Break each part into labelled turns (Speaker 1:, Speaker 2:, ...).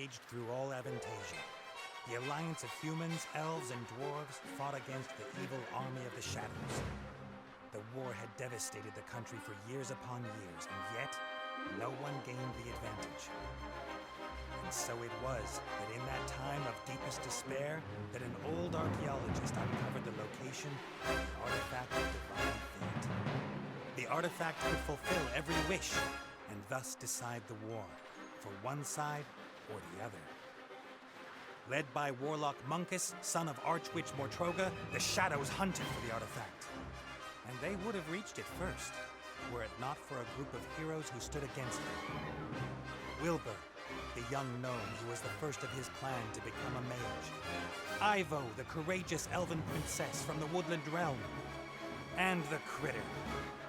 Speaker 1: raged through all Avantasia. The alliance of humans, elves, and dwarves fought against the evil army of the Shadows. The war had devastated the country for years upon years, and yet, no one gained the advantage. And so it was that in that time of deepest despair, that an old archaeologist uncovered the location of the artifact of divine fate. The artifact could fulfill every wish, and thus decide the war, for one side or the other. Led by Warlock Munkus, son of Archwitch Mortroga, the Shadows hunted for the artifact. And they would have reached it first, were it not for a group of heroes who stood against them. Wilbur, the young gnome who was the first of his clan to become a mage. Ivo, the courageous elven princess from the Woodland Realm. And the Critter,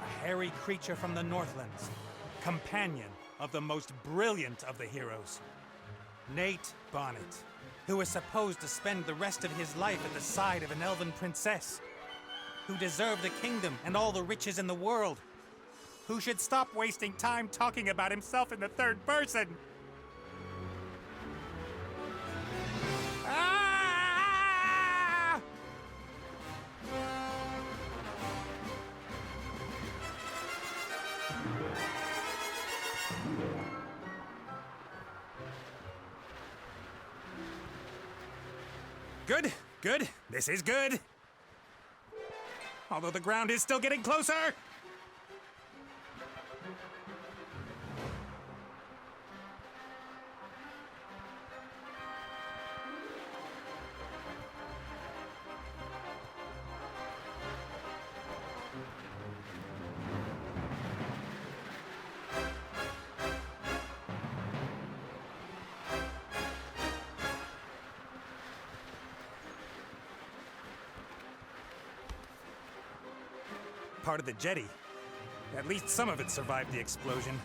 Speaker 1: a hairy creature from the Northlands, companion of the most brilliant of the heroes, Nate Bonnet, who was supposed to spend the rest of his life at the side of an elven princess, who deserved the kingdom and all the riches in the world, who should stop wasting time talking about himself in the third person. Ah! Good, good. This is good. Although the ground is still getting closer. Part of the jetty. At least some of it survived the explosion.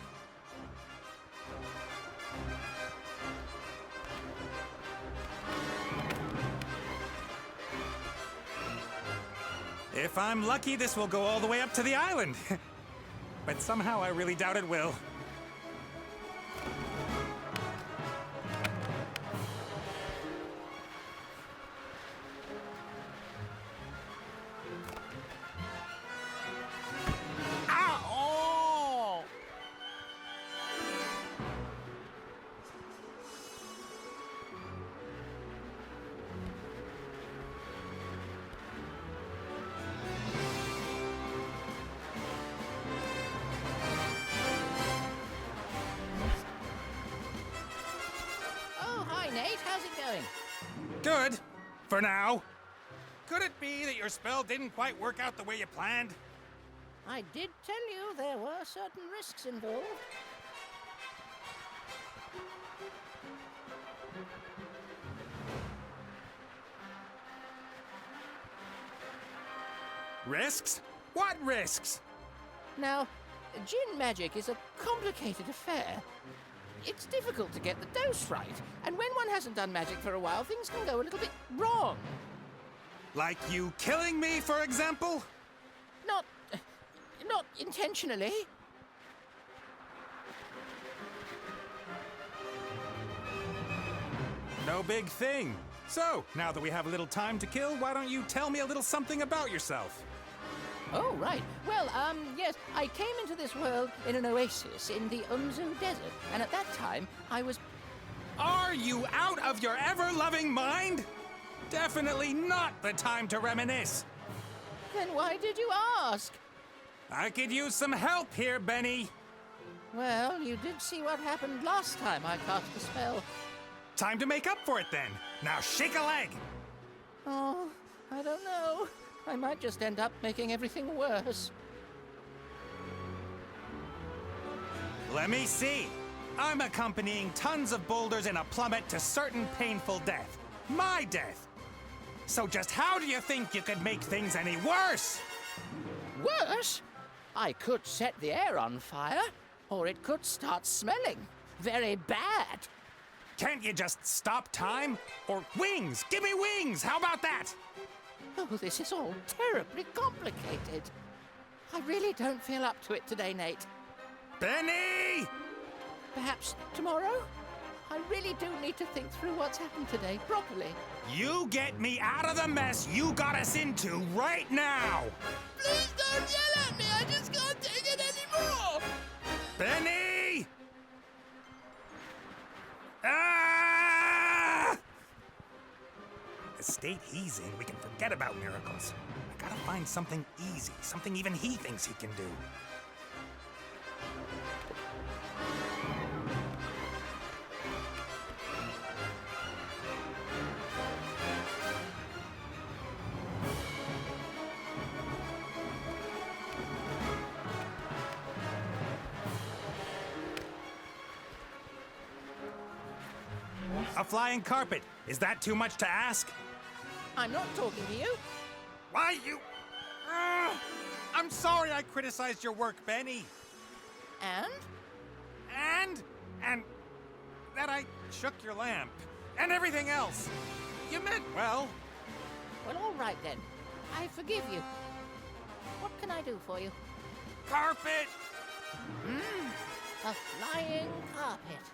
Speaker 1: If I'm lucky, this will go all the way up to the island. But somehow I really doubt it will.
Speaker 2: Nate, how's it going?
Speaker 1: Good, for now. Could it be that your spell didn't quite work out the way you planned?
Speaker 2: I did tell you there were certain risks involved.
Speaker 1: Risks? What risks?
Speaker 2: Now, Djinn magic is a complicated affair. It's difficult to get the dose right, and when one hasn't done magic for a while, things can go a little bit wrong.
Speaker 1: Like you killing me, for example?
Speaker 2: Not intentionally.
Speaker 1: No big thing. So, now that we have a little time to kill, why don't you tell me a little something about yourself?
Speaker 2: Oh, right. Well, yes, I came into this world in an oasis in the Umzu Desert, and at that time, I was...
Speaker 1: Are you out of your ever-loving mind? Definitely not the time to reminisce.
Speaker 2: Then why did you ask?
Speaker 1: I could use some help here, Benny.
Speaker 2: Well, you did see what happened last time I cast the spell.
Speaker 1: Time to make up for it, then. Now shake a leg.
Speaker 2: Oh, I don't know. I might just end up making everything worse.
Speaker 1: Let me see. I'm accompanying tons of boulders in a plummet to certain painful death. My death. So just how do you think you could make things any worse?
Speaker 2: Worse? I could set the air on fire, or it could start smelling. Very bad.
Speaker 1: Can't you just stop time? Or wings! Give me wings! How about that?
Speaker 2: Oh, this is all terribly complicated. I really don't feel up to it today, Nate.
Speaker 1: Benny!
Speaker 2: Perhaps tomorrow? I really do need to think through what's happened today properly.
Speaker 1: You get me out of the mess you got us into right now!
Speaker 2: Please don't yell at me! I just can't take it anymore!
Speaker 1: Benny! Ah! The state he's in, we can forget about miracles. I gotta find something easy, something even he thinks he can do. A flying carpet. Is that too much to ask?
Speaker 2: I'm not talking to you.
Speaker 1: Why, you... I'm sorry I criticized your work, Benny.
Speaker 2: And?
Speaker 1: And that I shook your lamp. And everything else. You meant well.
Speaker 2: Well, all right then. I forgive you. What can I do for you?
Speaker 1: Carpet!
Speaker 2: A flying carpet.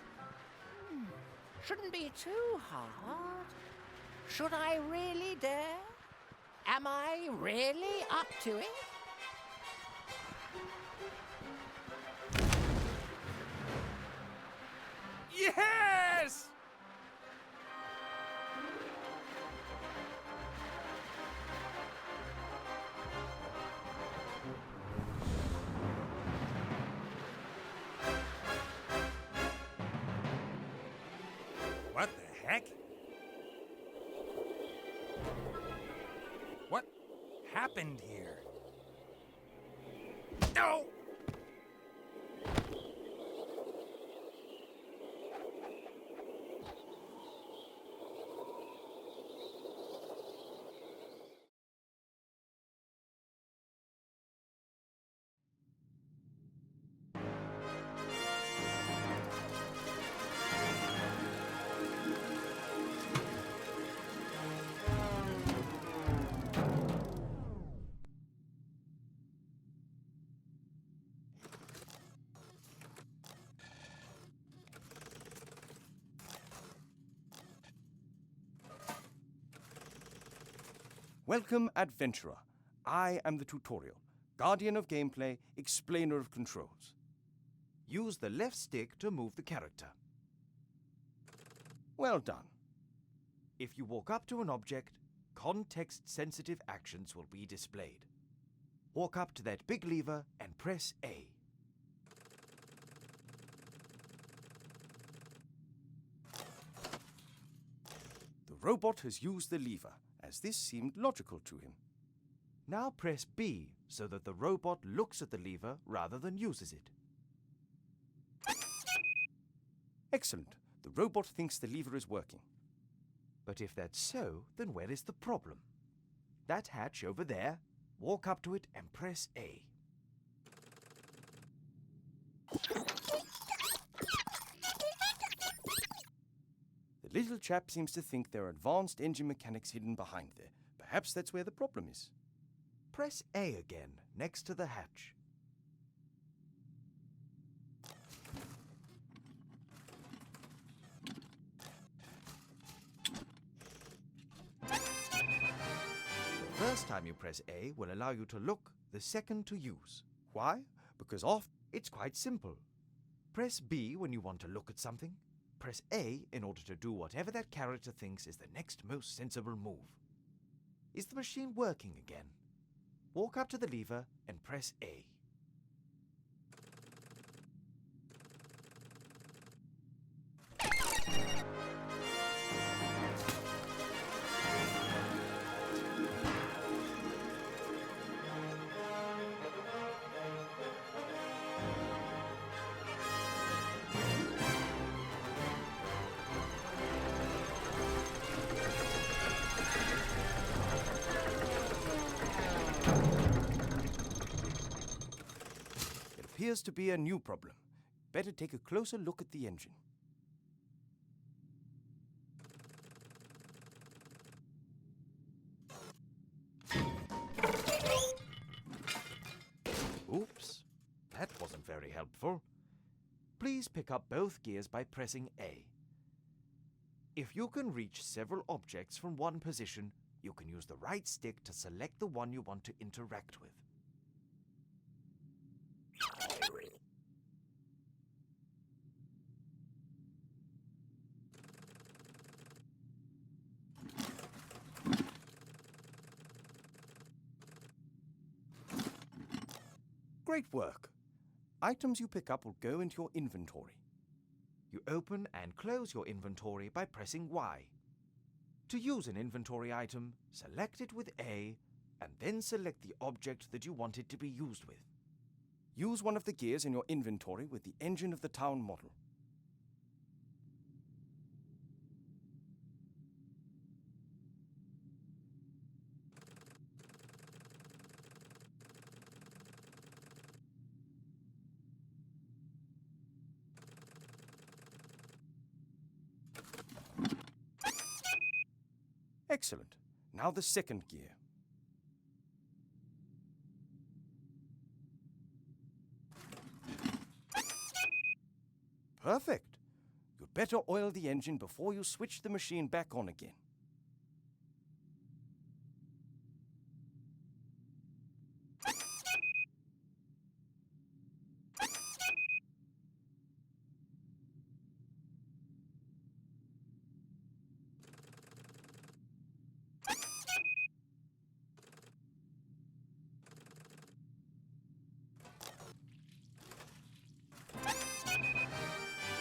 Speaker 2: Shouldn't be too hard. Should I really dare? Am I really up to it?
Speaker 1: Yes! What the heck? What happened here? No!
Speaker 3: Welcome, adventurer. I am the tutorial, guardian of gameplay, explainer of controls.
Speaker 4: Use the left stick to move the character.
Speaker 3: Well done.
Speaker 4: If you walk up to an object, context-sensitive actions will be displayed. Walk up to that big lever and press A.
Speaker 3: The robot has used the lever, as this seemed logical to him.
Speaker 4: Now press B so that the robot looks at the lever rather than uses it.
Speaker 3: Excellent. The robot thinks the lever is working.
Speaker 4: But if that's so, then where is the problem? That hatch over there, walk up to it and press A.
Speaker 3: The little chap seems to think there are advanced engine mechanics hidden behind there. Perhaps that's where the problem is.
Speaker 4: Press A again, next to the hatch. The first time you press A will allow you to look, the second to use.
Speaker 3: Why? Because
Speaker 4: It's quite simple. Press B when you want to look at something. Press A in order to do whatever that character thinks is the next most sensible move. Is the machine working again? Walk up to the lever and press A.
Speaker 3: Appears to be a new problem. Better take a closer look at the engine.
Speaker 4: Oops, that wasn't very helpful. Please pick up both gears by pressing A. If you can reach several objects from one position, you can use the right stick to select the one you want to interact with.
Speaker 3: Great work. Items you pick up will go into your inventory.
Speaker 4: You open and close your inventory by pressing Y. To use an inventory item, select it with A, and then select the object that you want it to be used with.
Speaker 3: Use one of the gears in your inventory with the engine of the town model. Excellent. Now the second gear. Perfect. You'd better oil the engine before you switch the machine back on again.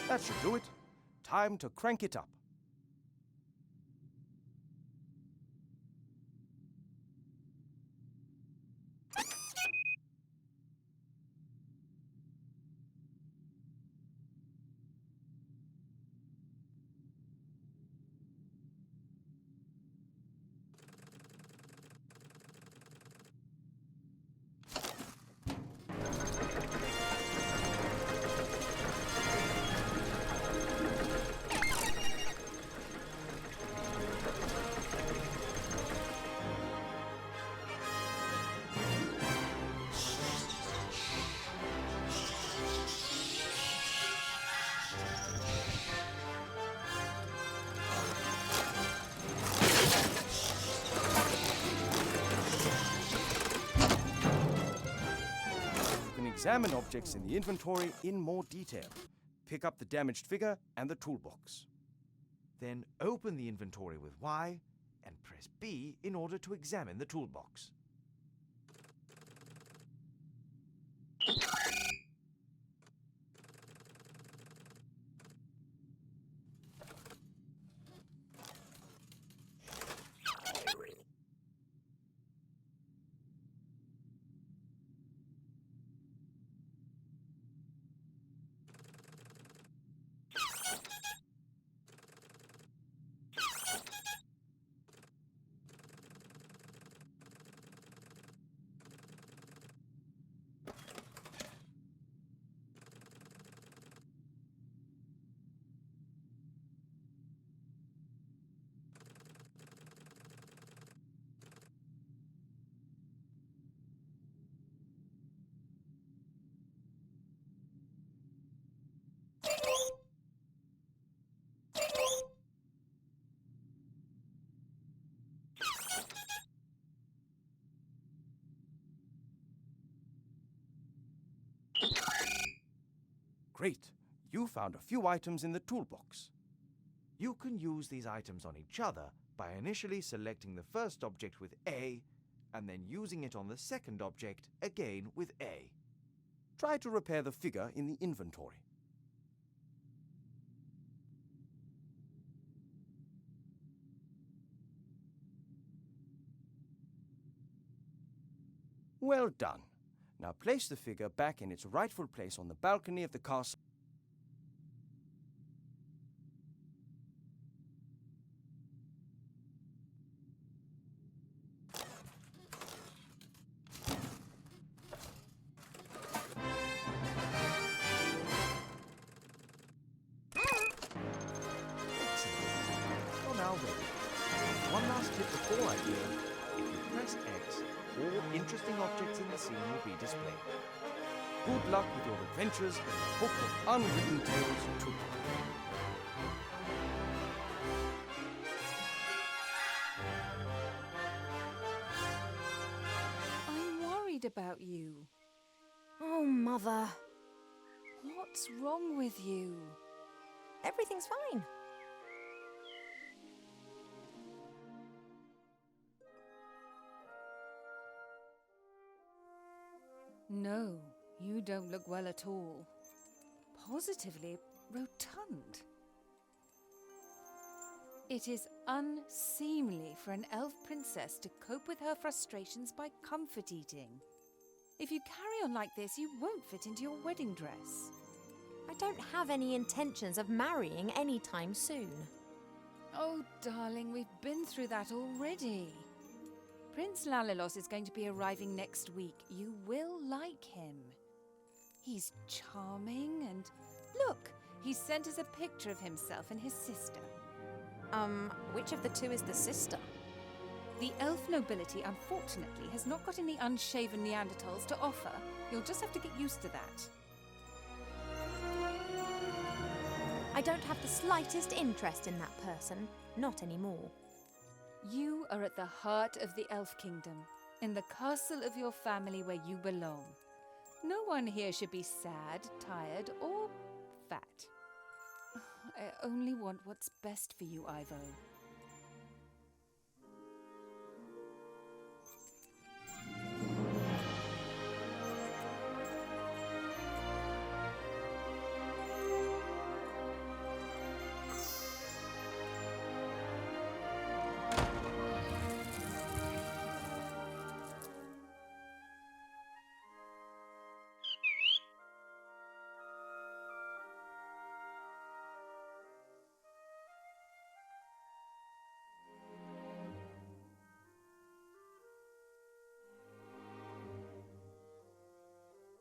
Speaker 3: That should do it. Time to crank it up. Examine objects in the inventory in more detail. Pick up the damaged figure and the toolbox.
Speaker 4: Then open the inventory with Y and press B in order to examine the toolbox.
Speaker 3: Great. You found a few items in the toolbox.
Speaker 4: You can use these items on each other by initially selecting the first object with A and then using it on the second object again with A.
Speaker 3: Try to repair the figure in the inventory. Well done. Now place the figure back in its rightful place on the balcony of the castle.
Speaker 4: You're now ready. One last tip before I begin. If you press X, all interesting objects in the scene will be displayed.
Speaker 3: Good luck with your adventures in the Book of Unwritten Tales 2.
Speaker 5: worried about you.
Speaker 6: Oh, Mother.
Speaker 5: What's wrong with you?
Speaker 6: Everything's fine.
Speaker 5: No, you don't look well at all. Positively rotund. It is unseemly for an elf princess to cope with her frustrations by comfort eating. If you carry on like this, you won't fit into your wedding dress.
Speaker 6: I don't have any intentions of marrying anytime soon.
Speaker 5: Oh, darling, we've been through that already. Prince Lalilos is going to be arriving next week. You will like him. He's charming and... Look, he sent us a picture of himself and his sister.
Speaker 6: Which of the two is the sister?
Speaker 5: The elf nobility, unfortunately, has not got any unshaven Neanderthals to offer. You'll just have to get used to that.
Speaker 6: I don't have the slightest interest in that person. Not anymore.
Speaker 5: You are at the heart of the Elf Kingdom, in the castle of your family where you belong. No one here should be sad, tired, or fat. I only want what's best for you, Ivo.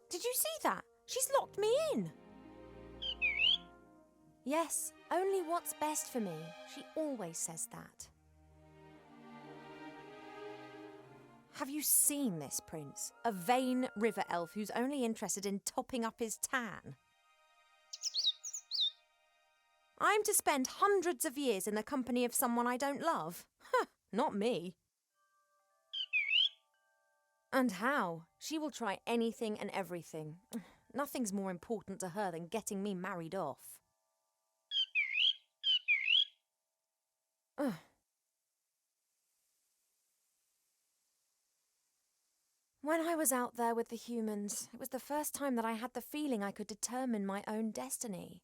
Speaker 6: Did you see that? She's locked me in. Yes, only what's best for me. She always says that. Have you seen this prince? A vain river elf who's only interested in topping up his tan. I'm to spend hundreds of years in the company of someone I don't love? Huh, not me. And how? She will try anything and everything. Nothing's more important to her than getting me married off. Ugh. When I was out there with the humans, it was the first time that I had the feeling I could determine my own destiny.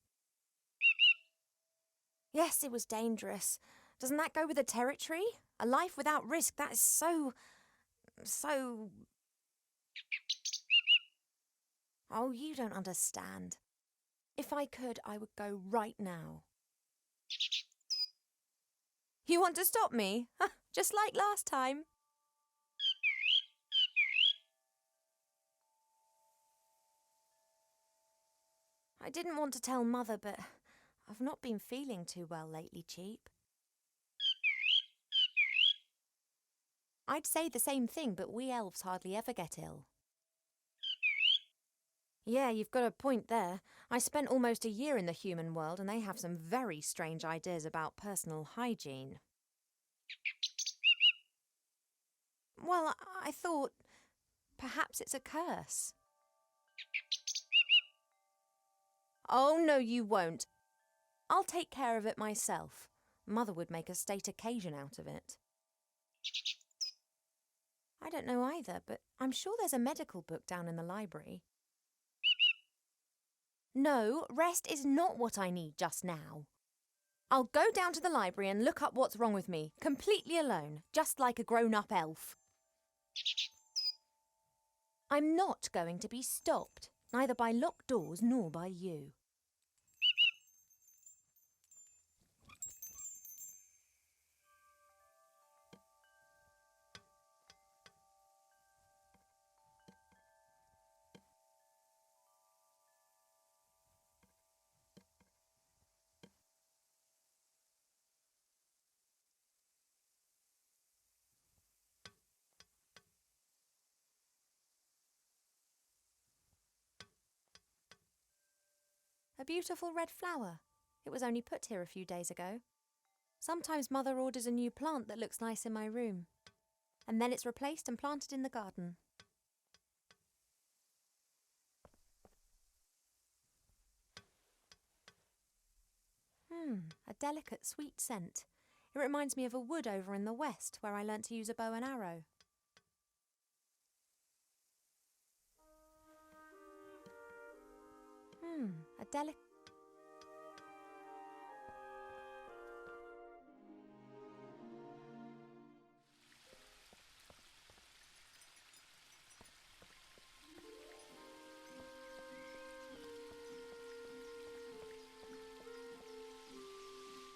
Speaker 6: Yes, it was dangerous. Doesn't that go with the territory? A life without risk, that is so... Oh, you don't understand. If I could, I would go right now. You want to stop me? Just like last time. I didn't want to tell Mother, but I've not been feeling too well lately, Cheap. I'd say the same thing, but we elves hardly ever get ill. Yeah, you've got a point there. I spent almost a year in the human world and they have some very strange ideas about personal hygiene. Well, I thought perhaps it's a curse. Oh, no, you won't. I'll take care of it myself. Mother would make a state occasion out of it. I don't know either, but I'm sure there's a medical book down in the library. No, rest is not what I need just now. I'll go down to the library and look up what's wrong with me, completely alone, just like a grown-up elf. I'm not going to be stopped, neither by locked doors nor by you. A beautiful red flower. It was only put here a few days ago. Sometimes Mother orders a new plant that looks nice in my room. And then it's replaced and planted in the garden. A delicate, sweet scent. It reminds me of a wood over in the west where I learnt to use a bow and arrow. A delicate...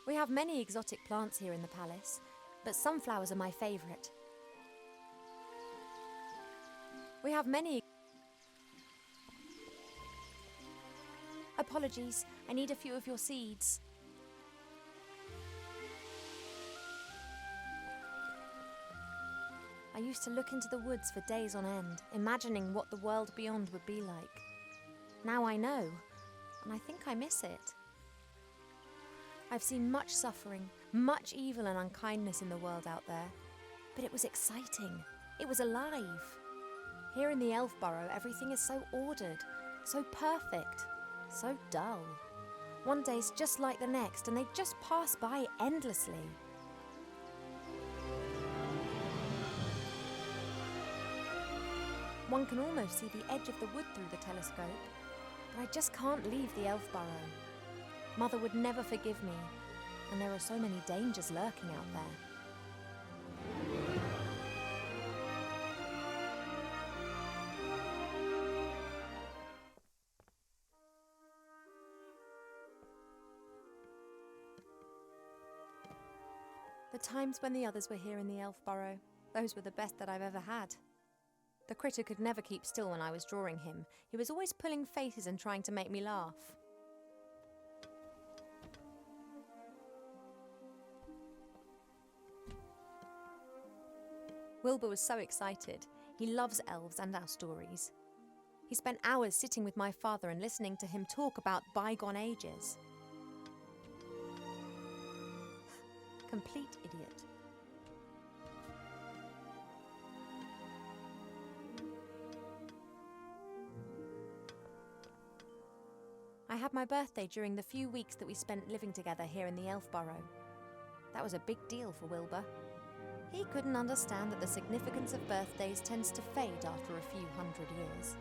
Speaker 6: We have many exotic plants here in the palace, but sunflowers are my favourite. We have many... Apologies, I need a few of your seeds. I used to look into the woods for days on end, imagining what the world beyond would be like. Now I know, and I think I miss it. I've seen much suffering, much evil and unkindness in the world out there, but it was exciting. It was alive. Here in the Elf Burrow, everything is so ordered, so perfect, so dull. One day's just like the next, and they just pass by endlessly. One can almost see the edge of the wood through the telescope, but I just can't leave the Elf Burrow. Mother would never forgive me, and there are so many dangers lurking out there. The times when the others were here in the Elf Burrow, those were the best that I've ever had. The critter could never keep still when I was drawing him. He was always pulling faces and trying to make me laugh. Wilbur was so excited. He loves elves and our stories. He spent hours sitting with my father and listening to him talk about bygone ages. Complete idiot. I had my birthday during the few weeks that we spent living together here in the Elf Burrow. That was a big deal for Wilbur. He couldn't understand that the significance of birthdays tends to fade after a few hundred years.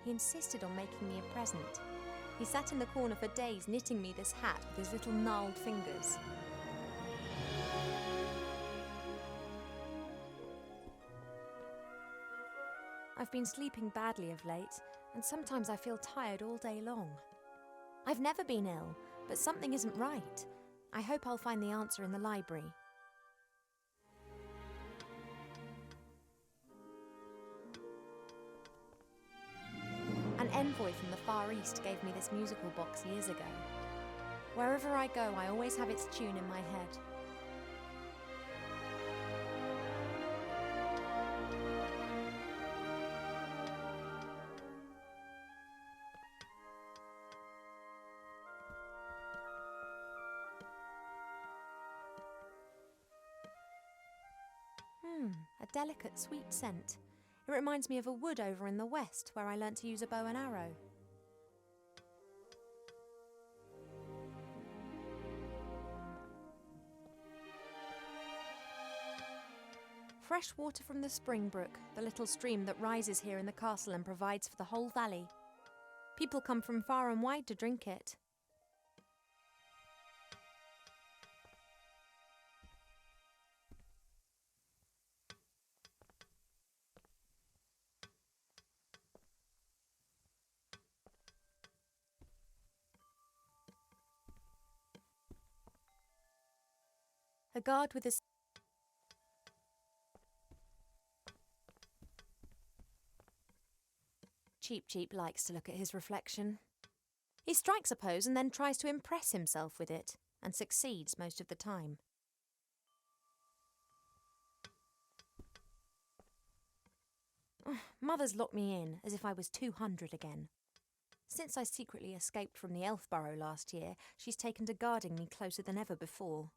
Speaker 6: He insisted on making me a present. He sat in the corner for days knitting me this hat with his little gnarled fingers. I've been sleeping badly of late, and sometimes I feel tired all day long. I've never been ill, but something isn't right. I hope I'll find the answer in the library. An envoy from the Far East gave me this musical box years ago. Wherever I go, I always have its tune in my head. A delicate, sweet scent. It reminds me of a wood over in the west where I learnt to use a bow and arrow. Fresh water from the Spring Brook, the little stream that rises here in the castle and provides for the whole valley. People come from far and wide to drink it. A guard with his... Cheep Cheep likes to look at his reflection. He strikes a pose and then tries to impress himself with it, and succeeds most of the time. Mother's locked me in, as if I was 200 again. Since I secretly escaped from the Elf Burrow last year, she's taken to guarding me closer than ever before.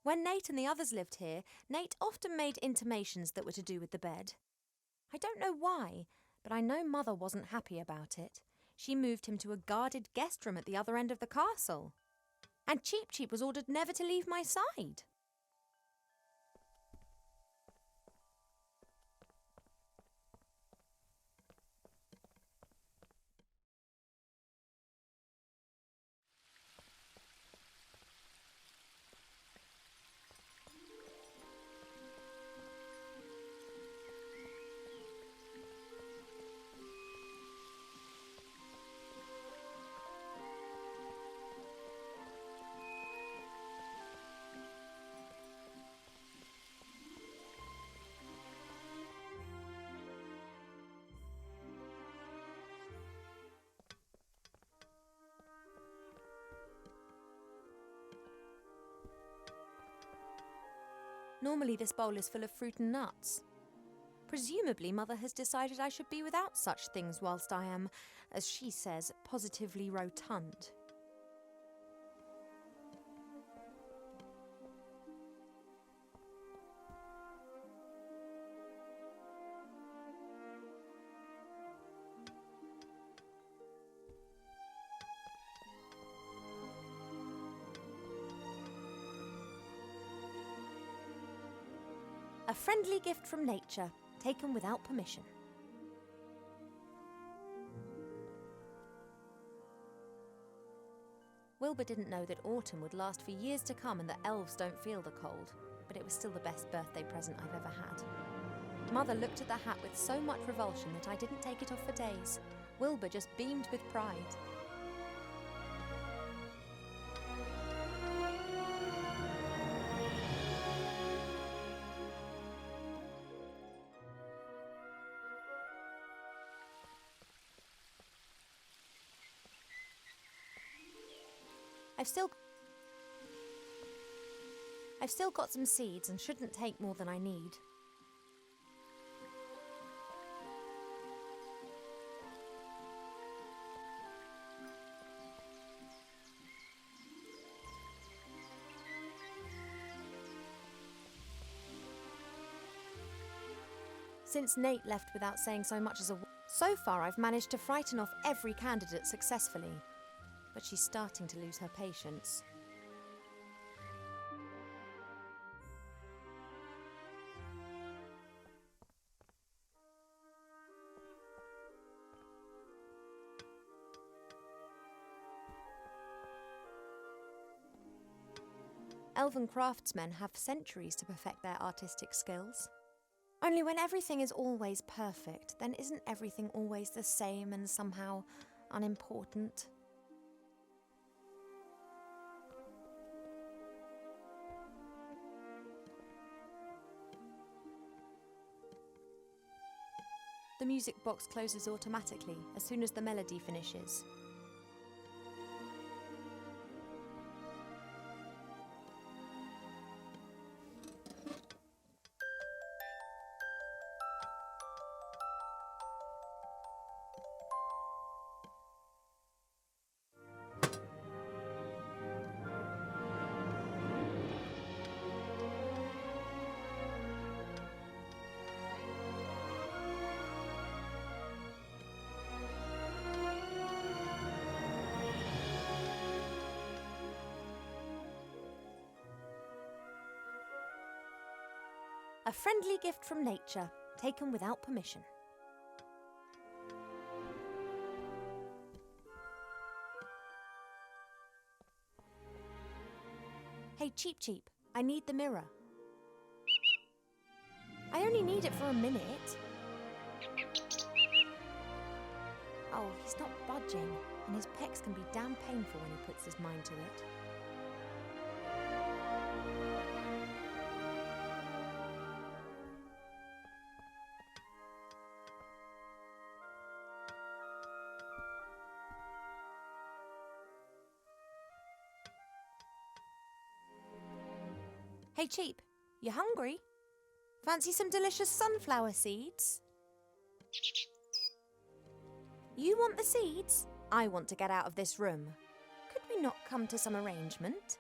Speaker 6: When Nate and the others lived here, Nate often made intimations that were to do with the bed. I don't know why, but I know Mother wasn't happy about it. She moved him to a guarded guest room at the other end of the castle. And Cheep Cheep was ordered never to leave my side. Normally this bowl is full of fruit and nuts. Presumably Mother has decided I should be without such things whilst I am, as she says, positively rotund. A friendly gift from nature, taken without permission. Wilbur didn't know that autumn would last for years to come and that elves don't feel the cold, but it was still the best birthday present I've ever had. Mother looked at the hat with so much revulsion that I didn't take it off for days. Wilbur just beamed with pride. I've still got some seeds and shouldn't take more than I need. Since Nate left without saying so much as a word, so far I've managed to frighten off every candidate successfully. But she's starting to lose her patience. Elven craftsmen have centuries to perfect their artistic skills. Only when everything is always perfect, then isn't everything always the same and somehow unimportant? The music box closes automatically as soon as the melody finishes. A friendly gift from nature, taken without permission. Hey, Cheep Cheep, I need the mirror. I only need it for a minute. Oh, he's not budging, and his pecs can be damn painful when he puts his mind to it. Hey Cheep, you hungry? Fancy some delicious sunflower seeds? You want the seeds? I want to get out of this room. Could we not come to some arrangement?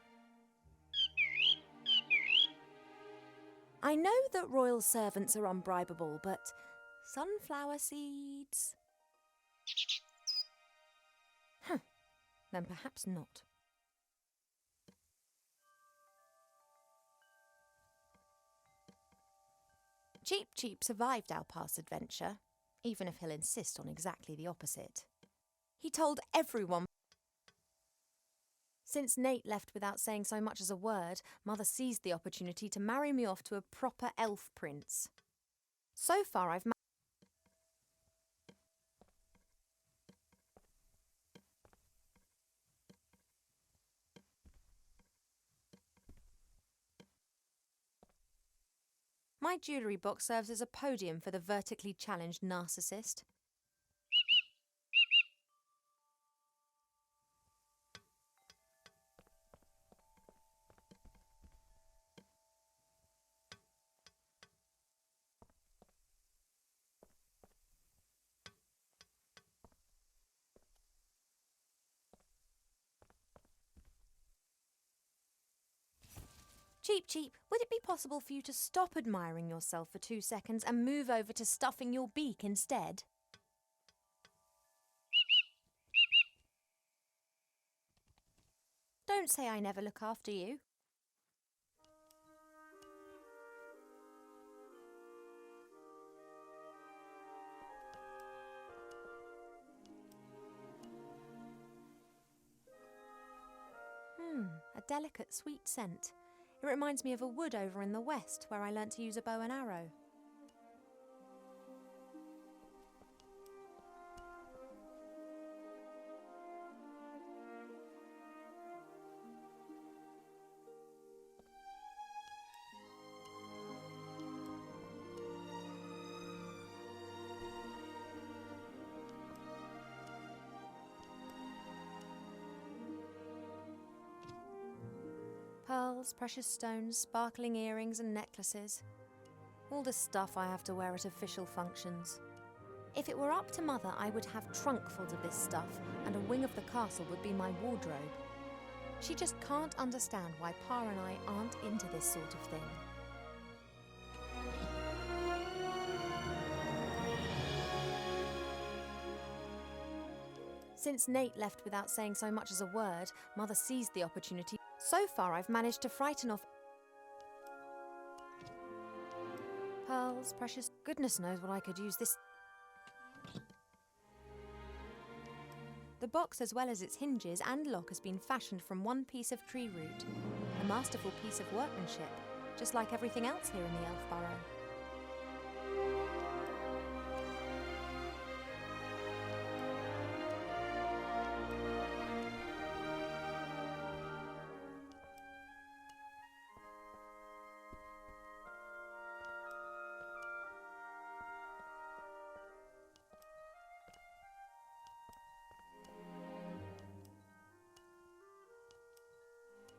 Speaker 6: I know that royal servants are unbribable, but Sunflower seeds. Then perhaps not. Cheep Cheep survived our past adventure, even if he'll insist on exactly the opposite. He told everyone. Since Nate left without saying so much as a word, Mother seized the opportunity to marry me off to a proper elf prince. So far I've My jewellery box serves as a podium for the vertically challenged narcissist. Cheep Cheep, would it be possible for you to stop admiring yourself for 2 seconds and move over to stuffing your beak instead? Don't say I never look after you. A delicate sweet scent. It reminds me of a wood over in the west where I learnt to use a bow and arrow. Pearls, precious stones, sparkling earrings and necklaces. All the stuff I have to wear at official functions. If it were up to Mother, I would have trunkfuls of this stuff, and a wing of the castle would be my wardrobe. She just can't understand why Pa and I aren't into this sort of thing. Since Nate left without saying so much as a word, Mother seized the opportunity. So far, I've managed to frighten off pearls, precious. Goodness knows what I could use this. The box, as well as its hinges and lock, has been fashioned from one piece of tree root. A masterful piece of workmanship, just like everything else here in the Elf Burrow.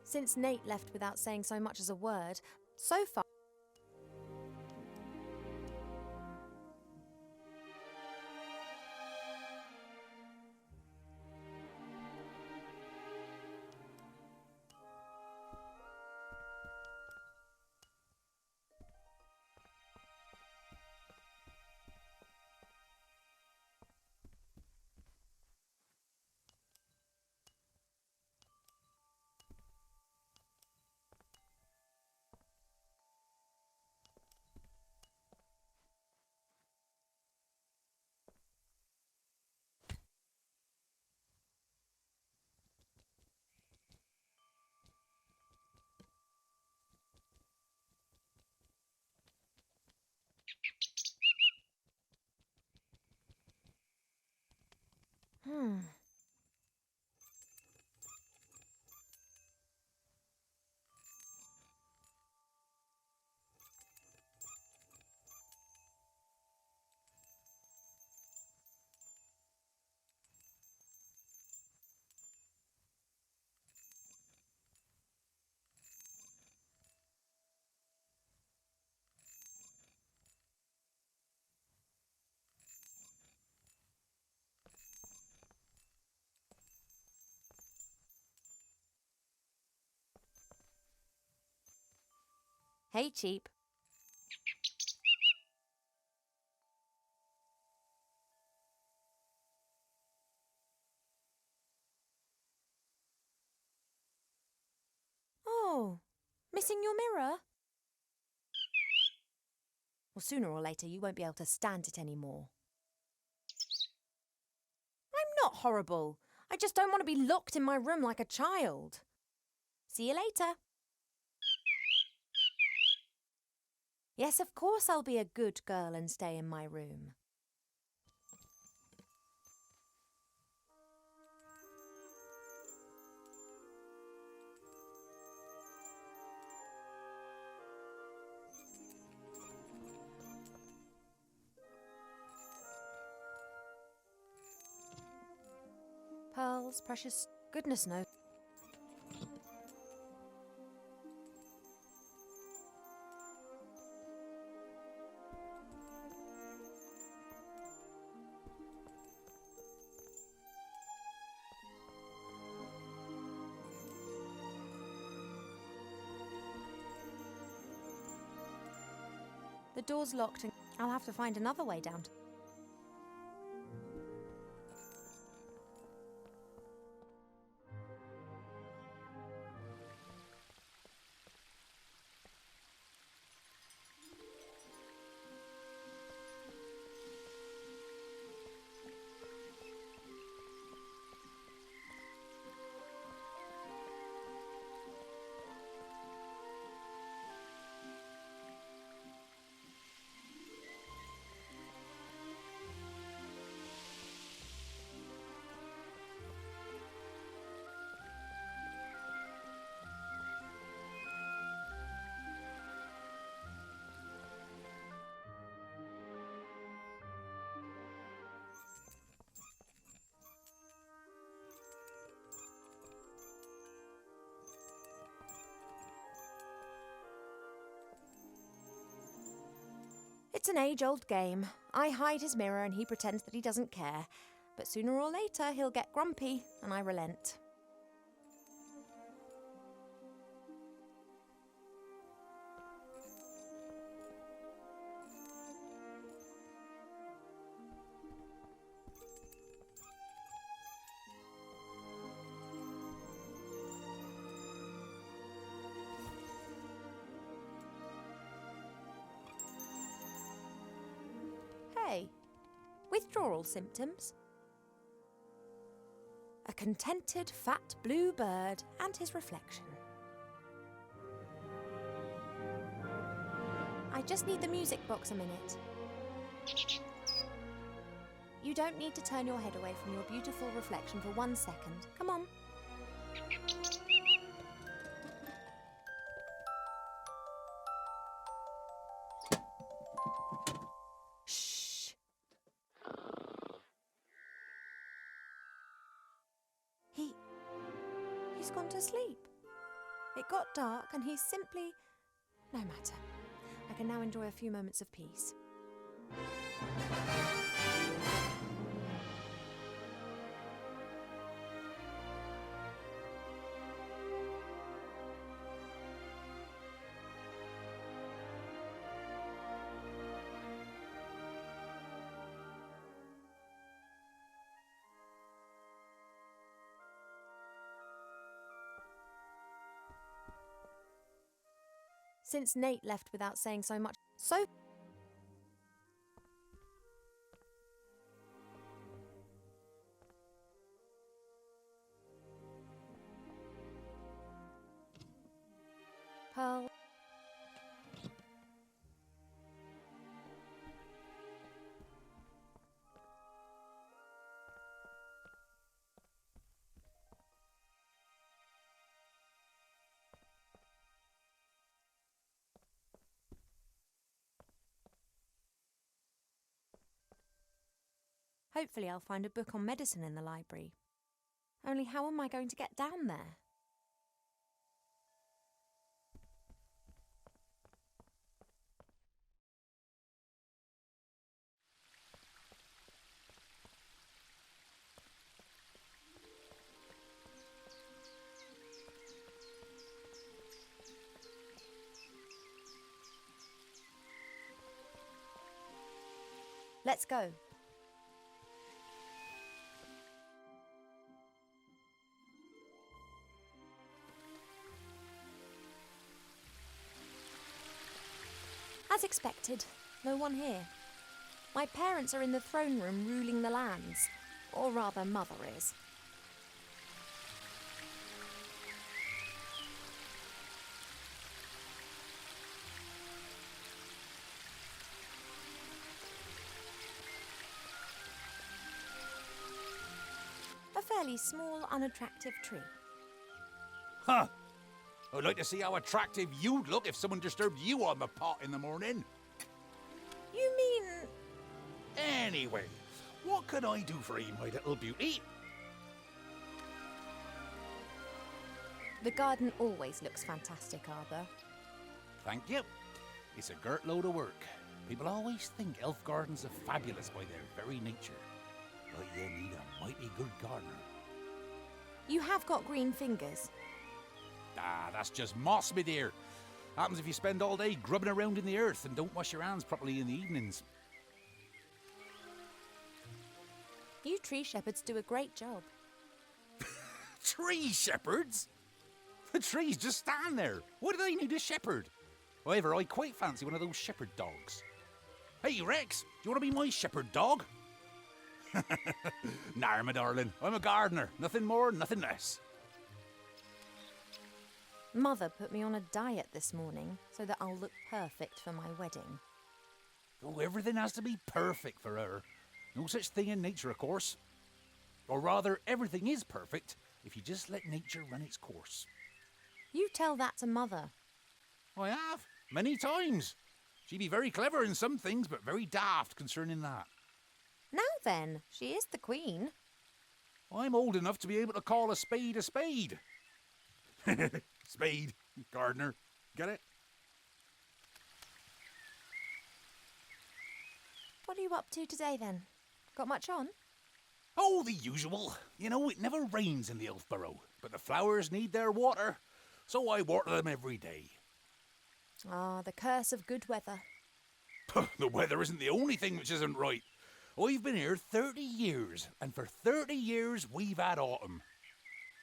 Speaker 6: Since Nate left without saying so much as a word, so far. Hey, Cheep. missing your mirror? Well, sooner or later you won't be able to stand it anymore. I'm not horrible. I just don't want to be locked in my room like a child. See you later. Yes, of course I'll be a good girl and stay in my room. Pearls, precious goodness no. The door's locked and I'll have to find another way down. It's an age-old game. I hide his mirror and he pretends that he doesn't care. But sooner or later he'll get grumpy and I relent. Hey, withdrawal symptoms? A contented fat blue bird and his reflection. I just need the music box a minute. You don't need to turn your head away from your beautiful reflection for 1 second. Come on. He's gone to sleep. It got dark and he's simply... No matter. I can now enjoy a few moments of peace. Since Nate left without saying so much, Pearl. Hopefully I'll find a book on medicine in the library. Only how am I going to get down there? Let's go. As expected, no one here. My parents are in the throne room ruling the lands. Or rather, Mother is. A fairly small, unattractive tree.
Speaker 7: Huh. I'd like to see how attractive you'd look if someone disturbed you on the pot in the morning.
Speaker 6: You mean...
Speaker 7: Anyway, what can I do for you, my little beauty?
Speaker 6: The garden always looks fantastic, Arthur.
Speaker 7: Thank you. It's a girt load of work. People always think elf gardens are fabulous by their very nature. But you need a mighty good gardener.
Speaker 6: You have got green fingers.
Speaker 7: Ah, that's just moss, my dear. Happens if you spend all day grubbing around in the earth and don't wash your hands properly in the evenings.
Speaker 6: You tree shepherds do a great job.
Speaker 7: Tree shepherds? The trees just stand there. Why do they need a shepherd? However, I quite fancy one of those shepherd dogs. Hey, Rex, do you want to be my shepherd dog? Nah, my darling. I'm a gardener. Nothing more, nothing less.
Speaker 6: Mother put me on a diet this morning so that I'll look perfect for my wedding.
Speaker 7: Oh, everything has to be perfect for her. No such thing in nature, of course. Or rather, everything is perfect if you just let nature run its course.
Speaker 6: You tell that to Mother.
Speaker 7: I have, many times. She'd be very clever in some things, but very daft concerning that.
Speaker 6: Now then, she is the queen.
Speaker 7: I'm old enough to be able to call a spade a spade. Spade, gardener. Get it?
Speaker 6: What are you up to today then? Got much on?
Speaker 7: Oh, the usual. You know, it never rains in the Elfborough, but the flowers need their water, so I water them every day.
Speaker 6: Ah, the curse of good weather.
Speaker 7: The weather isn't the only thing which isn't right. I've been here 30 years, and for 30 years we've had autumn.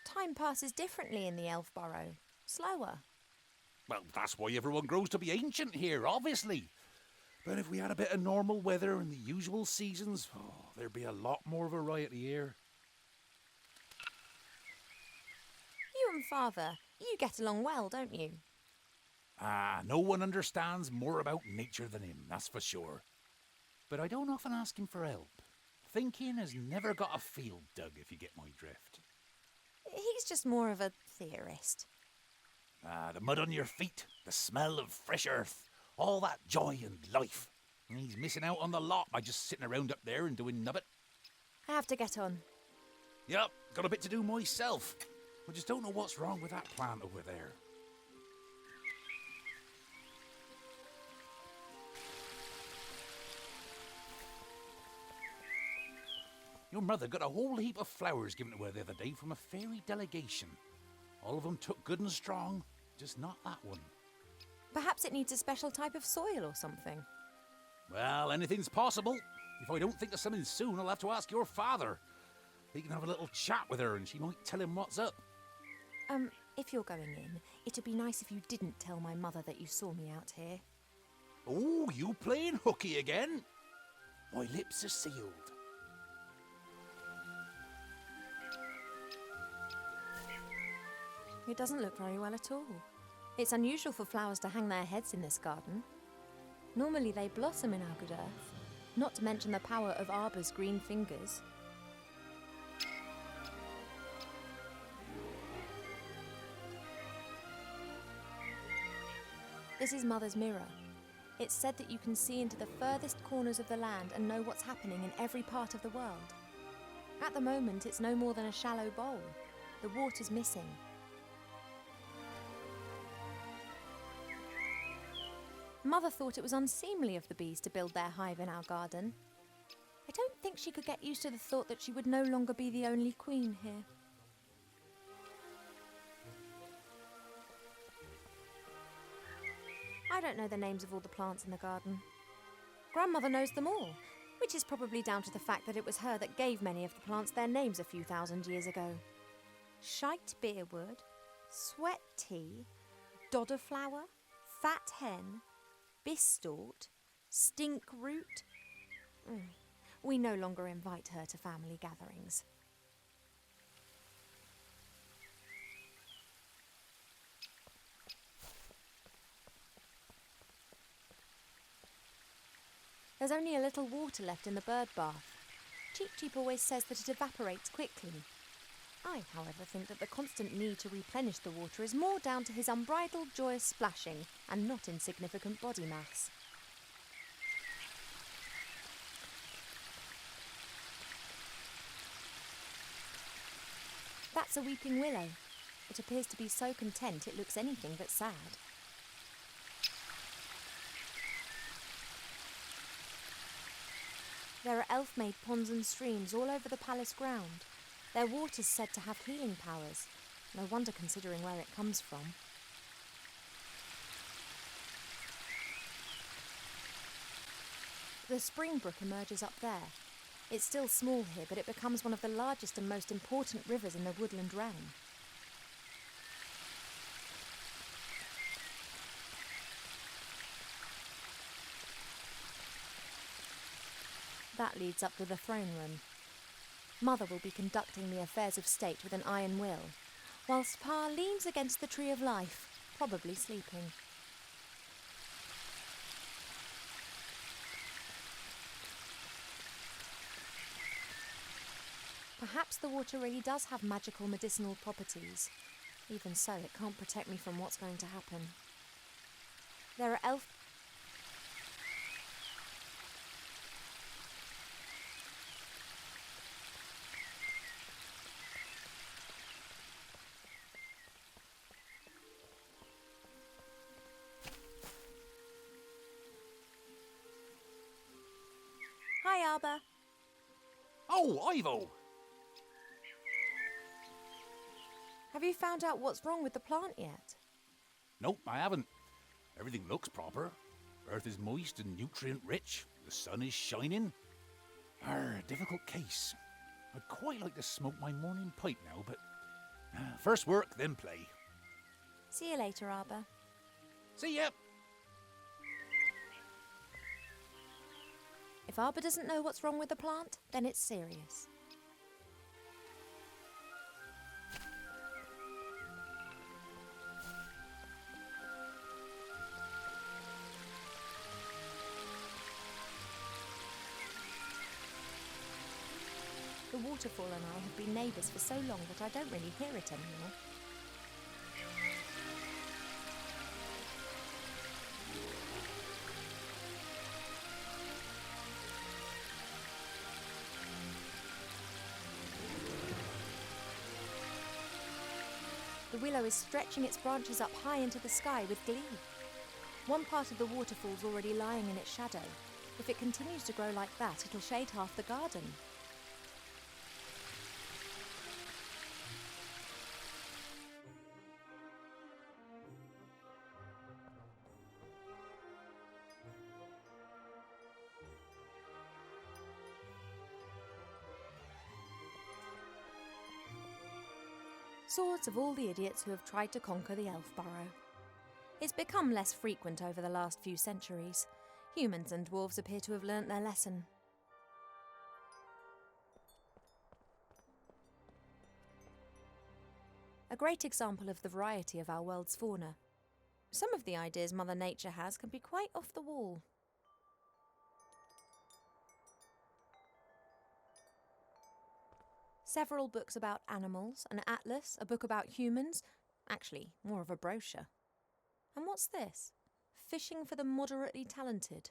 Speaker 6: Time passes differently in the Elfborough. Slower.
Speaker 7: Well, that's why everyone grows to be ancient here, obviously. But if we had a bit of normal weather and the usual seasons, there'd be a lot more variety here.
Speaker 6: You and Father, you get along well, don't you?
Speaker 7: Ah, no one understands more about nature than him, that's for sure. But I don't often ask him for help. Thinking has never got a field dug, if you get my drift.
Speaker 6: He's just more of a theorist.
Speaker 7: Ah, the mud on your feet, the smell of fresh earth, all that joy and life. And he's missing out on the lot by just sitting around up there and doing nubbit.
Speaker 6: I have to get on.
Speaker 7: Yep, got a bit to do myself. I just don't know what's wrong with that plant over there. Your mother got a whole heap of flowers given to her the other day from a fairy delegation. All of them took good and strong, just not that one.
Speaker 6: Perhaps it needs a special type of soil or something.
Speaker 7: Well, anything's possible. If I don't think of something soon, I'll have to ask your father. He can have a little chat with her and she might tell him what's up.
Speaker 6: If you're going in, it'd be nice if you didn't tell my mother that you saw me out here.
Speaker 7: Oh, you playing hooky again? My lips are sealed.
Speaker 6: It doesn't look very well at all. It's unusual for flowers to hang their heads in this garden. Normally they blossom in our good earth, not to mention the power of Arbor's green fingers. This is Mother's mirror. It's said that you can see into the furthest corners of the land and know what's happening in every part of the world. At the moment, it's no more than a shallow bowl. The water's missing. Mother thought it was unseemly of the bees to build their hive in our garden. I don't think she could get used to the thought that she would no longer be the only queen here. I don't know the names of all the plants in the garden. Grandmother knows them all, which is probably down to the fact that it was her that gave many of the plants their names a few thousand years ago. Shite beerwood, sweat tea, dodder flower, fat hen, Bistort? Stinkroot? We no longer invite her to family gatherings. There's only a little water left in the bird bath. Cheep Cheep always says that it evaporates quickly. I, however, think that the constant need to replenish the water is more down to his unbridled joyous splashing and not insignificant body mass. That's a weeping willow. It appears to be so content it looks anything but sad. There are elf-made ponds and streams all over the palace ground. Their water's said to have healing powers. No wonder considering where it comes from. The spring brook emerges up there. It's still small here, but it becomes one of the largest and most important rivers in the woodland realm. That leads up to the throne room. Mother will be conducting the affairs of state with an iron will, whilst Pa leans against the tree of life, probably sleeping. Perhaps the water really does have magical medicinal properties. Even so, it can't protect me from what's going to happen. There are elf... Hi, Arbor.
Speaker 7: Oh, Ivo!
Speaker 6: Have you found out what's wrong with the plant yet?
Speaker 7: Nope, I haven't. Everything looks proper. Earth is moist and nutrient-rich. The sun is shining. Difficult case. I'd quite like to smoke my morning pipe now, but... first work, then play.
Speaker 6: See you later, Arbor.
Speaker 7: See ya!
Speaker 6: If Arbor doesn't know what's wrong with the plant, then it's serious. The waterfall and I have been neighbours for so long that I don't really hear it anymore. The willow is stretching its branches up high into the sky with glee. One part of the waterfall's already lying in its shadow. If it continues to grow like that, it'll shade half the garden. Swords of all the idiots who have tried to conquer the elf burrow. It's become less frequent over the last few centuries. Humans and dwarves appear to have learnt their lesson. A great example of the variety of our world's fauna. Some of the ideas Mother Nature has can be quite off the wall. Several books about animals, an atlas, a book about humans. Actually, more of a brochure. And what's this? Fishing for the moderately talented.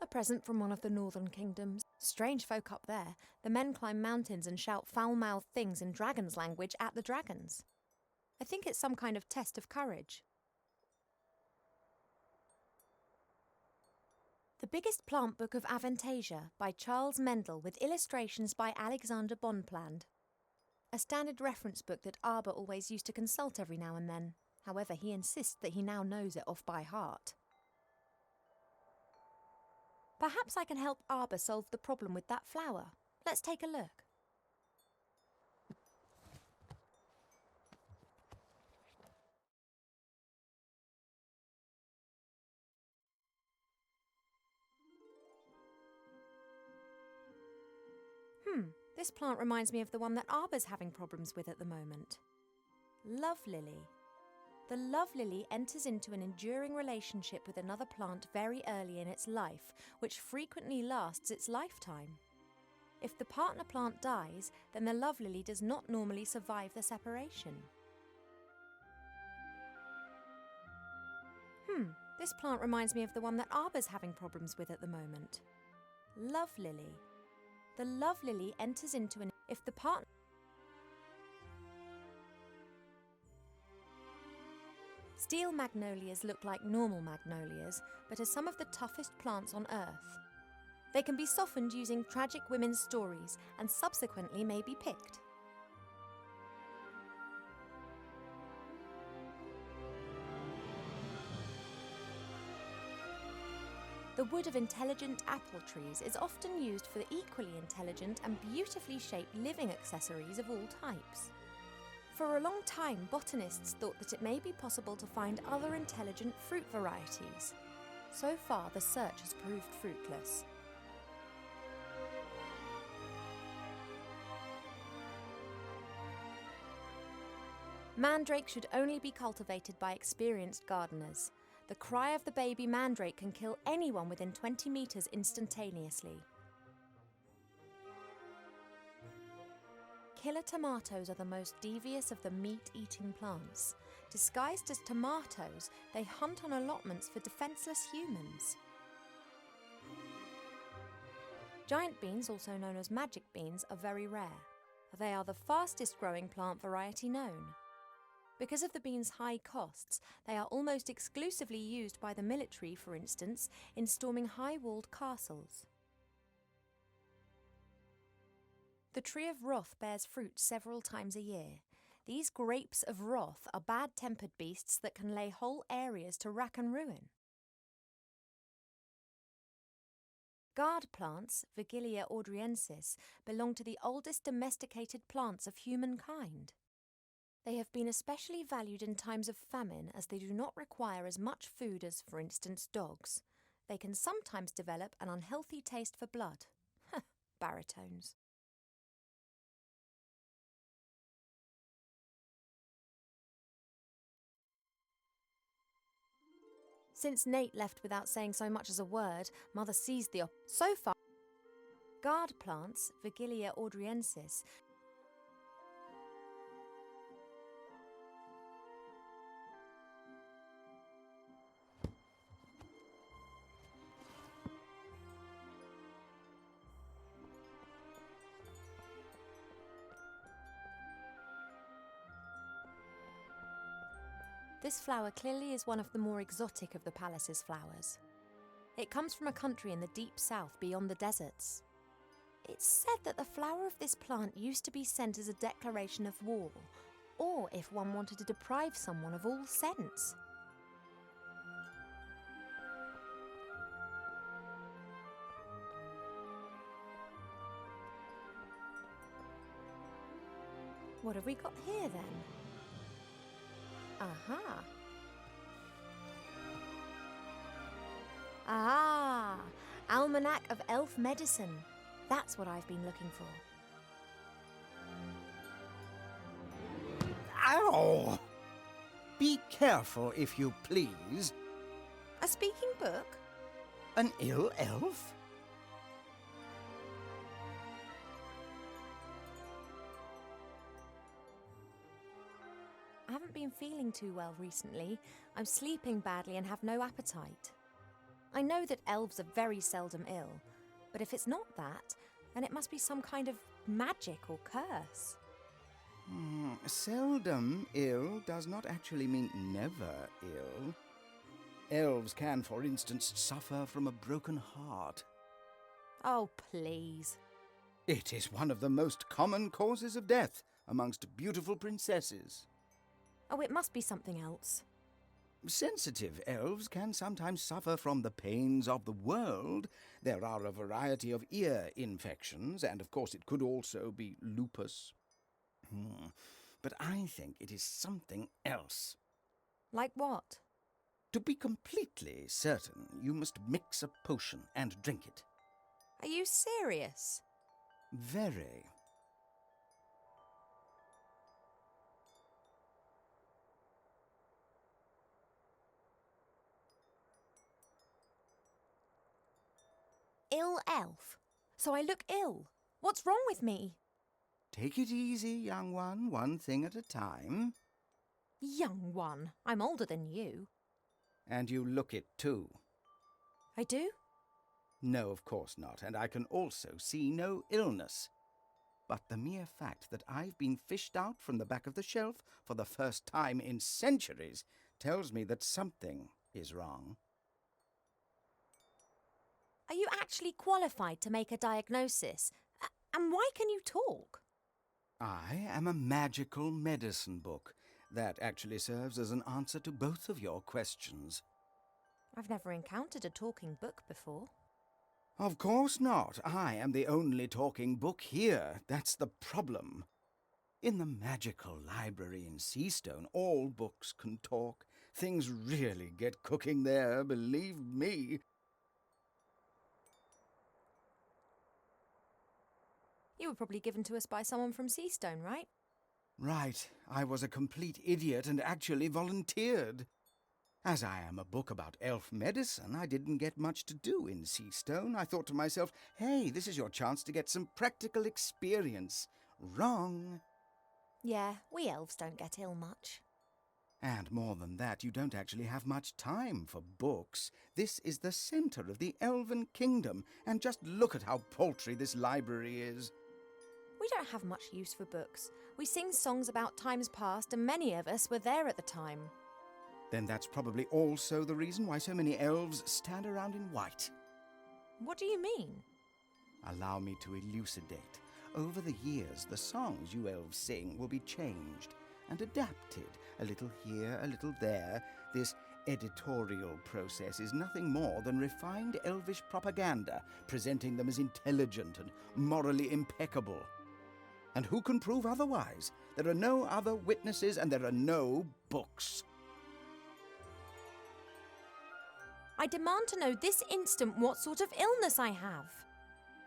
Speaker 6: A present from one of the northern kingdoms. Strange folk up there. The men climb mountains and shout foul-mouthed things in dragon's language at the dragons. I think it's some kind of test of courage. The Biggest Plant Book of Avantasia by Charles Mendel with illustrations by Alexander Bonpland. A standard reference book that Arbor always used to consult every now and then. However, he insists that he now knows it off by heart. Perhaps I can help Arbor solve the problem with that flower. Let's take a look. This plant reminds me of the one that Arbor's having problems with at the moment. Love lily. The love lily enters into an enduring relationship with another plant very early in its life, which frequently lasts its lifetime. If the partner plant dies, then the love lily does not normally survive the separation. This plant reminds me of the one that Arbor's having problems with at the moment. Love lily. The love lily enters into an... If the partner... Steel magnolias look like normal magnolias, but are some of the toughest plants on Earth. They can be softened using tragic women's stories and subsequently may be picked. The wood of intelligent apple trees is often used for equally intelligent and beautifully shaped living accessories of all types. For a long time, botanists thought that it may be possible to find other intelligent fruit varieties. So far, the search has proved fruitless. Mandrake should only be cultivated by experienced gardeners. The cry of the baby mandrake can kill anyone within 20 metres instantaneously. Killer tomatoes are the most devious of the meat-eating plants. Disguised as tomatoes, they hunt on allotments for defenceless humans. Giant beans, also known as magic beans, are very rare. They are the fastest growing plant variety known. Because of the beans' high costs, they are almost exclusively used by the military, for instance, in storming high-walled castles. The tree of wrath bears fruit several times a year. These grapes of wrath are bad-tempered beasts that can lay whole areas to rack and ruin. Guard plants, Vigilia ordriensis, belong to the oldest domesticated plants of humankind. They have been especially valued in times of famine as they do not require as much food as, for instance, dogs. They can sometimes develop an unhealthy taste for blood. Baritones. Since Nate left without saying so much as a word, Mother seized the so far. Guard plants, Vigilia ordriensis, This flower clearly is one of the more exotic of the palace's flowers. It comes from a country in the deep south beyond the deserts. It's said that the flower of this plant used to be sent as a declaration of war, or if one wanted to deprive someone of all sense. What have we got here then? Aha! Ah! Almanac of Elf Medicine. That's what I've been looking for.
Speaker 8: Ow! Be careful, if you please.
Speaker 6: A speaking book?
Speaker 8: An ill elf?
Speaker 6: I haven't been feeling too well recently. I'm sleeping badly and have no appetite. I know that elves are very seldom ill, but if it's not that, then it must be some kind of magic or curse.
Speaker 8: Seldom ill does not actually mean never ill. Elves can, for instance, suffer from a broken heart.
Speaker 6: Oh, please.
Speaker 8: It is one of the most common causes of death amongst beautiful princesses.
Speaker 6: Oh, it must be something else.
Speaker 8: Sensitive elves can sometimes suffer from the pains of the world. There are a variety of ear infections, and of course it could also be lupus. But I think it is something else.
Speaker 6: Like what?
Speaker 8: To be completely certain, you must mix a potion and drink it.
Speaker 6: Are you serious?
Speaker 8: Very.
Speaker 6: ill elf? So I look ill. What's wrong with me?
Speaker 8: Take it easy, young one thing at a time.
Speaker 6: Young one, I'm older than you.
Speaker 8: And you look it too.
Speaker 6: I do?
Speaker 8: No, of course not, and I can also see no illness. But the mere fact that I've been fished out from the back of the shelf for the first time in centuries tells me that something is wrong.
Speaker 6: Are you actually qualified to make a diagnosis? And why can you talk?
Speaker 8: I am a magical medicine book. That actually serves as an answer to both of your questions.
Speaker 6: I've never encountered a talking book before.
Speaker 8: Of course not. I am the only talking book here. That's the problem. In the magical library in Seastone, all books can talk. Things really get cooking there, believe me.
Speaker 6: You were probably given to us by someone from Seastone, right?
Speaker 8: Right. I was a complete idiot and actually volunteered. As I am a book about elf medicine, I didn't get much to do in Seastone. I thought to myself, hey, this is your chance to get some practical experience. Wrong.
Speaker 6: Yeah, we elves don't get ill much.
Speaker 8: And more than that, you don't actually have much time for books. This is the center of the elven kingdom, and just look at how paltry this library is.
Speaker 6: We don't have much use for books. We sing songs about times past, and many of us were there at the time.
Speaker 8: Then that's probably also the reason why so many elves stand around in white.
Speaker 6: What do you mean?
Speaker 8: Allow me to elucidate. Over the years, the songs you elves sing will be changed and adapted, a little here, a little there. This editorial process is nothing more than refined elvish propaganda, presenting them as intelligent and morally impeccable. And who can prove otherwise? There are no other witnesses and there are no books.
Speaker 6: I demand to know this instant what sort of illness I have.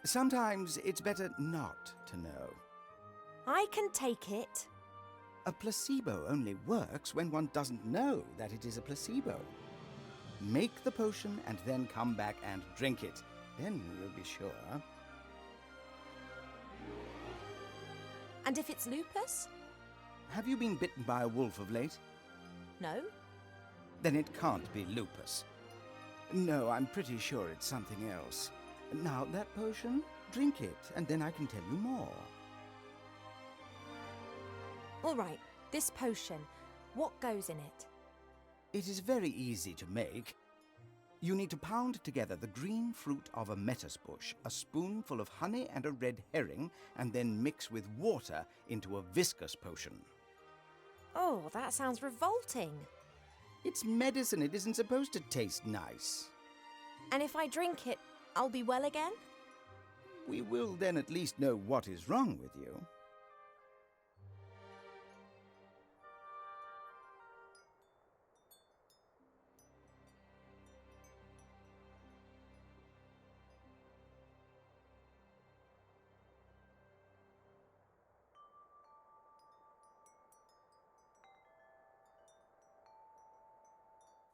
Speaker 8: Sometimes it's better not to know.
Speaker 6: I can take it.
Speaker 8: A placebo only works when one doesn't know that it is a placebo. Make the potion and then come back and drink it. Then we'll be sure.
Speaker 6: And if it's lupus?
Speaker 8: Have you been bitten by a wolf of late?
Speaker 6: No.
Speaker 8: Then it can't be lupus. No, I'm pretty sure it's something else. Now, that potion, drink it, and then I can tell you more.
Speaker 6: All right, this potion, what goes in it?
Speaker 8: It is very easy to make. You need to pound together the green fruit of a metis bush, a spoonful of honey and a red herring, and then mix with water into a viscous potion.
Speaker 6: Oh, that sounds revolting.
Speaker 8: It's medicine. It isn't supposed to taste nice.
Speaker 6: And if I drink it, I'll be well again?
Speaker 8: We will then at least know what is wrong with you.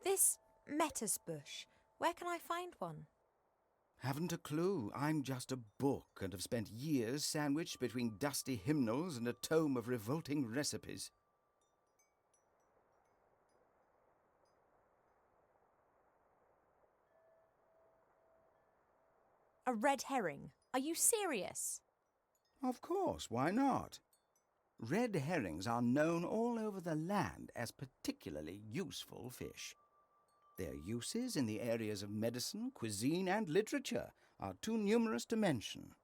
Speaker 6: This metis bush, where can I find one?
Speaker 8: Haven't a clue. I'm just a book and have spent years sandwiched between dusty hymnals and a tome of revolting recipes.
Speaker 6: A red herring. Are you serious?
Speaker 8: Of course, why not? Red herrings are known all over the land as particularly useful fish. Their uses in the areas of medicine, cuisine, and literature are too numerous to mention.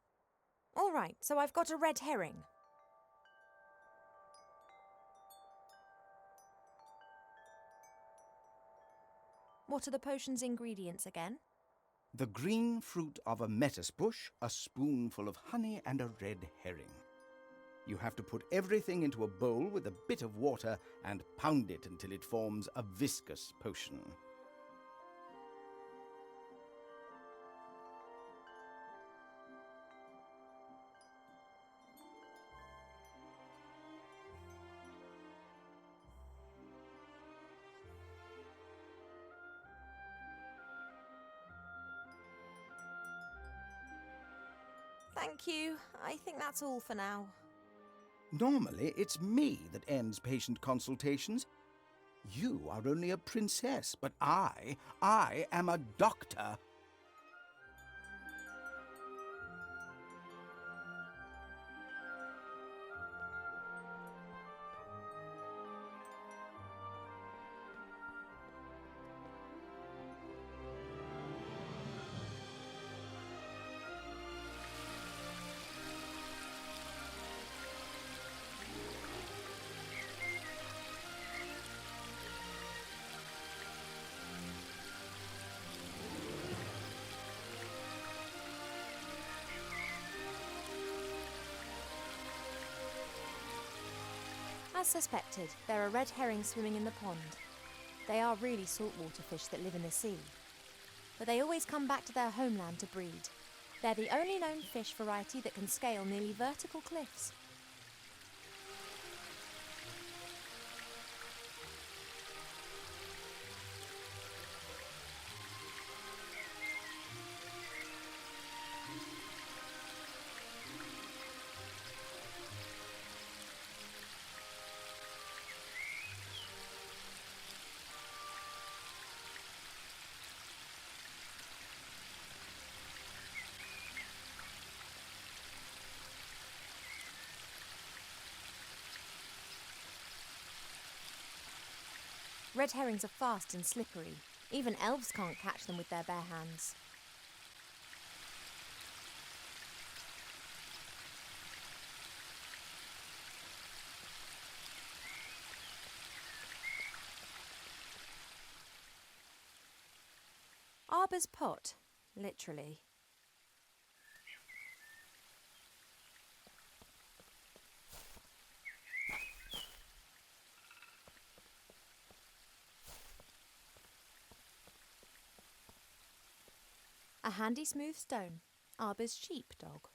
Speaker 6: All right, so I've got a red herring. What are the potion's ingredients again?
Speaker 8: The green fruit of a metis bush, a spoonful of honey, and a red herring. You have to put everything into a bowl with a bit of water and pound it until it forms a viscous potion.
Speaker 6: Thank you. I think that's all for now.
Speaker 8: Normally, it's me that ends patient consultations. You are only a princess, but I am a doctor.
Speaker 6: As suspected, there are red herrings swimming in the pond. They are really saltwater fish that live in the sea. But they always come back to their homeland to breed. They're the only known fish variety that can scale nearly vertical cliffs. Red herrings are fast and slippery. Even elves can't catch them with their bare hands. Arbor's pot, literally. A handy smooth stone, Arbor's sheepdog.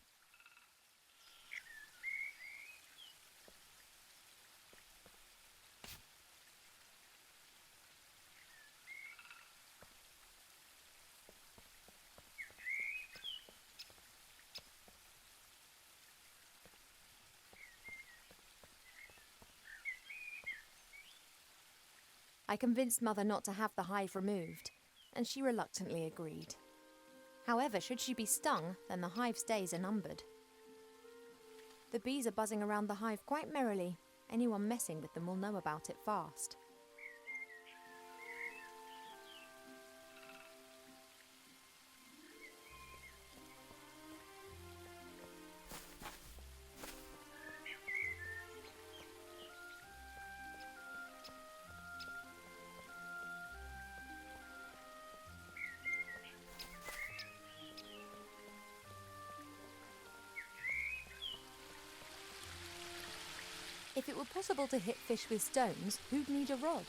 Speaker 6: I convinced Mother not to have the hive removed, and she reluctantly agreed. However, should she be stung, then the hive's days are numbered. The bees are buzzing around the hive quite merrily. Anyone messing with them will know about it fast. If it were possible to hit fish with stones, who'd need a rod?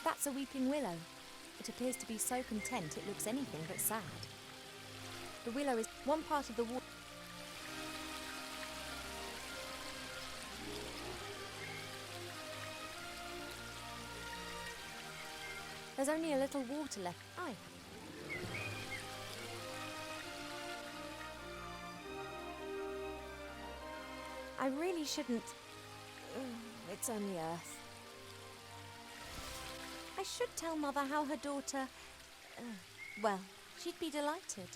Speaker 6: That's a weeping willow. It appears to be so content it looks anything but sad. The willow is one part of the water. There's only a little water left. I really shouldn't. It's only Earth. I should tell Mother how her daughter. Well, she'd be delighted.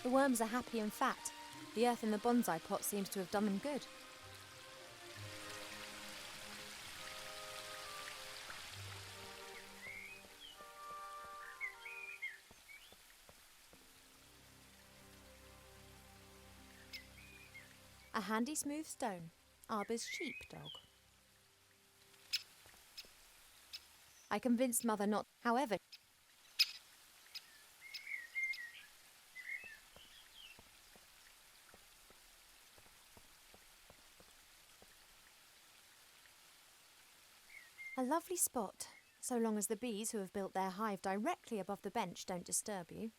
Speaker 6: The worms are happy and fat. The earth in the bonsai pot seems to have done them good. A handy smooth stone, Arbor's sheepdog. I convinced Mother not, however. A lovely spot, so long as the bees who have built their hive directly above the bench don't disturb you.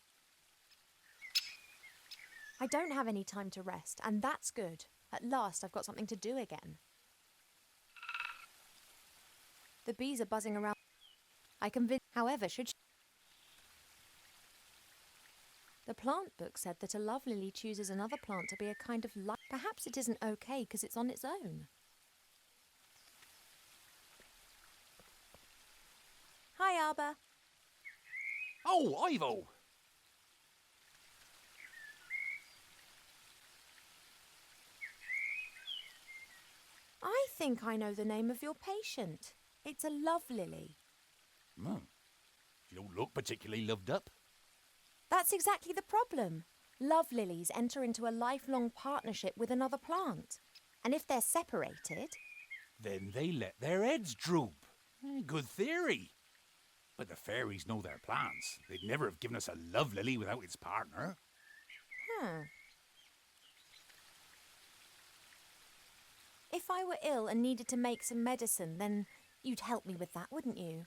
Speaker 6: I don't have any time to rest, and that's good. At last I've got something to do again. The bees are buzzing around. I convince. However, The plant book said that a love lily chooses another plant to be a kind of light. Perhaps it isn't okay because it's on its own. Hi, Arbor.
Speaker 7: Oh, Ivo!
Speaker 6: I think I know the name of your patient. It's a love lily.
Speaker 7: You don't look particularly loved up.
Speaker 6: That's exactly the problem. Love lilies enter into a lifelong partnership with another plant. And if they're separated...
Speaker 7: Then they let their heads droop. Good theory. But the fairies know their plants. They'd never have given us a love lily without its partner.
Speaker 6: If I were ill and needed to make some medicine, then you'd help me with that, wouldn't you?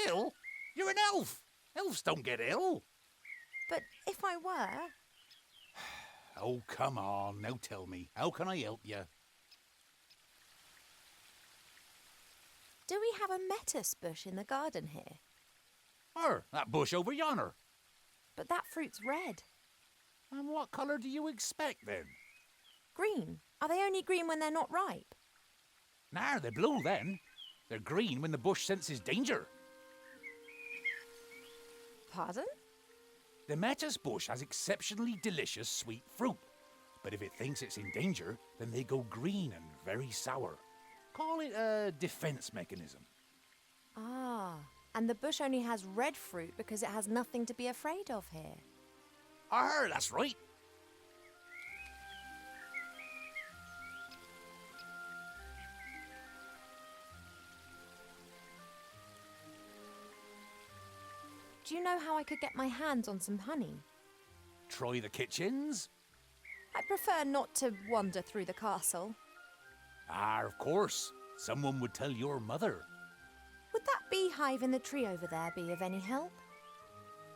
Speaker 7: Ill? You're an elf. Elves don't get ill.
Speaker 6: But if I were...
Speaker 7: Oh, come on. Now tell me. How can I help you?
Speaker 6: Do we have a lettuce bush in the garden here?
Speaker 7: That bush over yonder.
Speaker 6: But that fruit's red.
Speaker 7: And what colour do you expect, then?
Speaker 6: Green. Are they only green when they're not ripe?
Speaker 7: Nah, they're blue then. They're green when the bush senses danger.
Speaker 6: Pardon?
Speaker 7: The lettuce bush has exceptionally delicious sweet fruit. But if it thinks it's in danger, then they go green and very sour. Call it a defence mechanism.
Speaker 6: Ah, and the bush only has red fruit because it has nothing to be afraid of here.
Speaker 7: That's right.
Speaker 6: Do you know how I could get my hands on some honey?
Speaker 7: Try the kitchens.
Speaker 6: I prefer not to wander through the castle.
Speaker 7: Of course. Someone would tell your mother.
Speaker 6: Would that beehive in the tree over there be of any help?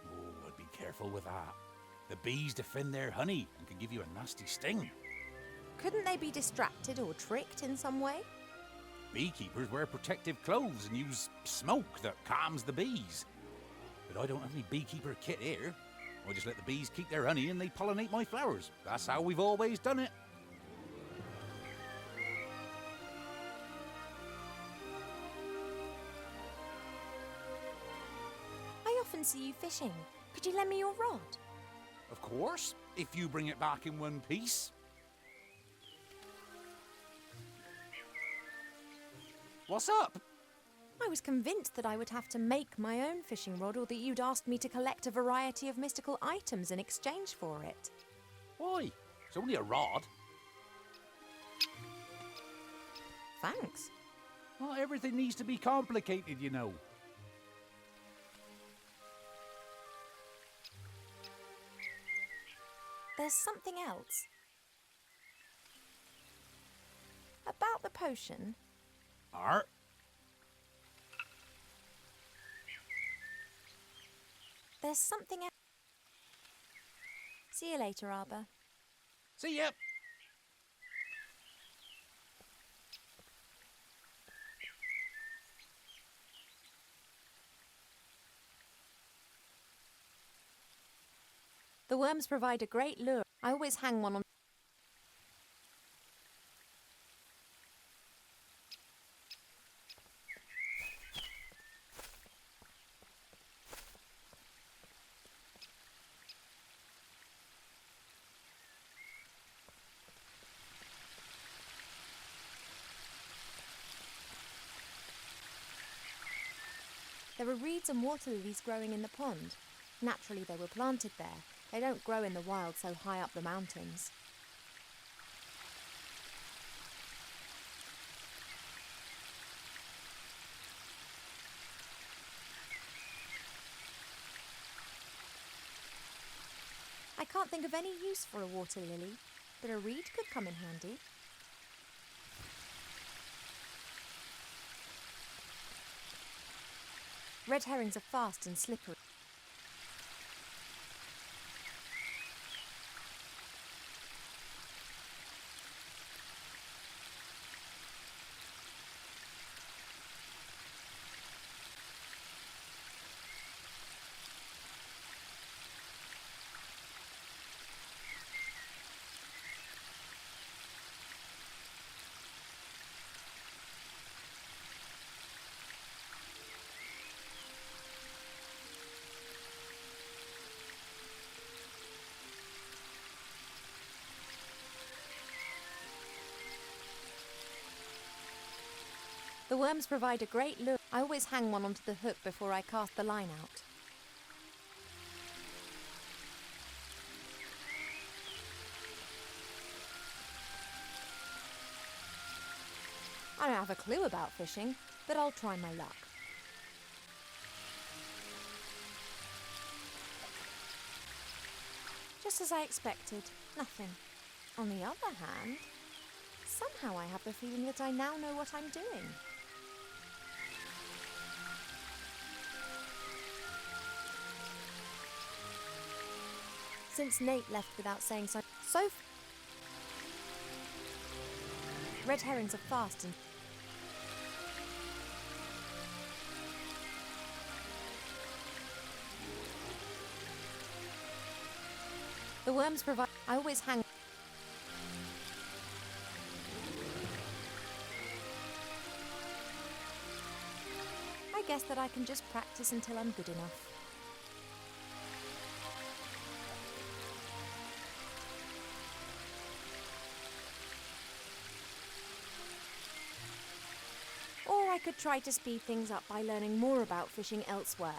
Speaker 7: Oh, I'd be careful with that. The bees defend their honey and can give you a nasty sting.
Speaker 6: Couldn't they be distracted or tricked in some way?
Speaker 7: Beekeepers wear protective clothes and use smoke that calms the bees. But I don't have any beekeeper kit here. I just let the bees keep their honey and they pollinate my flowers. That's how we've always done it.
Speaker 6: I often see you fishing. Could you lend me your rod?
Speaker 7: Of course, if you bring it back in one piece. What's up?
Speaker 6: I was convinced that I would have to make my own fishing rod or that you'd ask me to collect a variety of mystical items in exchange for it.
Speaker 7: Why? It's only a rod.
Speaker 6: Thanks.
Speaker 7: Not everything needs to be complicated, you know.
Speaker 6: There's something else. About the potion.
Speaker 7: Art?
Speaker 6: There's something else. See you later, Arbor.
Speaker 7: See ya!
Speaker 6: The worms provide a great lure. I always hang one on. There are reeds and water lilies growing in the pond. Naturally, they were planted there. They don't grow in the wild so high up the mountains. I can't think of any use for a water lily, but a reed could come in handy. Red herrings are fast and slippery. The worms provide a great lure. I always hang one onto the hook before I cast the line out. I don't have a clue about fishing, but I'll try my luck. Just as I expected, nothing. On the other hand, somehow I have the feeling that I now know what I'm doing. Since Nate left without saying so, red herrings are fast and the worms provide. I always hang. I guess that I can just practice until I'm good enough. Or I could try to speed things up by learning more about fishing elsewhere.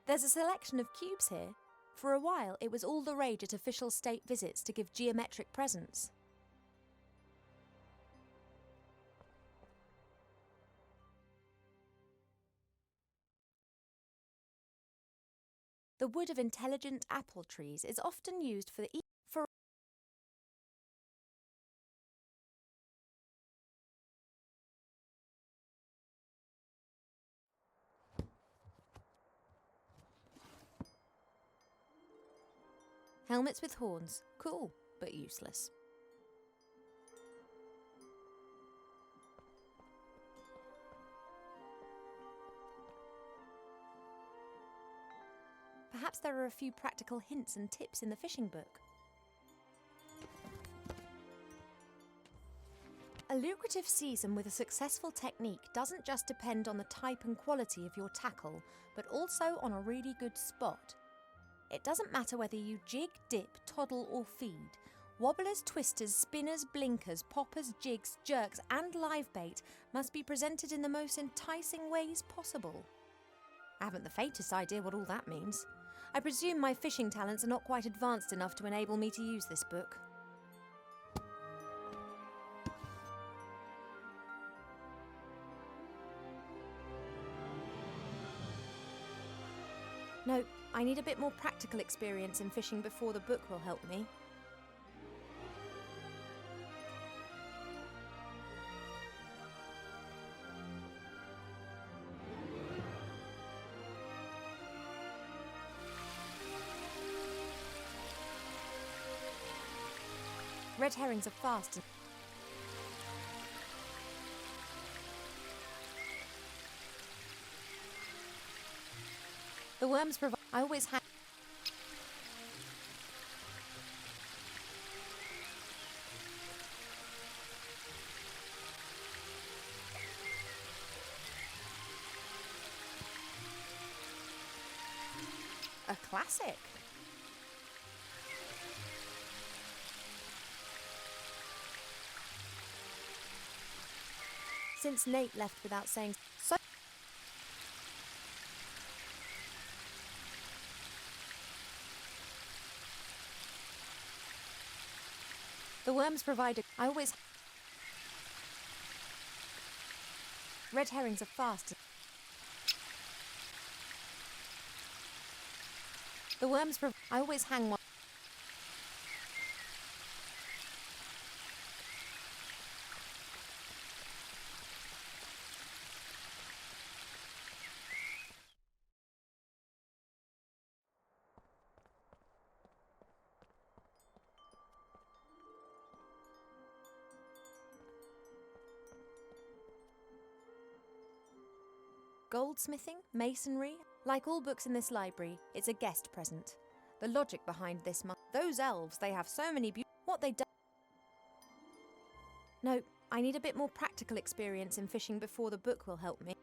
Speaker 6: There's a selection of cubes here. For a while, it was all the rage at official state visits to give geometric presents. The wood of intelligent apple trees is often used for helmets with horns. Cool, but useless. Perhaps there are a few practical hints and tips in the fishing book. A lucrative season with a successful technique doesn't just depend on the type and quality of your tackle, but also on a really good spot. It doesn't matter whether you jig, dip, toddle or feed. Wobblers, twisters, spinners, blinkers, poppers, jigs, jerks and live bait must be presented in the most enticing ways possible. I haven't the faintest idea what all that means. I presume my fishing talents are not quite advanced enough to enable me to use this book. No, I need a bit more practical experience in fishing before the book will help me. Red herrings are fast and the worms provide. I always have. A classic. Since Nate left without saying so. The worms provide a. I always. Red herrings are fast. The worms. I always hang one. Goldsmithing, masonry, like all books in this library, it's a guest present. The logic behind this those elves, they have so many what they do. No, I need a bit more practical experience in fishing before the book will help me.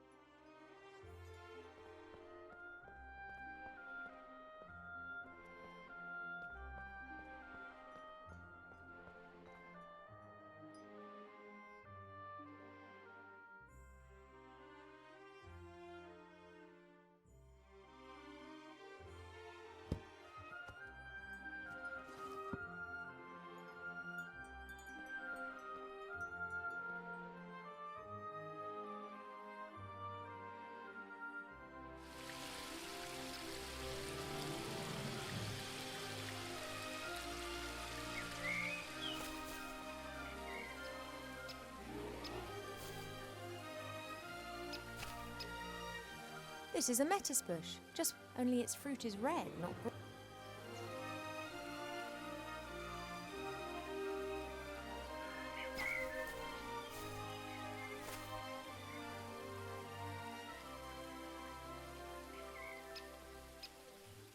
Speaker 6: This is a metis bush, just only its fruit is red, not brown.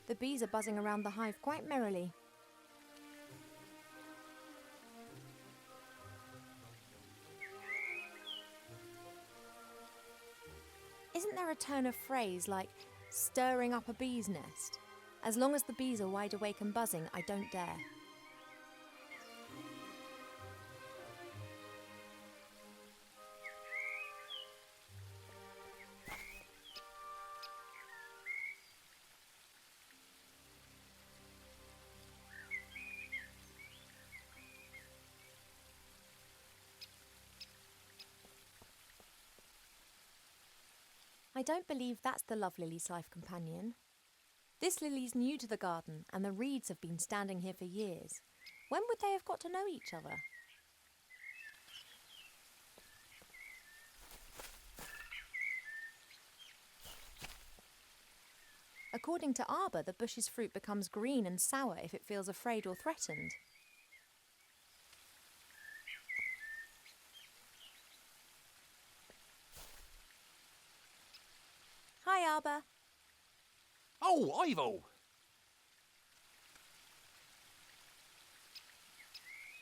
Speaker 6: The bees are buzzing around the hive quite merrily. Isn't there a turn of phrase like stirring up a bee's nest? As long as the bees are wide awake and buzzing, I don't dare. I don't believe that's the love lily's life companion. This lily's new to the garden, and the reeds have been standing here for years. When would they have got to know each other? According to Arbor, the bush's fruit becomes green and sour if it feels afraid or threatened. Hi, Arbor.
Speaker 7: Oh, Ivo!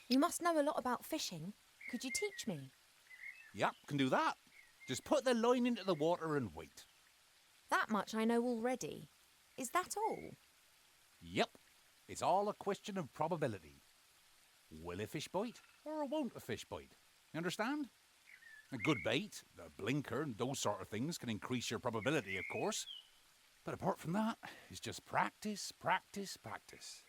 Speaker 6: You must know a lot about fishing. Could you teach me?
Speaker 7: Yep, can do that. Just put the line into the water and wait.
Speaker 6: That much I know already. Is that all?
Speaker 7: Yep, it's all a question of probability. Will a fish bite or won't a fish bite? You understand? A good bait, a blinker, and those sort of things can increase your probability, of course. But apart from that, it's just practice, practice, practice.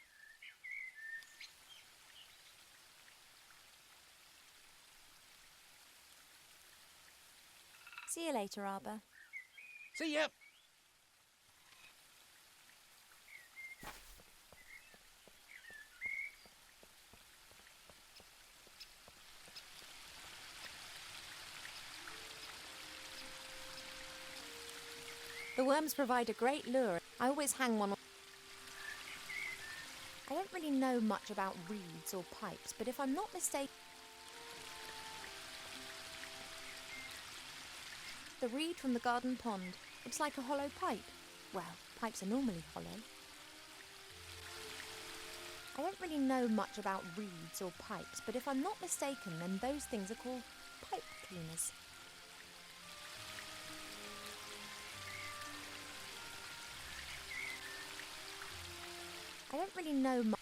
Speaker 6: See you later, Arbor.
Speaker 7: See ya!
Speaker 6: The worms provide a great lure. I always hang one on. I don't really know much about reeds or pipes, but if I'm not mistaken, the reed from the garden pond looks like a hollow pipe. Well, pipes are normally hollow. I don't really know much about reeds or pipes, but if I'm not mistaken, then those things are called pipe cleaners. I don't really know much.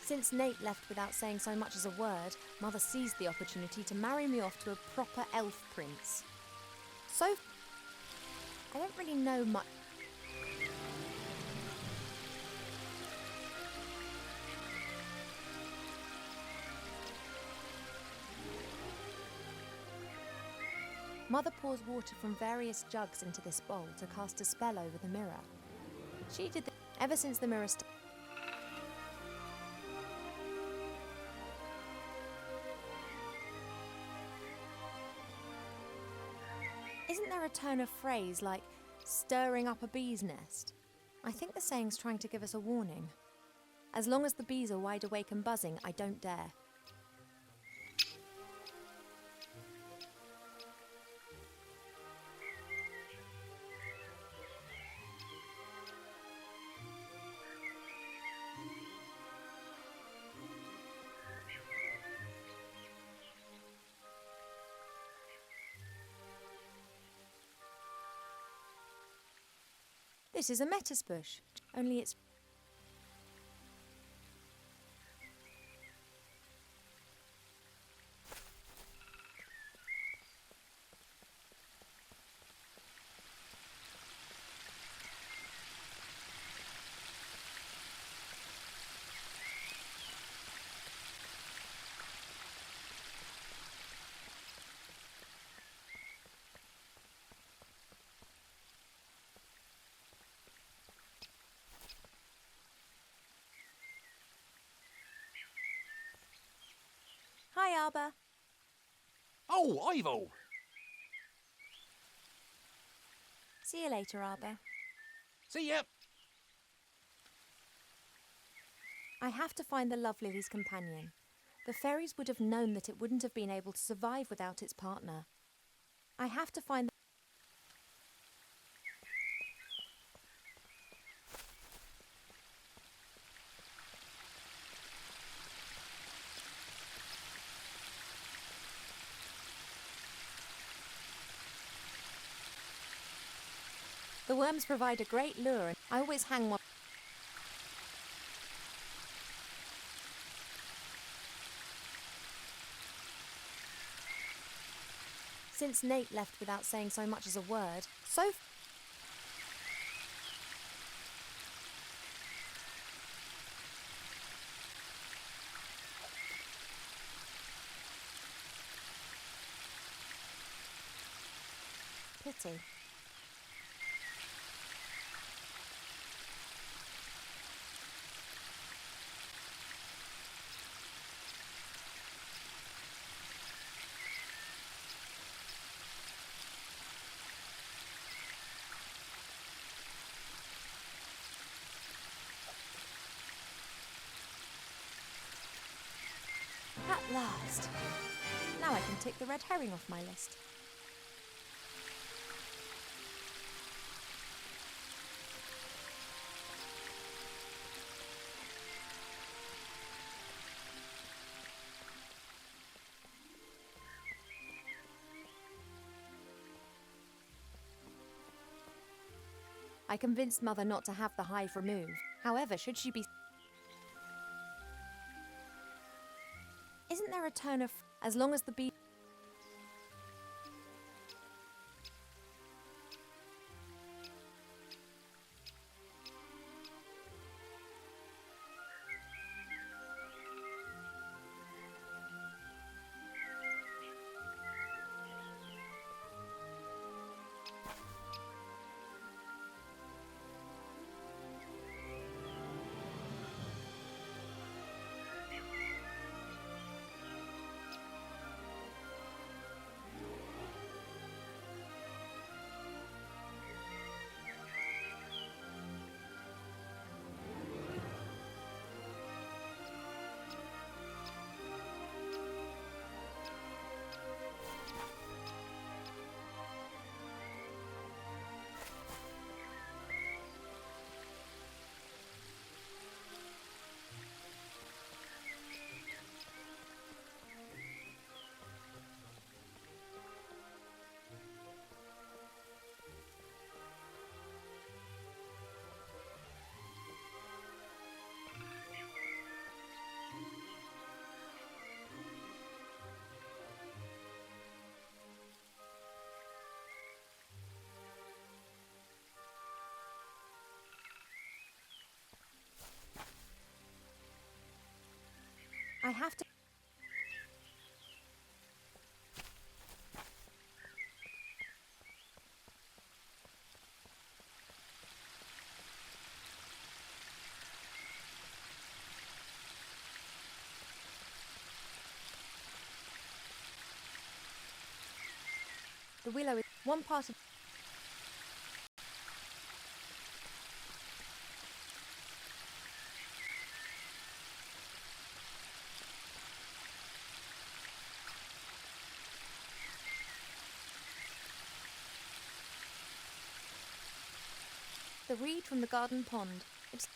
Speaker 6: Since Nate left without saying so much as a word, Mother seized the opportunity to marry me off to a proper elf prince. So, I don't really know much. Mother pours water from various jugs into this bowl to cast a spell over the mirror. She did this ever since the mirror Isn't there a turn of phrase like stirring up a bee's nest? I think the saying's trying to give us a warning. As long as the bees are wide awake and buzzing, I don't dare. This is a lettuce bush, only it's... Hi, Arbor.
Speaker 7: Oh, Ivo!
Speaker 6: See you later, Arbor.
Speaker 7: See ya!
Speaker 6: I have to find the Love Lily's companion. The fairies would have known that it wouldn't have been able to survive without its partner. I have to find... The worms provide a great lure, and I always hang one... Since Nate left without saying so much as a word, Pity. At last. Now I can tick the red herring off my list. I convinced Mother not to have the hive removed. However, should she be... Isn't there a turn of... As long as the bee... I have to... The willow is one part of... The reed from the garden pond. It's...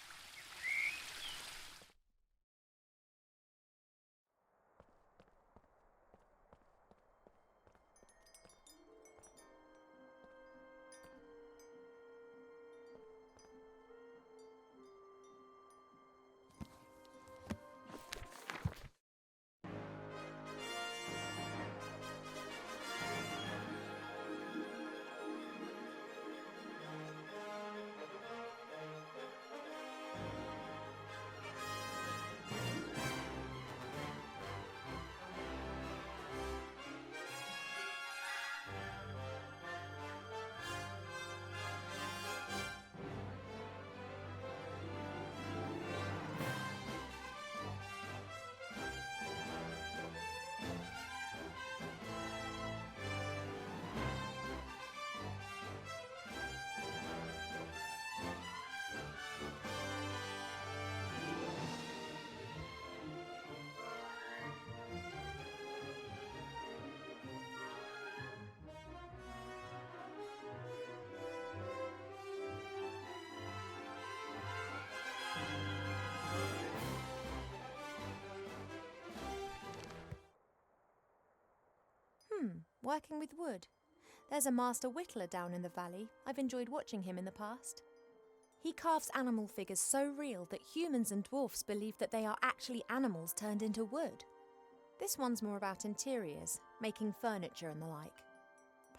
Speaker 6: Working with wood. There's a master whittler down in the valley. I've enjoyed watching him in the past. He carves animal figures so real that humans and dwarfs believe that they are actually animals turned into wood. This one's more about interiors, making furniture and the like.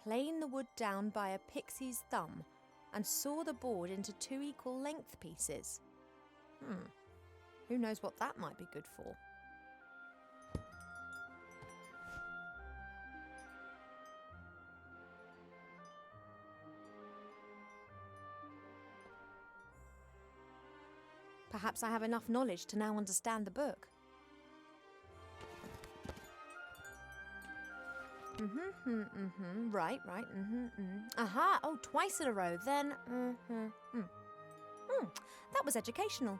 Speaker 6: Plane the wood down by a pixie's thumb and saw the board into 2 equal length pieces. Who knows what that might be good for? Perhaps I have enough knowledge to now understand the book. Right. Aha, oh, twice in a row, then... That was educational.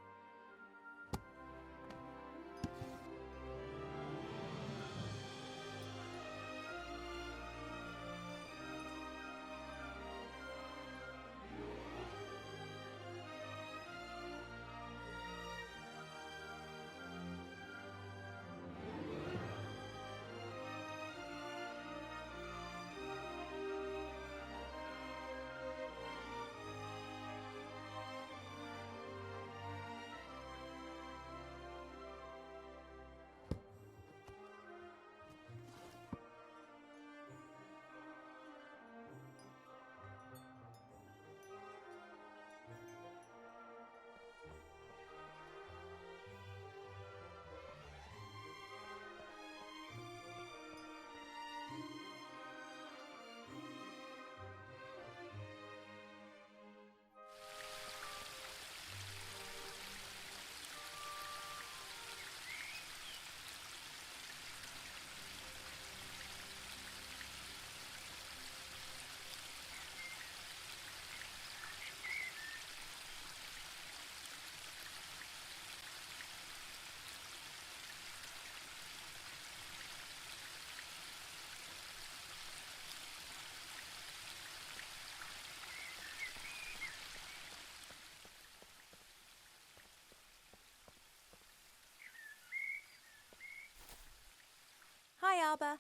Speaker 6: Hi, Arbor.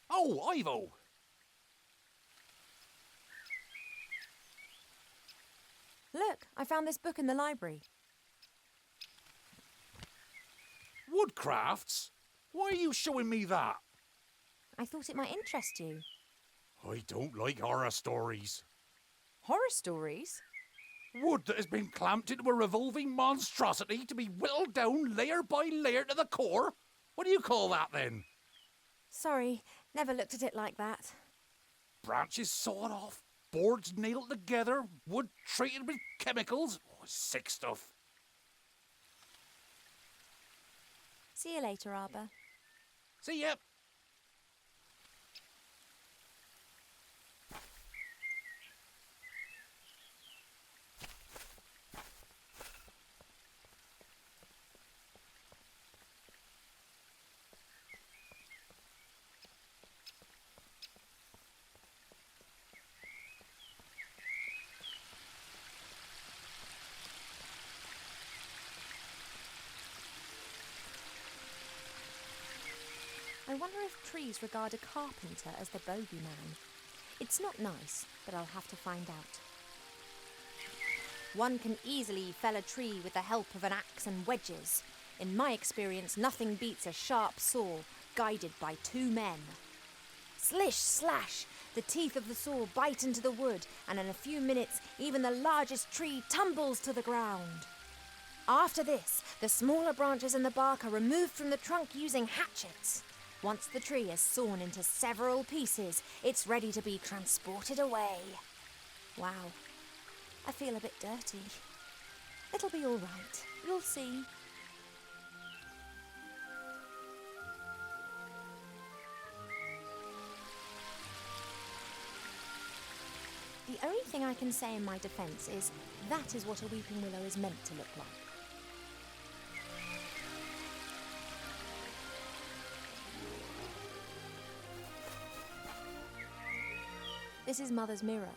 Speaker 7: Oh, Ivo!
Speaker 6: Look, I found this book in the library.
Speaker 7: Woodcrafts? Why are you showing me that?
Speaker 6: I thought it might interest you.
Speaker 7: I don't like horror stories.
Speaker 6: Horror stories?
Speaker 7: Wood that has been clamped into a revolving monstrosity to be whittled down layer by layer to the core? What do you call that then?
Speaker 6: Sorry, never looked at it like that.
Speaker 7: Branches sawed off, boards nailed together, wood treated with chemicals. Oh, sick stuff.
Speaker 6: See you later, Arbor.
Speaker 7: See ya.
Speaker 6: I wonder if trees regard a carpenter as the bogeyman. It's not nice, but I'll have to find out. One can easily fell a tree with the help of an axe and wedges. In my experience, nothing beats a sharp saw guided by two men. Slish, slash! The teeth of the saw bite into the wood, and in a few minutes, even the largest tree tumbles to the ground. After this, the smaller branches and the bark are removed from the trunk using hatchets. Once the tree is sawn into several pieces, it's ready to be transported away. Wow, I feel a bit dirty. It'll be all right. You'll see. The only thing I can say in my defence is that is what a weeping willow is meant to look like. This is Mother's mirror.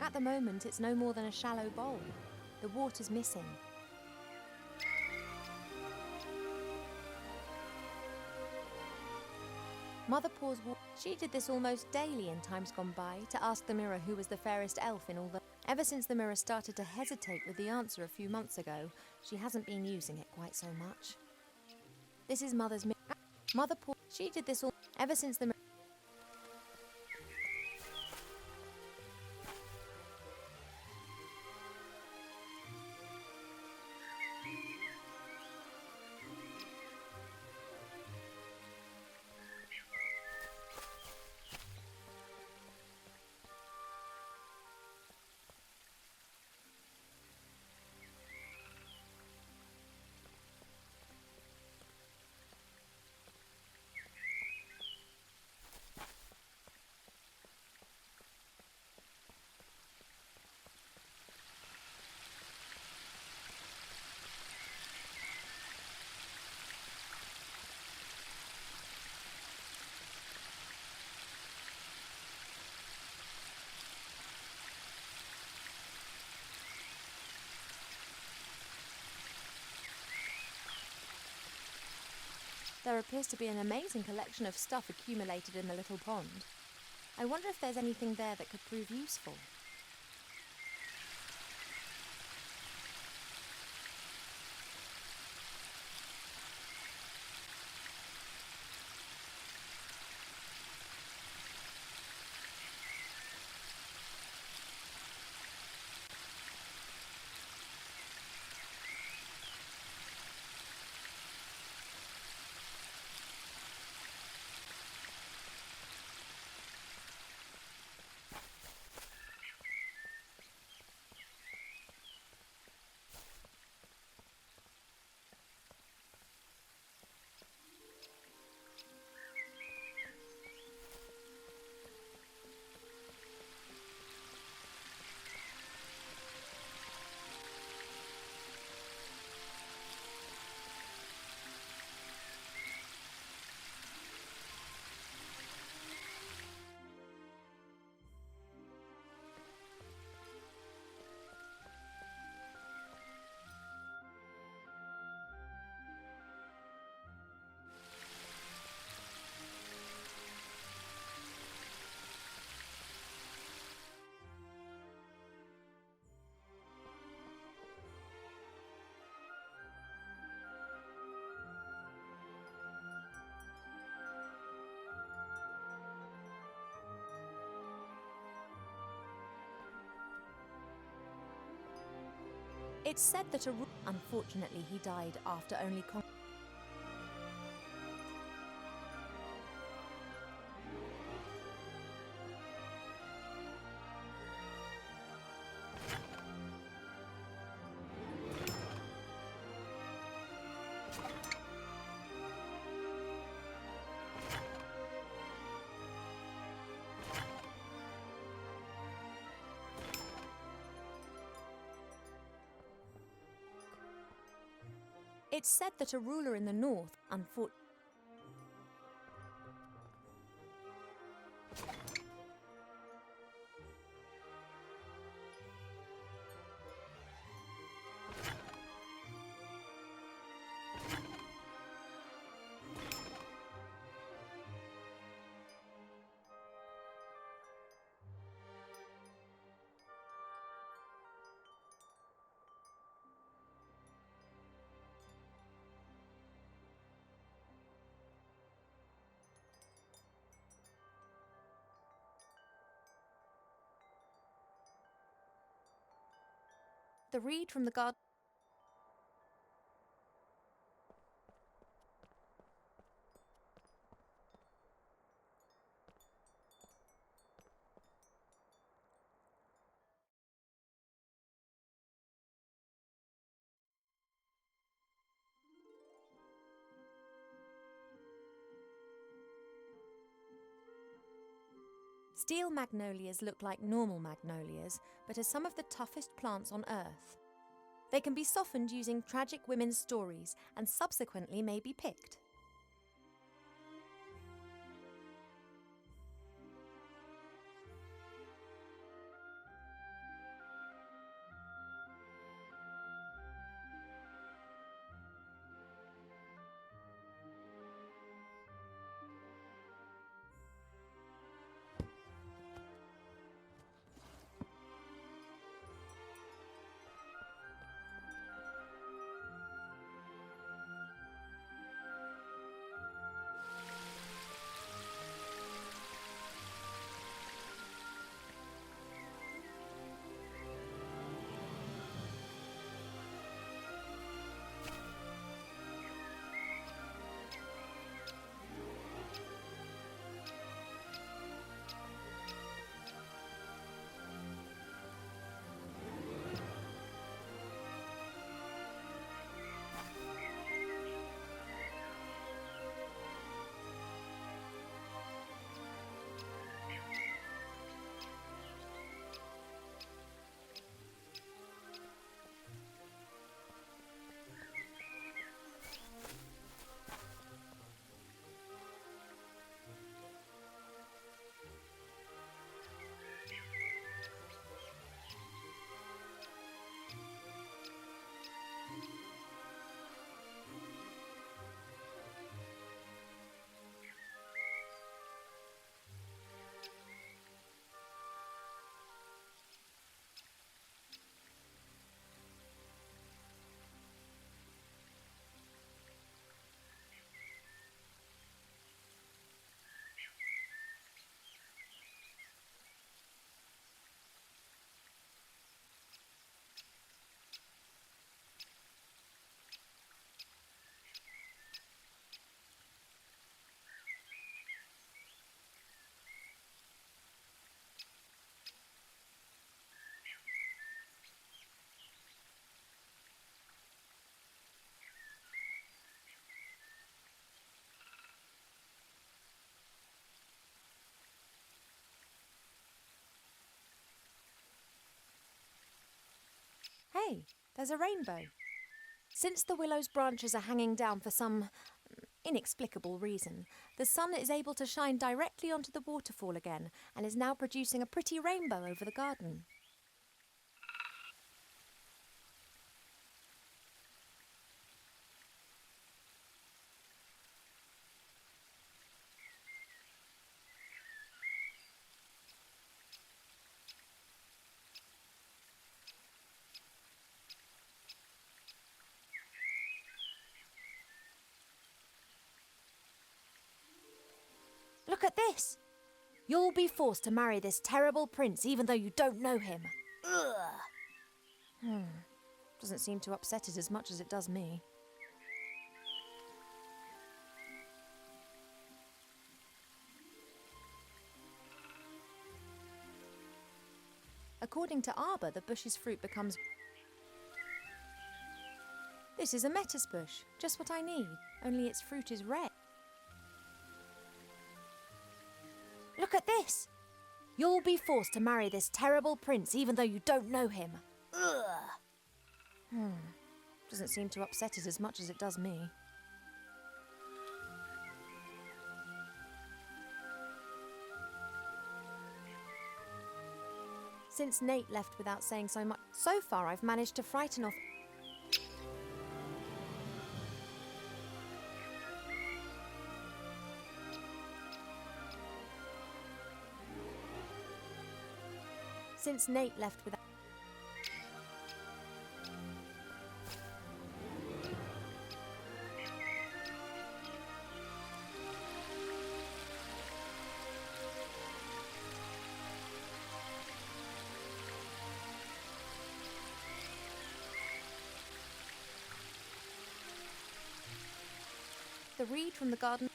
Speaker 6: At the moment, it's no more than a shallow bowl. The water's missing. Mother pours water. She did this almost daily in times gone by to ask the mirror who was the fairest elf in all the... Ever since the mirror started to hesitate with the answer a few months ago, she hasn't been using it quite so much. This is Mother's mirror. Mother pours... She did this all... Ever since the mirror... There appears to be an amazing collection of stuff accumulated in the little pond. I wonder if there's anything there that could prove useful. It's said that unfortunately he died after only It's said that a ruler in the north, the reed from the garden. Steel magnolias look like normal magnolias, but are some of the toughest plants on Earth. They can be softened using tragic women's stories and subsequently may be picked. Hey, there's a rainbow. Since the willow's branches are hanging down for some inexplicable reason, the sun is able to shine directly onto the waterfall again and is now producing a pretty rainbow over the garden. Look at this! You'll be forced to marry this terrible prince even though you don't know him. Ugh. Doesn't seem to upset it as much as it does me. According to Arbor, the bush's fruit becomes... This is a lettuce bush, just what I need, only its fruit is red. Look at this! You'll be forced to marry this terrible prince even though you don't know him. Ugh. Doesn't seem to upset it as much as it does me. Since Nate left without saying so much, so far I've managed to frighten off... Since Nate left without... the reed from the garden.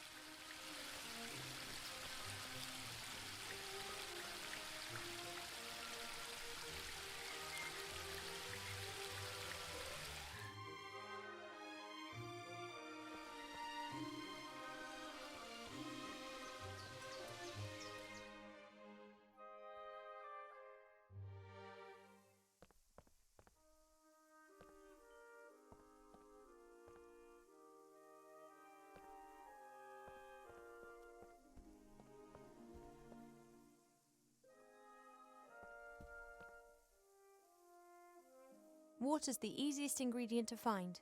Speaker 6: Water's the easiest ingredient to find.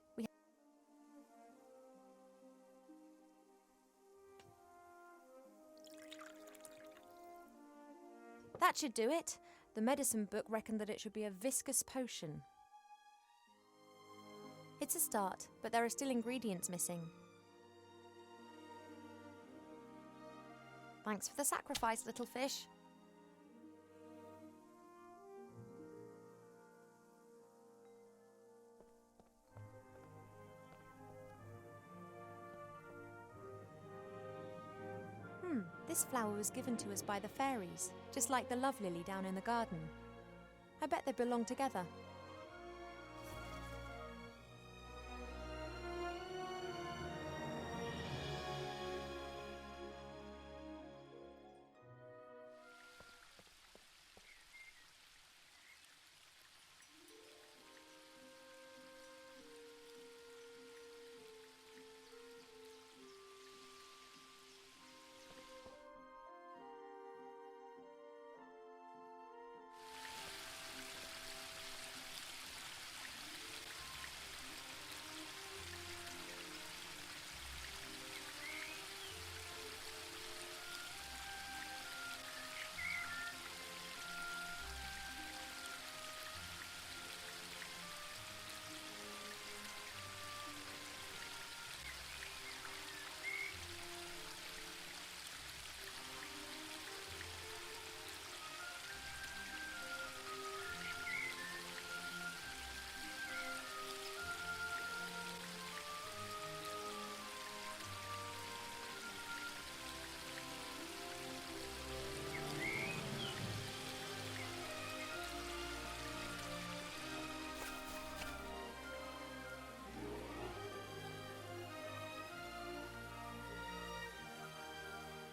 Speaker 6: That should do it. The medicine book reckoned that it should be a viscous potion. It's a start, but there are still ingredients missing. Thanks for the sacrifice, little fish. This flower was given to us by the fairies, just like the love lily down in the garden. I bet they belong together.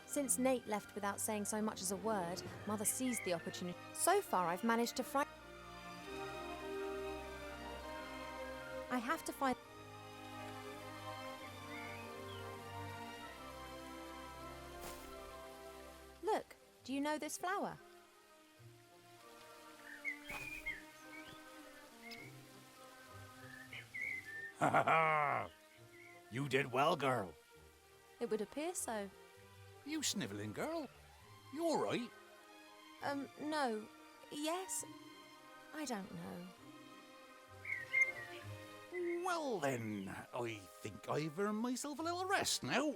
Speaker 6: Since Nate left without saying so much as a word, Mother seized the opportunity. So far, I've managed to frighten. I have to find. Look, do you know this flower?
Speaker 7: Ha ha ha! You did well, girl.
Speaker 6: It would appear so.
Speaker 7: You snivelling, girl? You all right?
Speaker 6: No. Yes? I don't know.
Speaker 7: Well then, I think I've earned myself a little rest now.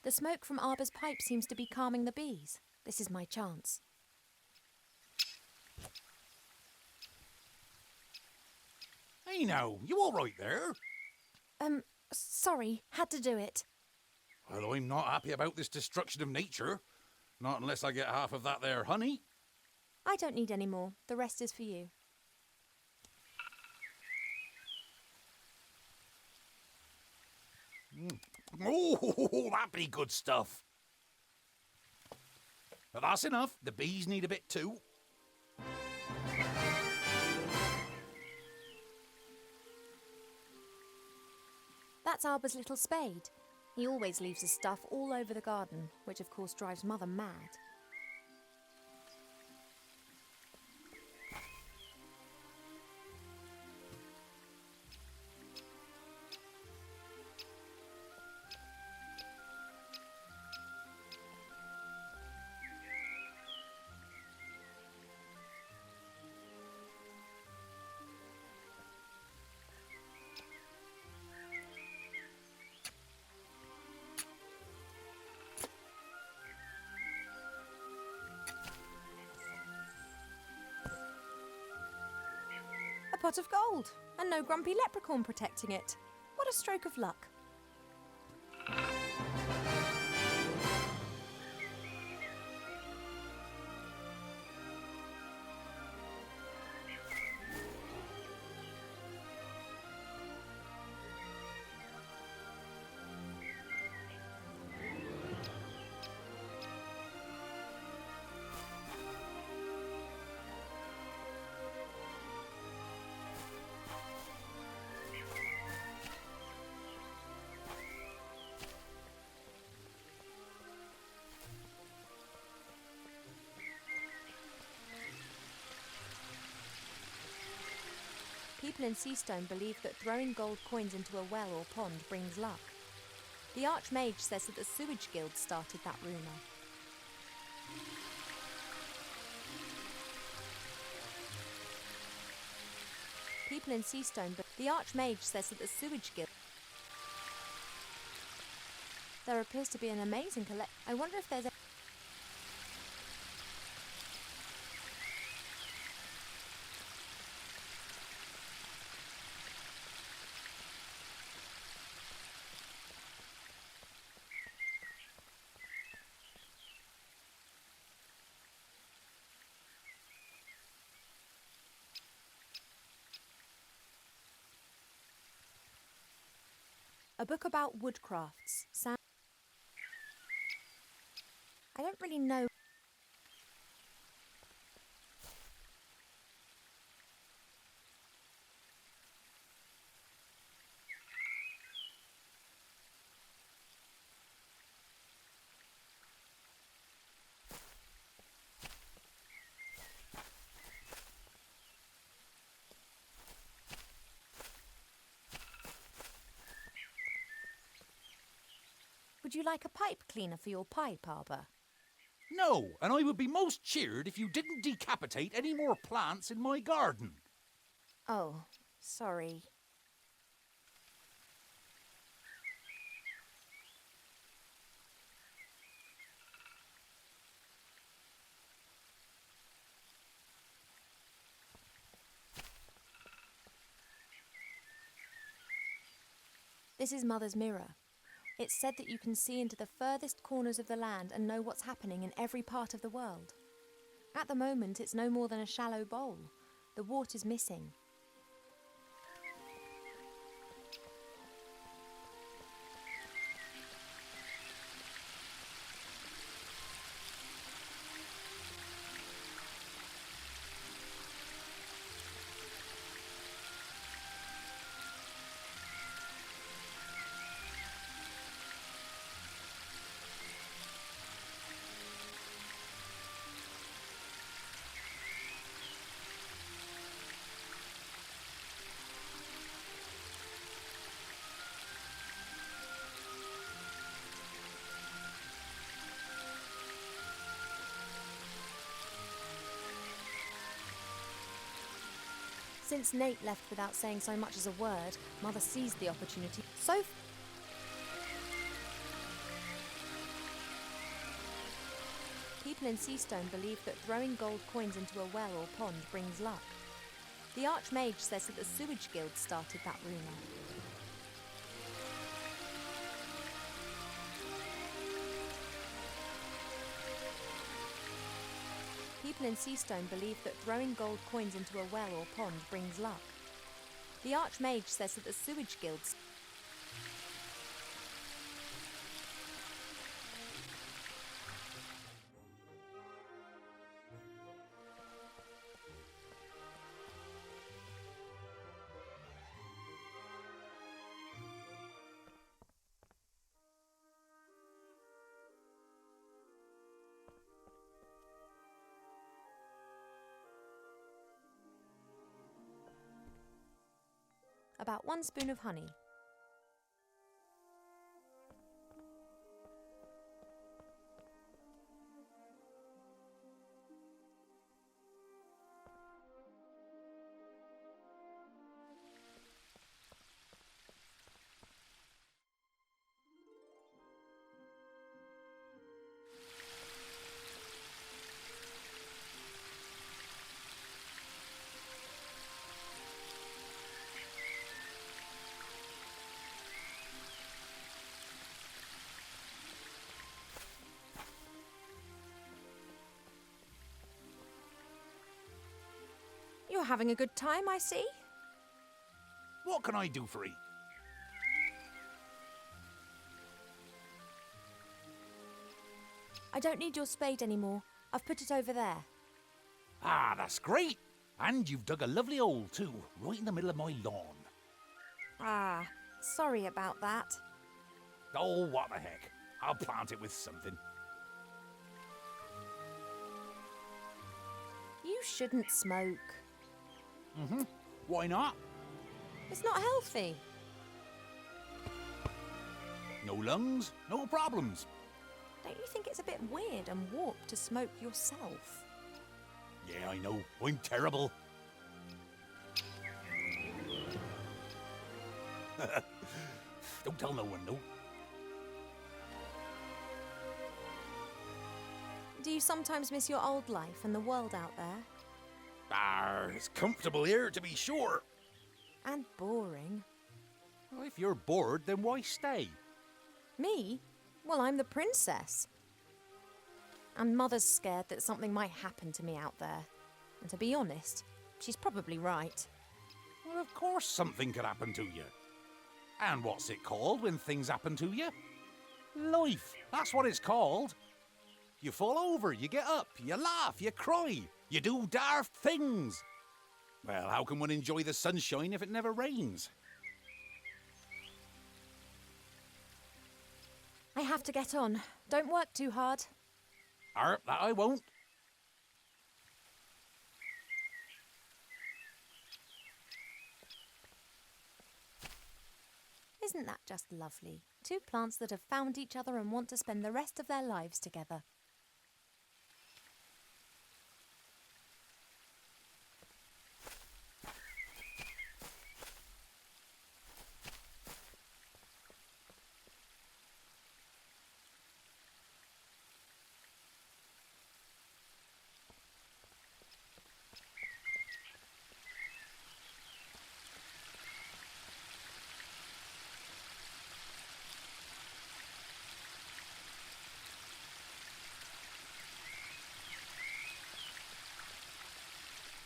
Speaker 6: The smoke from Arbor's pipe seems to be calming the bees. This is my chance.
Speaker 7: Hey now, you all right there?
Speaker 6: Sorry, had to do it.
Speaker 7: Well, I'm not happy about this destruction of nature. Not unless I get half of that there honey.
Speaker 6: I don't need any more. The rest is for you.
Speaker 7: Oh, that be good stuff. But that's enough. The bees need a bit too.
Speaker 6: That's Arbor's little spade. He always leaves his stuff all over the garden, which of course drives Mother mad. pot of gold, and no grumpy leprechaun protecting it. What a stroke of luck. People in Seastone believe that throwing gold coins into a well or pond brings luck. The Archmage says that the Sewage Guild started that rumour. People in Seastone, but the Archmage says that the Sewage Guild. There appears to be an amazing collect. I wonder if there's a. A book about woodcrafts. I don't really know. Would you like a pipe cleaner for your pipe arbour?
Speaker 7: No, and I would be most cheered if you didn't decapitate any more plants in my garden.
Speaker 6: Oh, sorry. This is Mother's mirror. It's said that you can see into the furthest corners of the land and know what's happening in every part of the world. At the moment, it's no more than a shallow bowl. The water's missing. Since Nate left without saying so much as a word, Mother seized the opportunity. People in Seastone believe that throwing gold coins into a well or pond brings luck. The Archmage says that the Sewage Guild started that rumour. People in Seastone believe that throwing gold coins into a well or pond brings luck. The Archmage says that the Sewage Guilds. About 1 spoon of honey. having a good time, I see.
Speaker 7: What can I do for 'ee?
Speaker 6: I don't need your spade anymore. I've put it over there.
Speaker 7: Ah, that's great. And you've dug a lovely hole too, right in the middle of my lawn.
Speaker 6: Ah, sorry about that.
Speaker 7: Oh, what the heck. I'll plant it with something.
Speaker 6: You shouldn't smoke.
Speaker 7: Why not?
Speaker 6: It's not healthy.
Speaker 7: No lungs, no problems.
Speaker 6: Don't you think it's a bit weird and warped to smoke yourself?
Speaker 7: Yeah, I know. I'm terrible. Don't tell no one, no.
Speaker 6: Do you sometimes miss your old life and the world out there?
Speaker 7: Ah, it's comfortable here, to be sure.
Speaker 6: And boring.
Speaker 7: Well, if you're bored, then why stay?
Speaker 6: Me? Well, I'm the princess. And Mother's scared that something might happen to me out there. And to be honest, she's probably right.
Speaker 7: Well, of course something could happen to you. And what's it called when things happen to you? Life. That's what it's called. You fall over, you get up, you laugh, you cry, you do daft things. Well, how can one enjoy the sunshine if it never rains?
Speaker 6: I have to get on. Don't work too hard.
Speaker 7: That I won't.
Speaker 6: Isn't that just lovely? Two plants that have found each other and want to spend the rest of their lives together.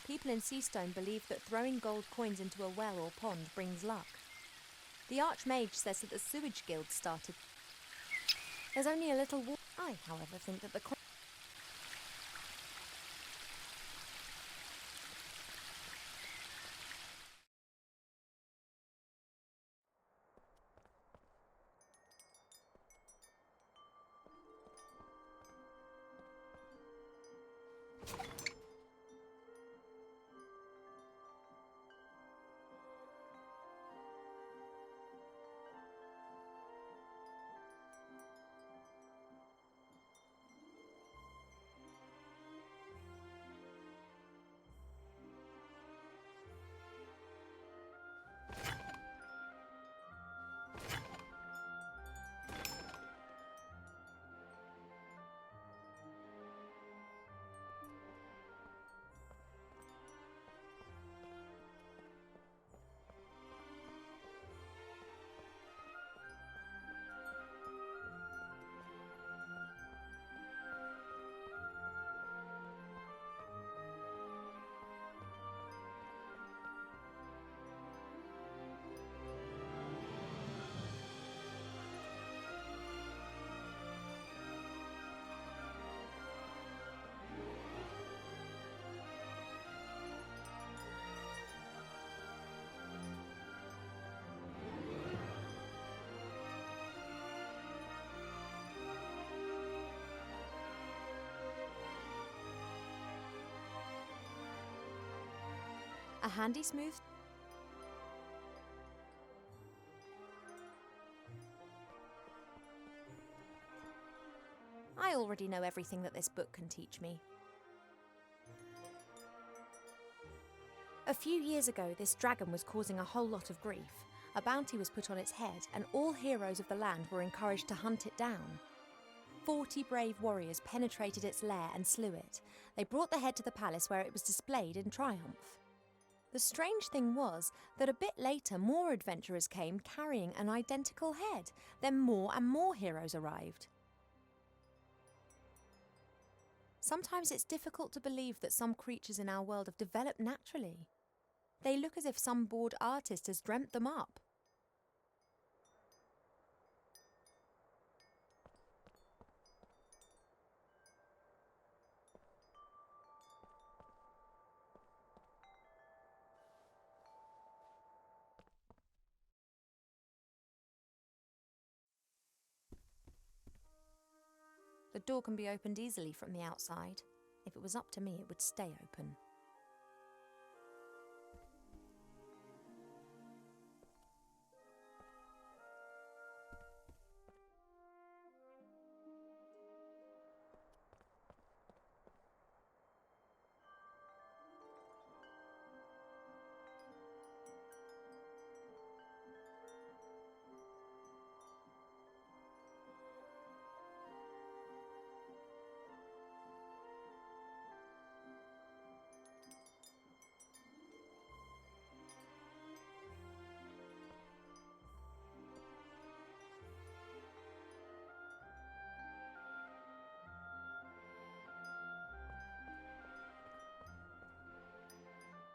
Speaker 6: People in Seastone believe that throwing gold coins into a well or pond brings luck. The Archmage says that the sewage guild started. There's only a little water. I, however, think that the a handy smooth. I already know everything that this book can teach me. A few years ago, this dragon was causing a whole lot of grief. A bounty was put on its head, and all heroes of the land were encouraged to hunt it down. 40 brave warriors penetrated its lair and slew it. They brought the head to the palace where it was displayed in triumph. The strange thing was that a bit later more adventurers came carrying an identical head. Then more and more heroes arrived. Sometimes it's difficult to believe that some creatures in our world have developed naturally. They look as if some bored artist has dreamt them up. The door can be opened easily from the outside. If it was up to me, it would stay open.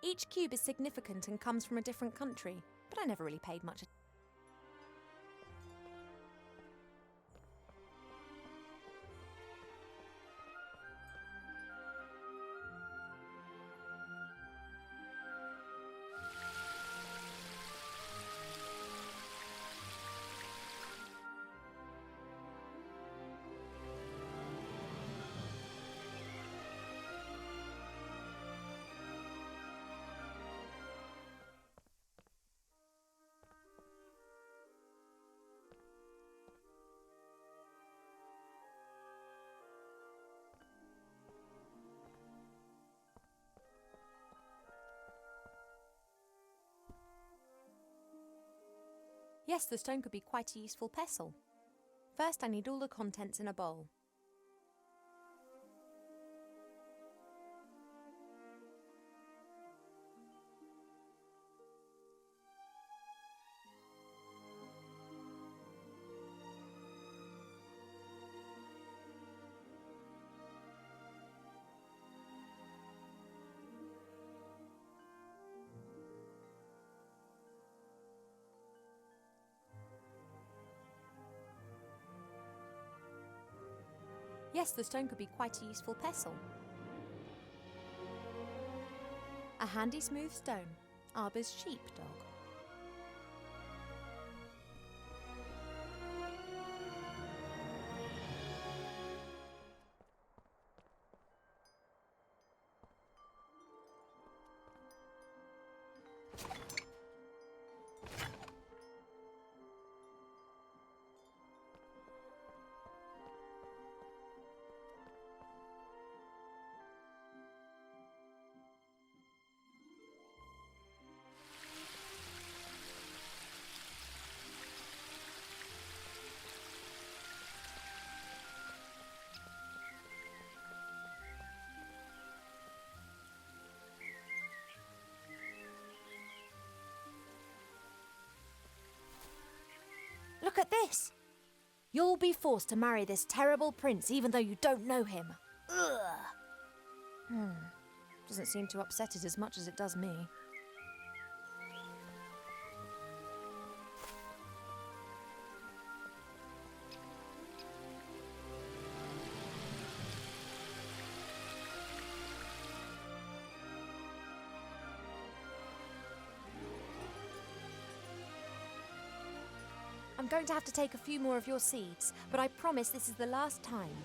Speaker 6: Each cube is significant and comes from a different country, but I never really paid much attention. Yes, the stone could be quite a useful pestle. First, I need all the contents in a bowl. Yes, the stone could be quite a useful pestle. A handy smooth stone, Arbor's sheepdog. Look at this! You'll be forced to marry this terrible prince even though you don't know him. Ugh. Doesn't seem to upset it as much as it does me. I'm going to have to take a few more of your seeds, but I promise this is the last time.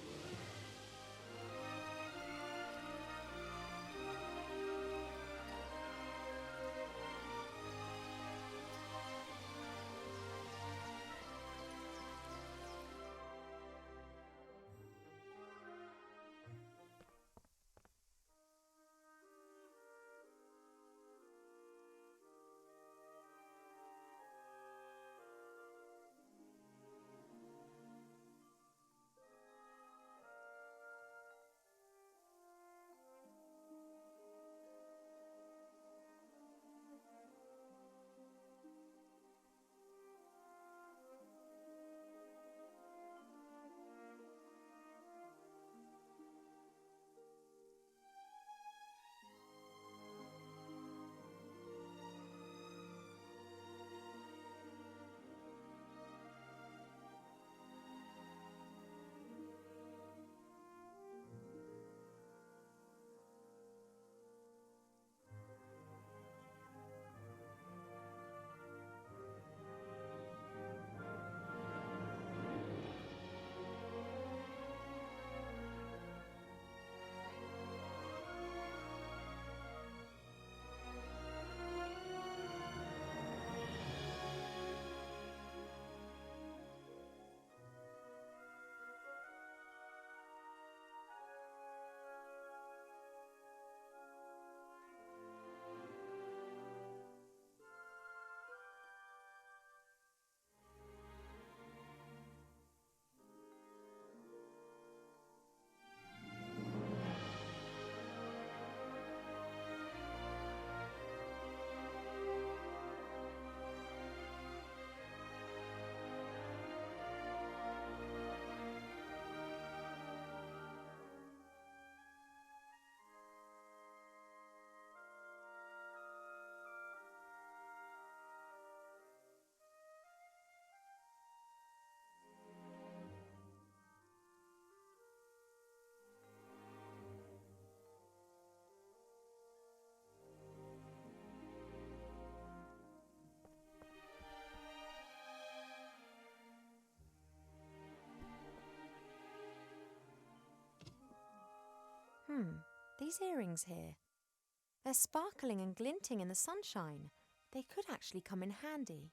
Speaker 6: These earrings here. They're sparkling and glinting in the sunshine. They could actually come in handy.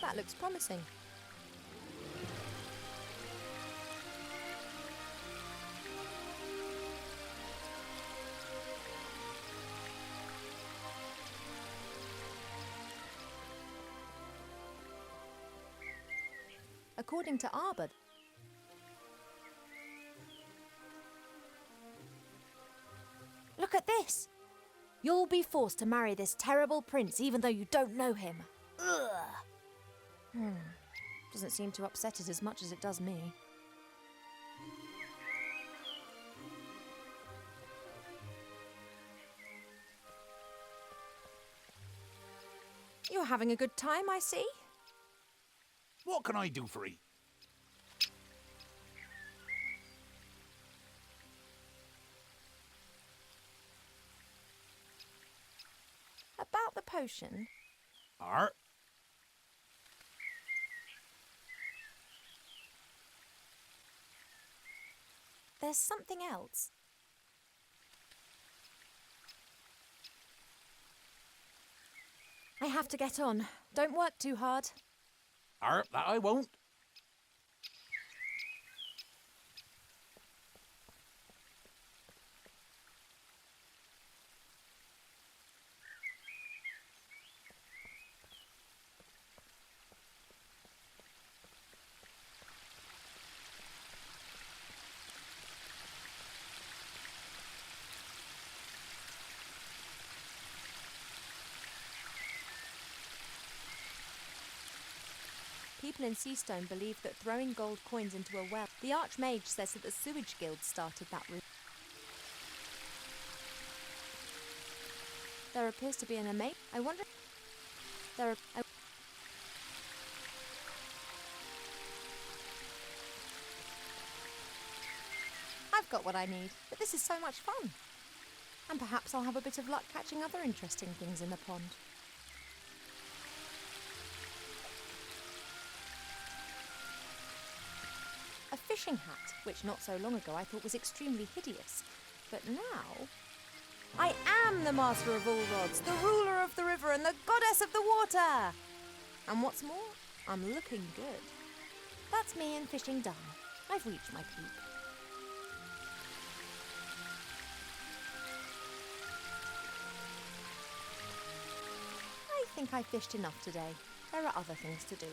Speaker 6: That looks promising. According to Arbor, look at this! You'll be forced to marry this terrible prince even though you don't know him. Ugh. Doesn't seem to upset it as much as it does me. You're having a good time, I see.
Speaker 7: What can I do for 'ee?
Speaker 6: About the potion,
Speaker 7: Art?
Speaker 6: there's something else. I have to get on. Don't work too hard.
Speaker 7: Art, that I won't.
Speaker 6: People in Seastone believe that throwing gold coins into a well... The Archmage says that the Sewage Guild started that route. There appears to be an amazing... I wonder... I've got what I need, but this is so much fun. And perhaps I'll have a bit of luck catching other interesting things in the pond. A fishing hat, which not so long ago I thought was extremely hideous. But now... I am the master of all rods, the ruler of the river and the goddess of the water! And what's more, I'm looking good. That's me and fishing done. I've reached my peak. I think I fished enough today. There are other things to do.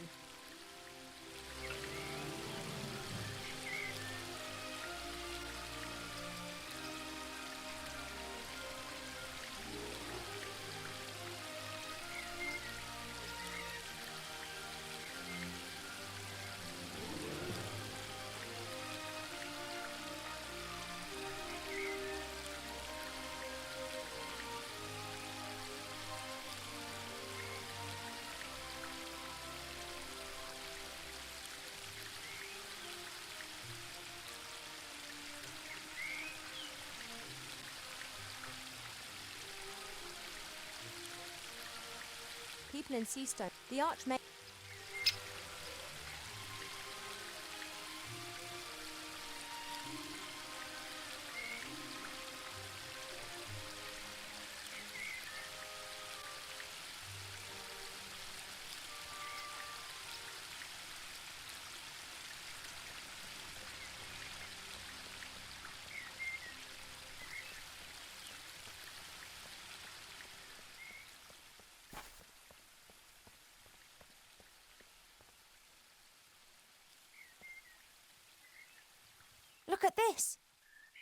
Speaker 6: People in Seastone, the Archmage... Look at this.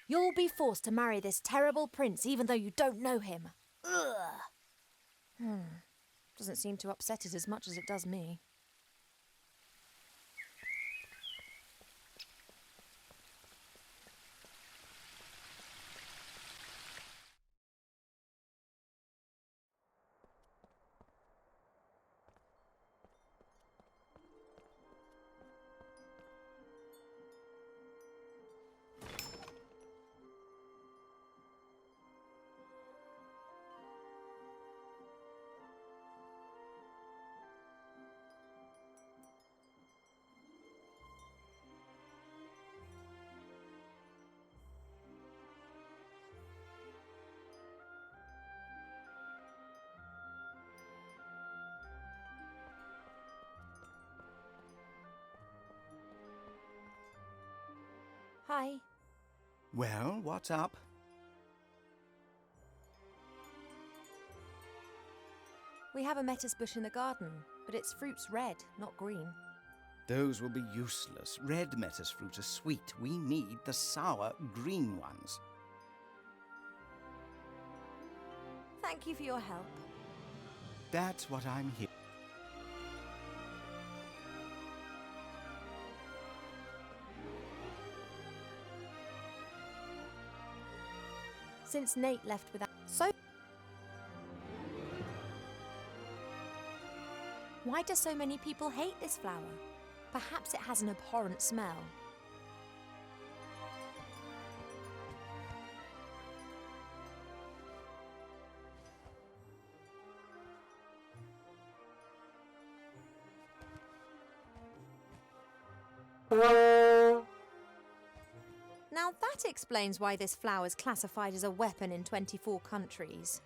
Speaker 6: You'll be forced to marry this terrible prince even though you don't know him. Ugh. Doesn't seem to upset it as much as it does me. Hi.
Speaker 8: Well, what's up?
Speaker 6: We have a lettuce bush in the garden, but its fruit's red, not green.
Speaker 8: Those will be useless. Red lettuce fruit are sweet. We need the sour green ones.
Speaker 6: Thank you for your help.
Speaker 8: That's what I'm here.
Speaker 6: Since Nate left without... So... Why do so many people hate this flower? Perhaps it has an abhorrent smell. Now that explains why this flower is classified as a weapon in 24 countries.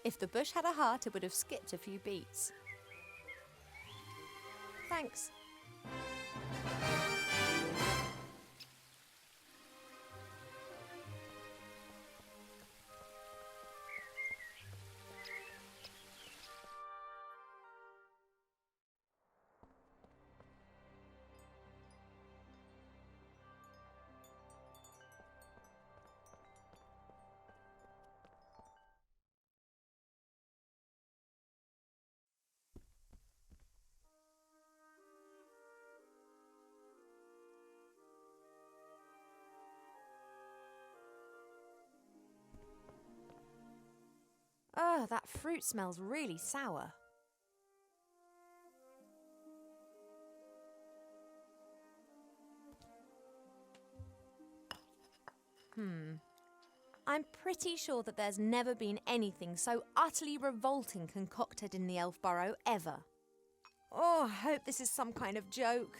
Speaker 6: If the bush had a heart, it would have skipped a few beats. Thanks. Ugh, that fruit smells really sour. I'm pretty sure that there's never been anything so utterly revolting concocted in the Elf Burrow ever. Oh, I hope this is some kind of joke.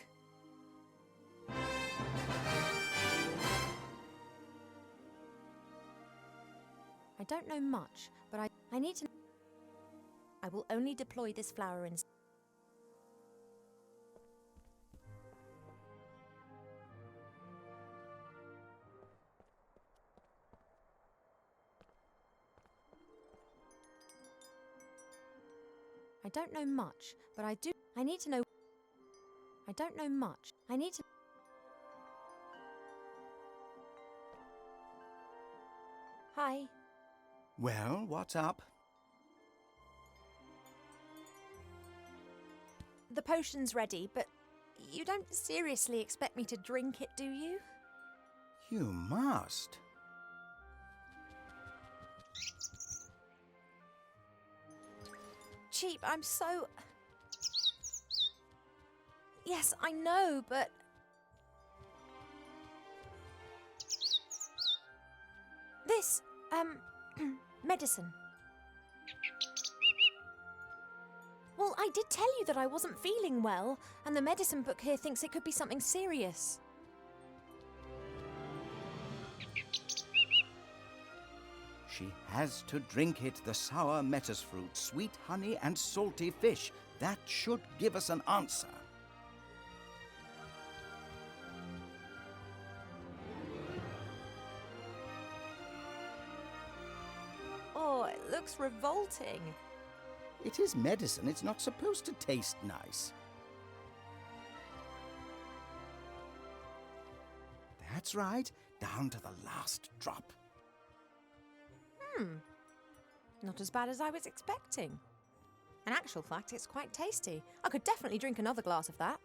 Speaker 6: I don't know much, but I need to... I will only deploy this flower in... I don't know much, but I need to know... I don't know much. I need to... Hi.
Speaker 8: Well, what's up?
Speaker 6: The potion's ready, but you don't seriously expect me to drink it, do you?
Speaker 8: You must.
Speaker 6: Cheap, I'm so... Yes, I know, but... This, medicine. Well, I did tell you that I wasn't feeling well, and the medicine book here thinks it could be something serious.
Speaker 8: She has to drink it, the sour metis fruit, sweet honey and salty fish. That should give us an answer.
Speaker 6: Oh, it looks revolting.
Speaker 8: It is medicine. It's not supposed to taste nice. That's right. Down to the last drop.
Speaker 6: Not as bad as I was expecting. In actual fact, it's quite tasty. I could definitely drink another glass of that.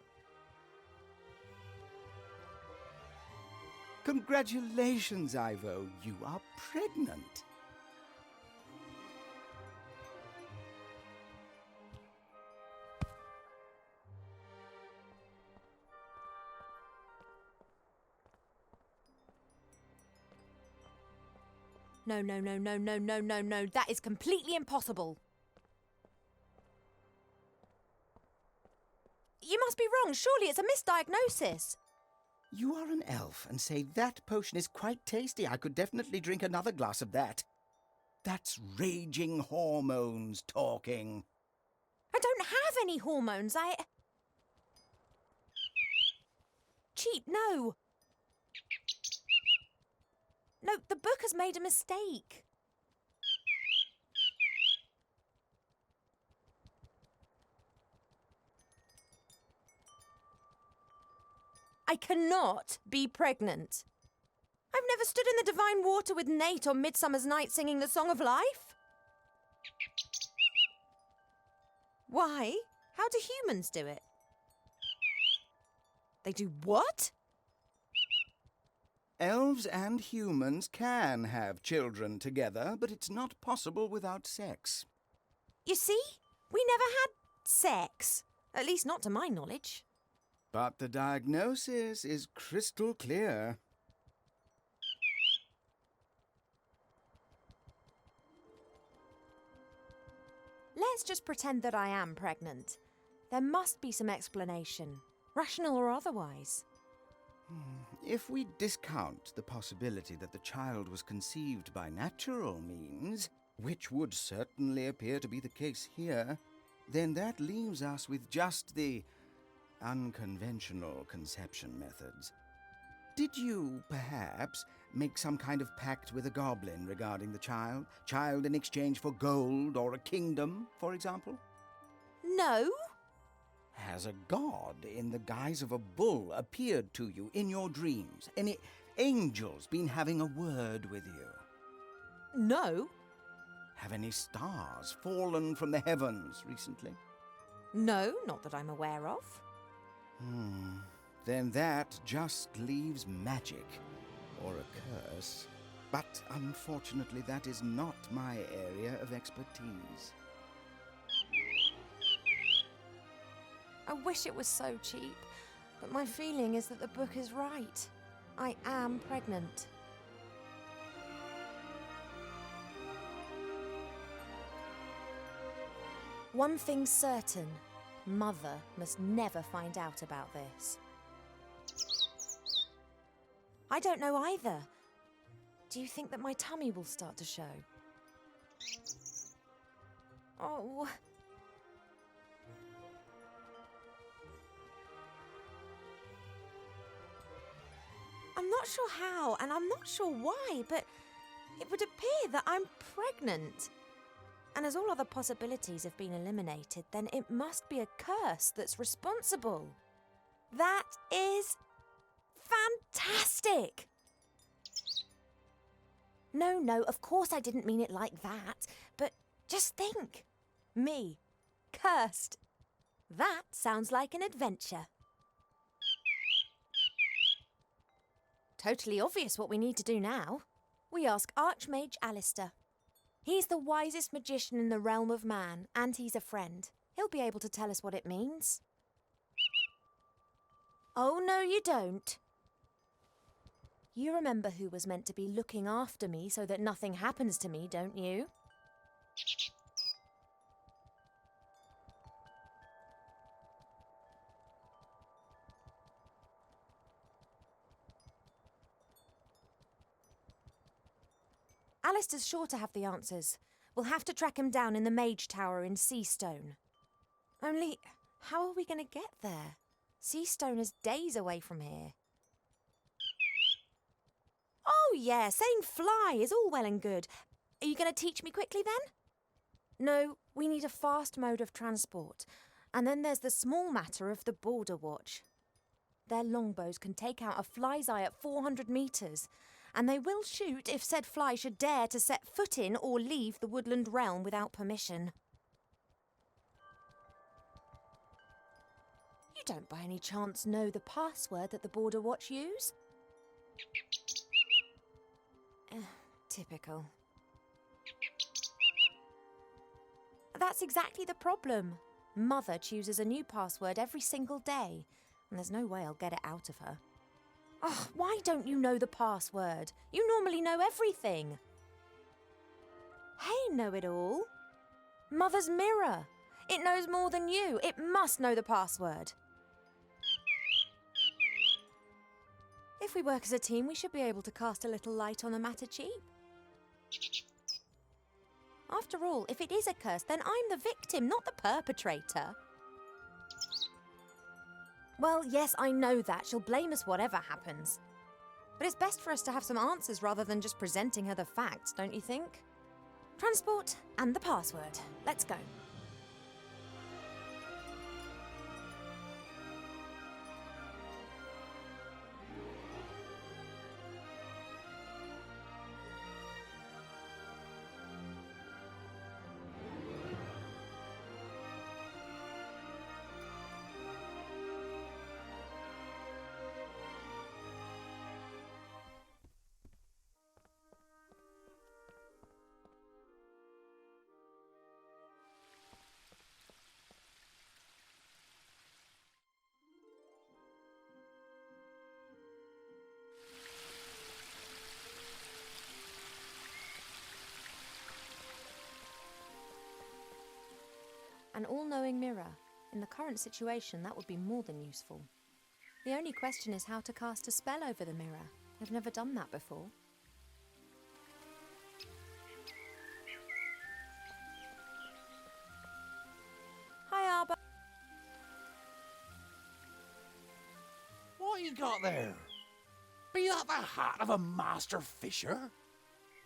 Speaker 8: Congratulations, Ivo. You are pregnant.
Speaker 6: No, no, no, no, no, no, no, no. That is completely impossible. You must be wrong. Surely it's a misdiagnosis.
Speaker 8: You are an elf and say that potion is quite tasty. I could definitely drink another glass of that. That's raging hormones talking.
Speaker 6: I don't have any hormones. Cheap, no. No, the book has made a mistake. I cannot be pregnant. I've never stood in the divine water with Nate on Midsummer's Night singing the Song of Life. Why? How do humans do it? They do what?
Speaker 8: Elves and humans can have children together, but it's not possible without sex.
Speaker 6: You see? We never had sex. At least not to my knowledge.
Speaker 8: But the diagnosis is crystal clear.
Speaker 6: Let's just pretend that I am pregnant. There must be some explanation, rational or otherwise.
Speaker 8: if we discount the possibility that the child was conceived by natural means, which would certainly appear to be the case here, then that leaves us with just the unconventional conception methods. Did you, perhaps, make some kind of pact with a goblin regarding the child? Child in exchange for gold or a kingdom, for example?
Speaker 6: No.
Speaker 8: Has a god in the guise of a bull appeared to you in your dreams? Any angels been having a word with you?
Speaker 6: No.
Speaker 8: Have any stars fallen from the heavens recently?
Speaker 6: No, not that I'm aware of.
Speaker 8: Then that just leaves magic, or a curse. But unfortunately, that is not my area of expertise.
Speaker 6: I wish it was so cheap, but my feeling is that the book is right. I am pregnant. One thing's certain. Mother must never find out about this. I don't know either. Do you think that my tummy will start to show? Oh. I'm not sure how, and I'm not sure why, but it would appear that I'm pregnant. And as all other possibilities have been eliminated, then it must be a curse that's responsible. That is fantastic! No, of course I didn't mean it like that, but just think. Me, cursed. That sounds like an adventure. Totally obvious what we need to do now. We ask Archmage Alistair. He's the wisest magician in the realm of man, and he's a friend. He'll be able to tell us what it means. Oh, no, you don't. You remember who was meant to be looking after me so that nothing happens to me, don't you? Alistair's sure to have the answers. We'll have to track him down in the Mage Tower in Seastone. Only, how are we going to get there? Seastone is days away from here. Oh yeah, saying fly is all well and good. Are you going to teach me quickly then? No, we need a fast mode of transport. And then there's the small matter of the Border Watch. Their longbows can take out a fly's eye at 400 metres, and they will shoot if said fly should dare to set foot in or leave the woodland realm without permission. You don't by any chance know the password that the Border Watch use? Typical. That's exactly the problem. Mother chooses a new password every single day, and there's no way I'll get it out of her. Oh, why don't you know the password? You normally know everything. Hey, know-it-all. Mother's mirror. It knows more than you. It must know the password. If we work as a team, we should be able to cast a little light on the matter cheap. After all, if it is a curse, then I'm the victim, not the perpetrator. Well, yes, I know that. She'll blame us whatever happens. But it's best for us to have some answers rather than just presenting her the facts, don't you think? Transport and the password. Let's go. An all-knowing mirror. In the current situation, that would be more than useful. The only question is how to cast a spell over the mirror. I've never done that before. Hi, Arbor.
Speaker 7: What you got there? Be that the hat of a master fisher?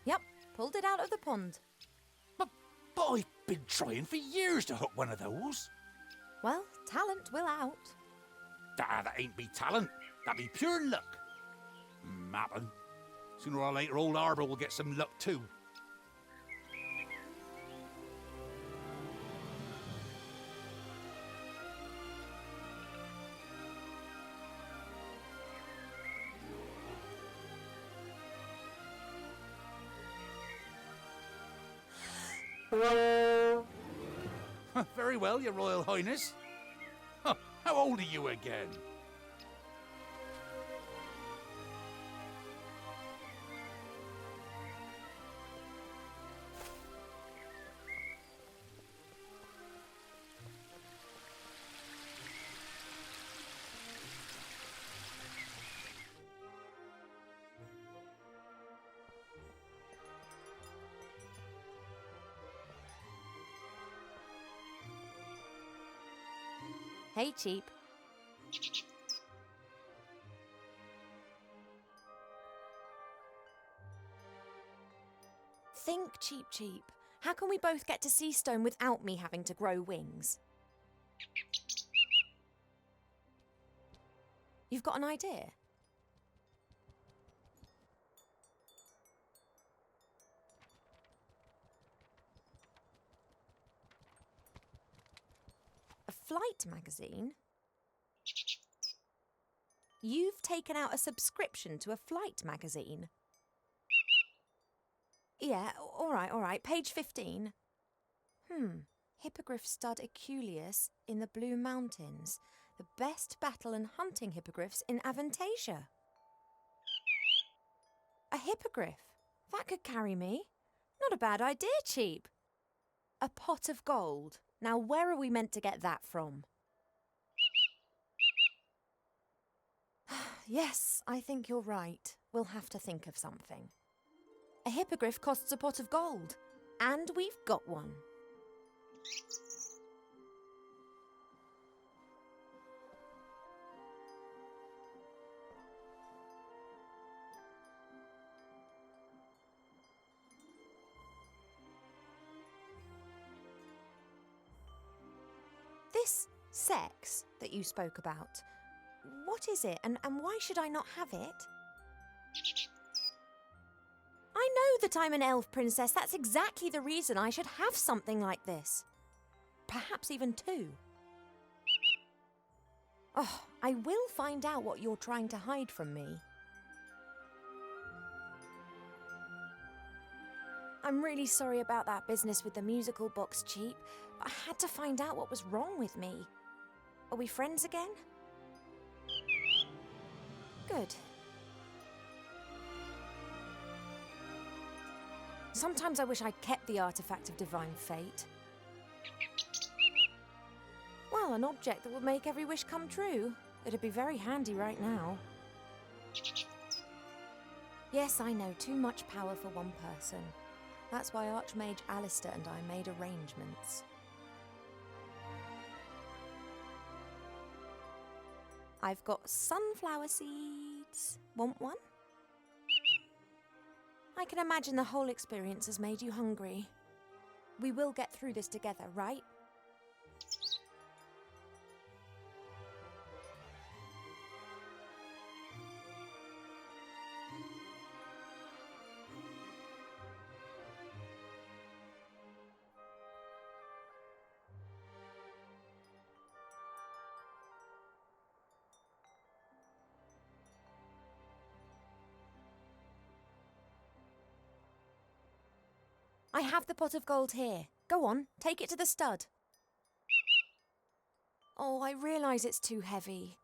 Speaker 6: Yep, pulled it out of the pond.
Speaker 7: But I've been trying for years to hook one of those.
Speaker 6: Well, talent will out.
Speaker 7: That ain't be talent. That be pure luck. Mappin'. Sooner or later, old Arbor will get some luck too. Very well, Your Royal Highness. Huh, how old are you again?
Speaker 6: Hey, Cheap. Think, Cheap Cheap. How can we both get to Seastone without me having to grow wings? You've got an idea? A flight magazine? You've taken out a subscription to a flight magazine? Yeah, all right. Page 15. Hippogriff stud Eculeus in the Blue Mountains. The best battle and hunting hippogriffs in Avantasia. A hippogriff? That could carry me. Not a bad idea, Cheap. A pot of gold. Now, where are we meant to get that from? Yes, I think you're right. We'll have to think of something. A hippogriff costs a pot of gold. And we've got one. This sex that you spoke about, what is it and why should I not have it? I know that I'm an elf princess. That's exactly the reason I should have something like this. Perhaps even two. Oh, I will find out what you're trying to hide from me. I'm really sorry about that business with the musical box, Cheap. I had to find out what was wrong with me. Are we friends again? Good. Sometimes I wish I'd kept the artifact of divine fate. Well, an object that would make every wish come true. It'd be very handy right now. Yes, I know, too much power for one person. That's why Archmage Alistair and I made arrangements. I've got sunflower seeds. Want one? I can imagine the whole experience has made you hungry. We will get through this together, right? I have the pot of gold here. Go on, take it to the stud. Oh, I realise it's too heavy.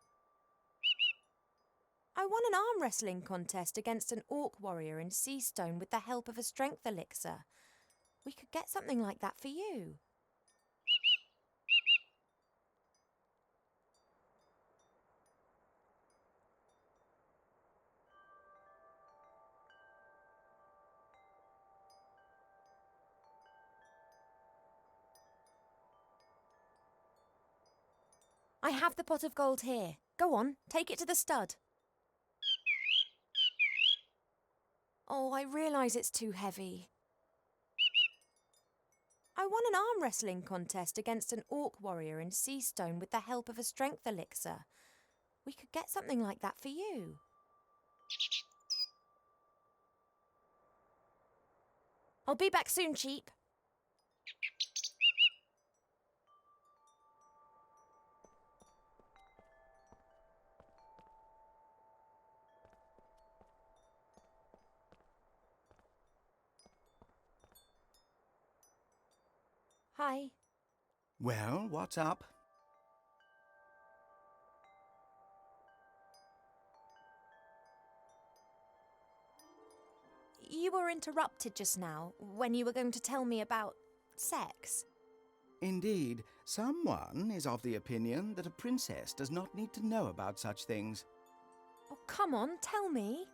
Speaker 6: I won an arm wrestling contest against an orc warrior in Seastone with the help of a strength elixir. We could get something like that for you. I have the pot of gold here. Go on, take it to the stud. Oh, I realise it's too heavy. I won an arm wrestling contest against an orc warrior in Seastone with the help of a strength elixir. We could get something like that for you. I'll be back soon, Cheap. Hi.
Speaker 8: Well, what's up?
Speaker 6: You were interrupted just now when you were going to tell me about sex.
Speaker 8: Indeed, someone is of the opinion that a princess does not need to know about such things.
Speaker 6: Oh, come on, tell me.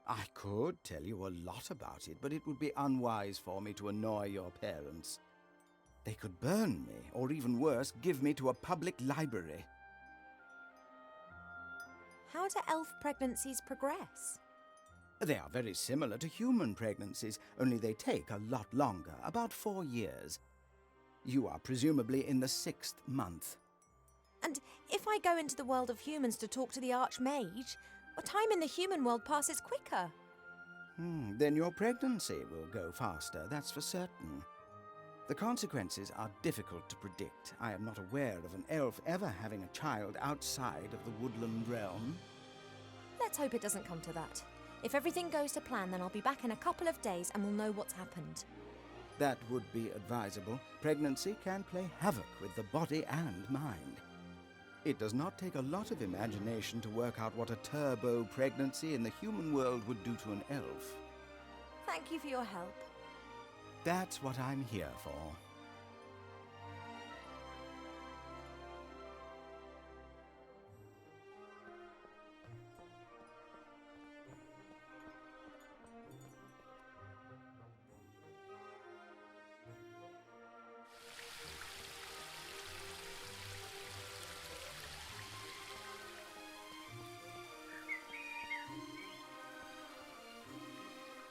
Speaker 8: I could tell you a lot about it, but it would be unwise for me to annoy your parents. They could burn me, or even worse, give me to a public library.
Speaker 6: How do elf pregnancies progress?
Speaker 8: They are very similar to human pregnancies, only they take a lot longer, about 4 years. You are presumably in the 6th month.
Speaker 6: And if I go into the world of humans to talk to the Archmage, well, time in the human world passes quicker.
Speaker 8: Then your pregnancy will go faster, that's for certain. The consequences are difficult to predict. I am not aware of an elf ever having a child outside of the woodland realm.
Speaker 6: Let's hope it doesn't come to that. If everything goes to plan, then I'll be back in a couple of days and we'll know what's happened.
Speaker 8: That would be advisable. Pregnancy can play havoc with the body and mind. It does not take a lot of imagination to work out what a turbo pregnancy in the human world would do to an elf.
Speaker 6: Thank you for your help.
Speaker 8: That's what I'm here for.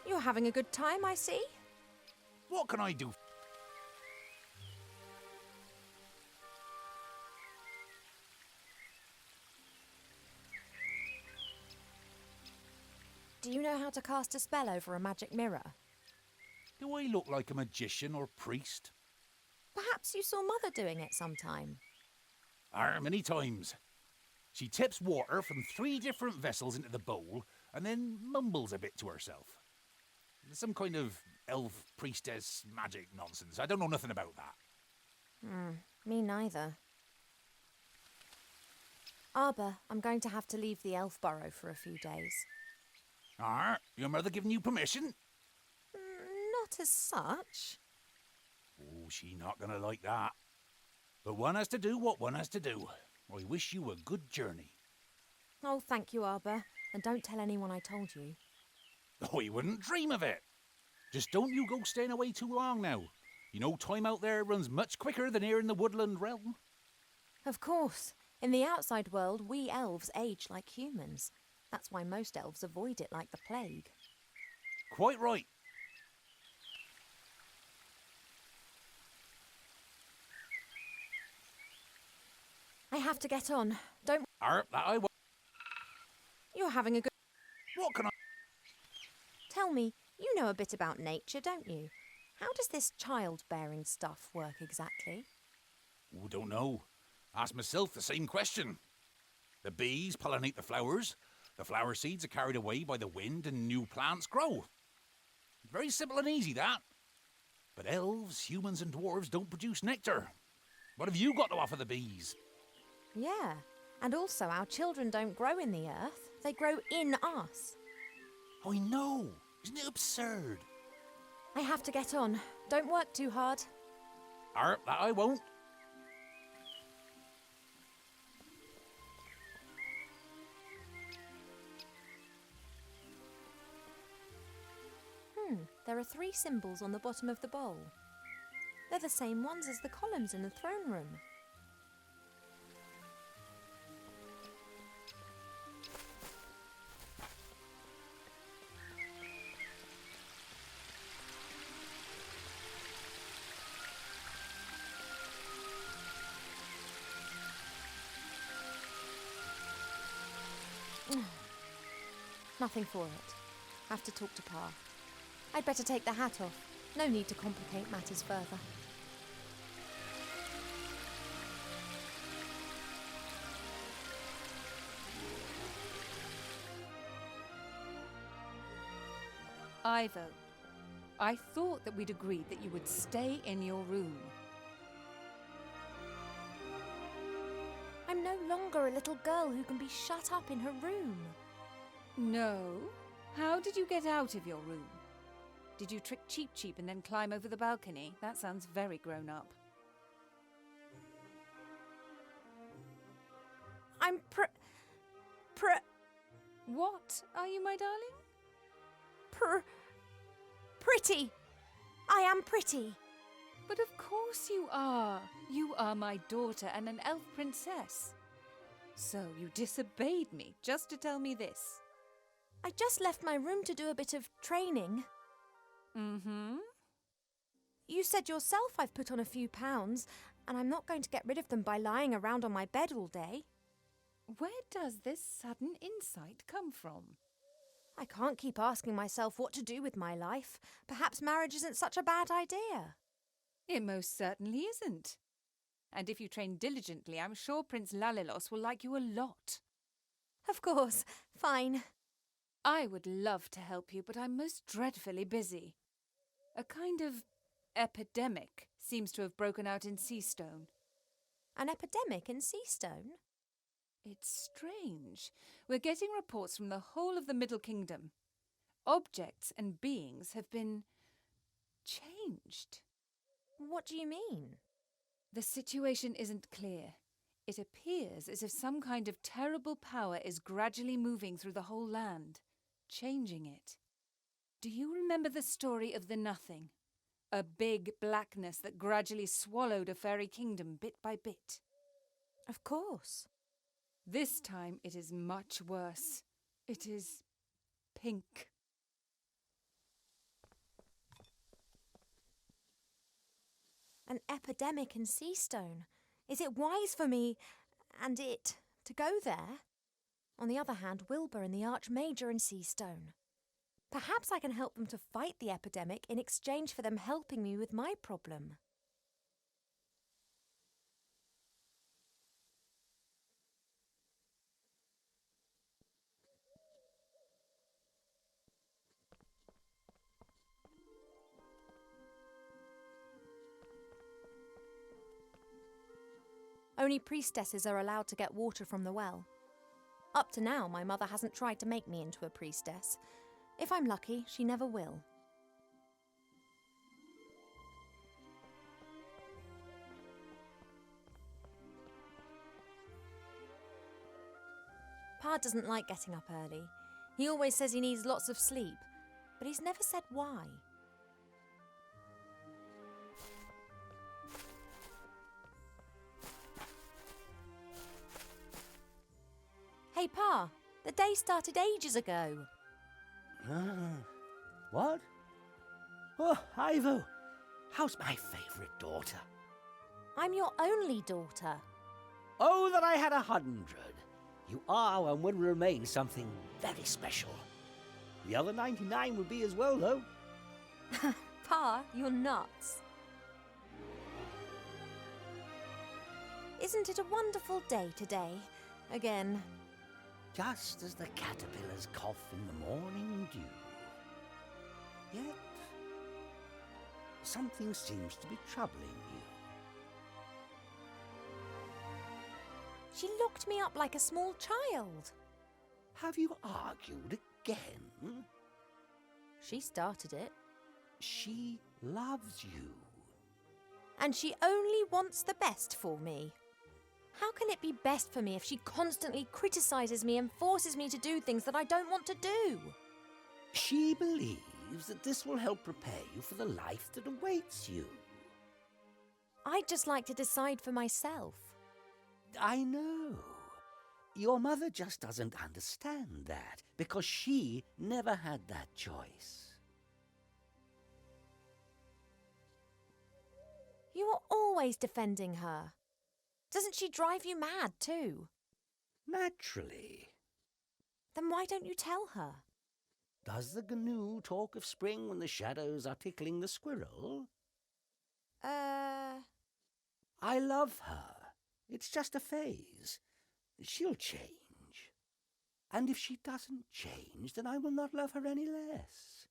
Speaker 6: You're having a good time, I see.
Speaker 7: What can I do?
Speaker 6: Do you know how to cast a spell over a magic mirror?
Speaker 7: Do I look like a magician or priest?
Speaker 6: Perhaps you saw Mother doing it sometime.
Speaker 7: Many times. She tips water from 3 different vessels into the bowl and then mumbles a bit to herself. Some kind of elf priestess magic nonsense. I don't know nothing about that.
Speaker 6: Me neither. Arbor, I'm going to have to leave the elf burrow for a few days.
Speaker 7: Your mother giving you permission?
Speaker 6: Not as such.
Speaker 7: Oh, she not gonna like that. But one has to do what one has to do. I wish you a good journey.
Speaker 6: Oh, thank you, Arbor. And don't tell anyone I told you.
Speaker 7: Oh, you wouldn't dream of it. Just don't you go staying away too long now. You know time out there runs much quicker than here in the woodland realm.
Speaker 6: Of course. In the outside world, we elves age like humans. That's why most elves avoid it like the plague.
Speaker 7: Quite right.
Speaker 6: I have to get on. Don't...
Speaker 7: That I won't.
Speaker 6: You're having a good...
Speaker 7: What can I...
Speaker 6: Tell me, you know a bit about nature, don't you? How does this childbearing stuff work exactly?
Speaker 7: Oh, don't know. Ask myself the same question. The bees pollinate the flowers. The flower seeds are carried away by the wind and new plants grow. Very simple and easy, that. But elves, humans and dwarves don't produce nectar. What have you got to offer the bees?
Speaker 6: Yeah, and also our children don't grow in the earth. They grow in us.
Speaker 7: I know. Isn't it absurd?
Speaker 6: I have to get on. Don't work too hard.
Speaker 7: That I won't.
Speaker 6: There are 3 symbols on the bottom of the bowl. They're the same ones as the columns in the throne room. Nothing for it. Have to talk to Pa. I'd better take the hat off. No need to complicate matters further.
Speaker 5: Ivo, I thought that we'd agreed that you would stay in your room.
Speaker 6: I'm no longer a little girl who can be shut up in her room.
Speaker 5: No? How did you get out of your room? Did you trick Cheep Cheep and then climb over the balcony? That sounds very grown up.
Speaker 6: I'm
Speaker 5: What are you, my darling?
Speaker 6: pretty. I am pretty.
Speaker 5: But of course you are. You are my daughter and an elf princess. So you disobeyed me just to tell me this.
Speaker 6: I just left my room to do a bit of training.
Speaker 5: Mm-hmm.
Speaker 6: You said yourself I've put on a few pounds, and I'm not going to get rid of them by lying around on my bed all day.
Speaker 5: Where does this sudden insight come from?
Speaker 6: I can't keep asking myself what to do with my life. Perhaps marriage isn't such a bad idea.
Speaker 5: It most certainly isn't. And if you train diligently, I'm sure Prince Lalilos will like you a lot.
Speaker 6: Of course, fine.
Speaker 5: I would love to help you, but I'm most dreadfully busy. A kind of epidemic seems to have broken out in Seastone.
Speaker 6: An epidemic in Seastone?
Speaker 5: It's strange. We're getting reports from the whole of the Middle Kingdom. Objects and beings have been changed.
Speaker 6: What do you mean?
Speaker 5: The situation isn't clear. It appears as if some kind of terrible power is gradually moving through the whole land, changing it. Do you remember the story of the Nothing? A big blackness that gradually swallowed a fairy kingdom bit by bit.
Speaker 6: Of course.
Speaker 5: This time it is much worse. It is pink.
Speaker 6: An epidemic in Seastone. Is it wise for me and it to go there? On the other hand, Wilbur and the Archmajor in Seastone. Perhaps I can help them to fight the epidemic in exchange for them helping me with my problem. Only priestesses are allowed to get water from the well. Up to now, my mother hasn't tried to make me into a priestess. If I'm lucky, she never will. Pa doesn't like getting up early. He always says he needs lots of sleep, but he's never said why. Hey, Pa, the day started ages ago.
Speaker 9: What? Oh, Ivo, how's my favourite daughter?
Speaker 6: I'm your only daughter.
Speaker 9: Oh, that I had 100. You are and will remain something very special. The other 99 would be as well, though.
Speaker 6: Pa, you're nuts. Isn't it a wonderful day today? Again.
Speaker 9: Just as the caterpillars cough in the morning dew. Yet, something seems to be troubling you.
Speaker 6: She locked me up like a small child.
Speaker 9: Have you argued again?
Speaker 6: She started it.
Speaker 9: She loves you.
Speaker 6: And she only wants the best for me. How can it be best for me if she constantly criticises me and forces me to do things that I don't want to do?
Speaker 9: She believes that this will help prepare you for the life that awaits you.
Speaker 6: I'd just like to decide for myself.
Speaker 9: I know. Your mother just doesn't understand that, because she never had that choice.
Speaker 6: You are always defending her. Doesn't she drive you mad too?
Speaker 9: Naturally.
Speaker 6: Then why don't you tell her?
Speaker 9: Does the GNU talk of spring when the shadows are tickling the squirrel?
Speaker 6: I
Speaker 9: love her. It's just a phase. She'll change. And if she doesn't change, then I will not love her any less.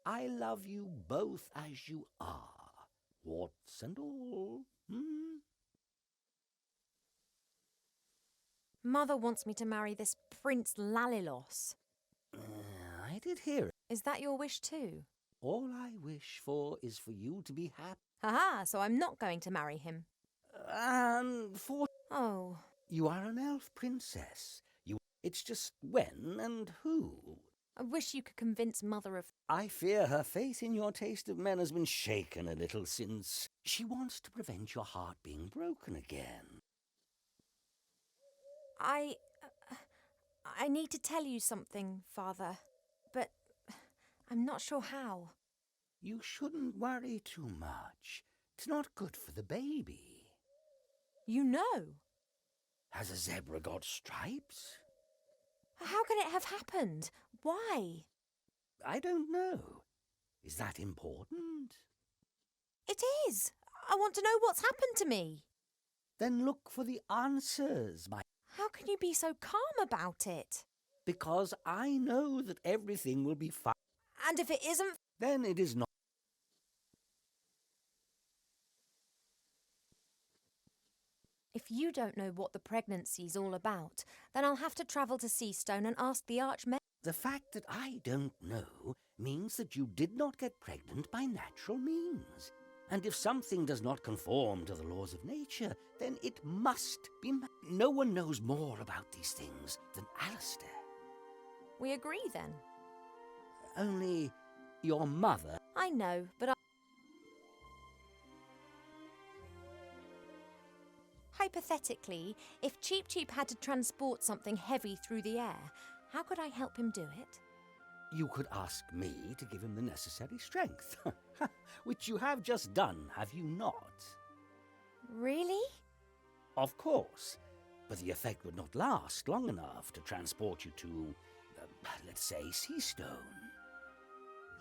Speaker 9: I love you both as you are, warts and all.
Speaker 6: Mother wants me to marry this Prince Lalilos.
Speaker 9: I did hear it.
Speaker 6: Is that your wish too?
Speaker 9: All I wish for is for you to be happy.
Speaker 6: Haha, so I'm not going to marry him.
Speaker 9: For
Speaker 6: Oh.
Speaker 9: you are an elf princess. It's just when and who.
Speaker 6: I wish you could convince Mother of...
Speaker 9: I fear her faith in your taste of men has been shaken a little since she wants to prevent your heart being broken again.
Speaker 6: I need to tell you something, Father, but I'm not sure how.
Speaker 9: You shouldn't worry too much. It's not good for the baby.
Speaker 6: You know.
Speaker 9: Has a zebra got stripes?
Speaker 6: How can it have happened? Why?
Speaker 9: I don't know. Is that important?
Speaker 6: It is. I want to know what's happened to me.
Speaker 9: Then look for the answers, my...
Speaker 6: How can you be so calm about it?
Speaker 9: Because I know that everything will be fine.
Speaker 6: And if it isn't...
Speaker 9: Then it is not.
Speaker 6: If you don't know what the pregnancy's all about, then I'll have to travel to Seastone and ask the Archmayor.
Speaker 9: The fact that I don't know means that you did not get pregnant by natural means. And if something does not conform to the laws of nature, then it must be... No one knows more about these things than Alistair.
Speaker 6: We agree then?
Speaker 9: Only your mother...
Speaker 6: I know, but Hypothetically, if Cheep Cheep had to transport something heavy through the air, how could I help him do it?
Speaker 9: You could ask me to give him the necessary strength. Which you have just done, have you not?
Speaker 6: Really?
Speaker 9: Of course. But the effect would not last long enough to transport you to, let's say, Seastone.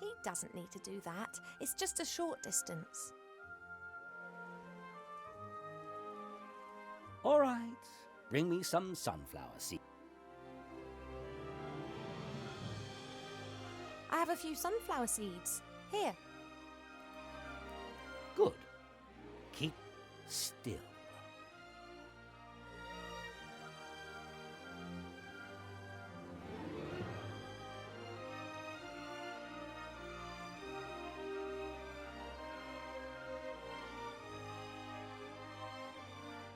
Speaker 6: He doesn't need to do that. It's just a short distance.
Speaker 9: All right. Bring me some sunflower seeds.
Speaker 6: I have a few sunflower seeds. Here.
Speaker 9: Good. Keep still.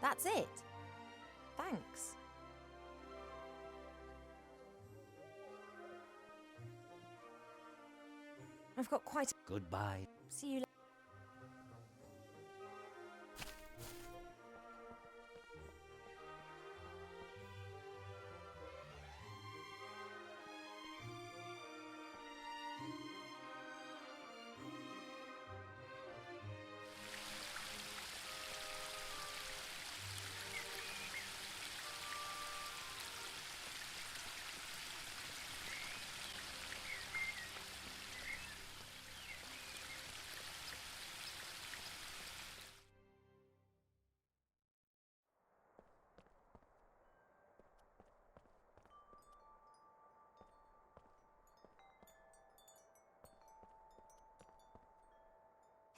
Speaker 6: That's it. Thanks. I've got quite a...
Speaker 9: Goodbye.
Speaker 6: See you later.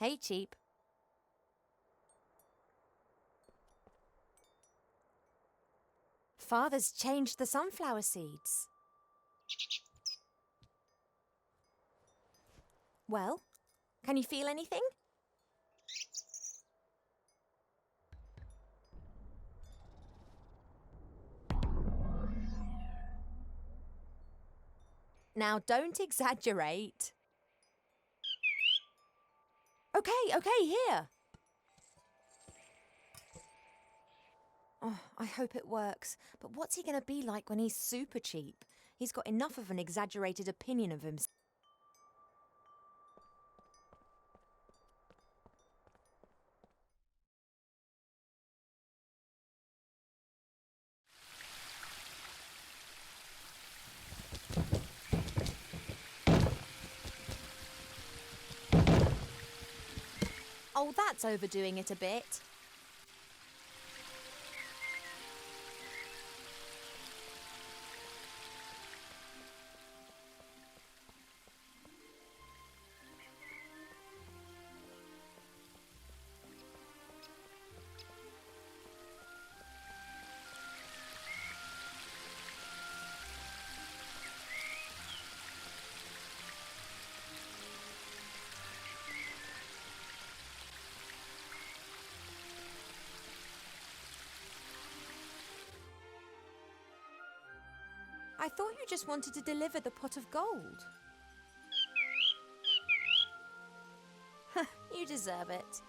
Speaker 6: Hey, Cheep. Father's changed the sunflower seeds. Well, can you feel anything? Now, don't exaggerate. Okay, here. Oh, I hope it works. But what's he going to be like when he's super cheap? He's got enough of an exaggerated opinion of himself. Oh, that's overdoing it a bit. I thought you just wanted to deliver the pot of gold. You deserve it.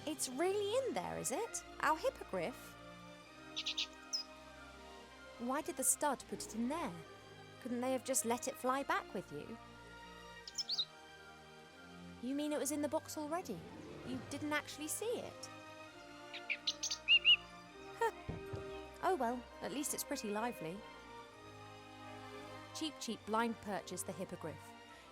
Speaker 6: It's really in there, is it? Our hippogriff? Why did the stud put it in there? Couldn't they have just let it fly back with you? You mean it was in the box already? You didn't actually see it? Oh well, at least it's pretty lively. Cheap Cheap blind purchased the hippogriff.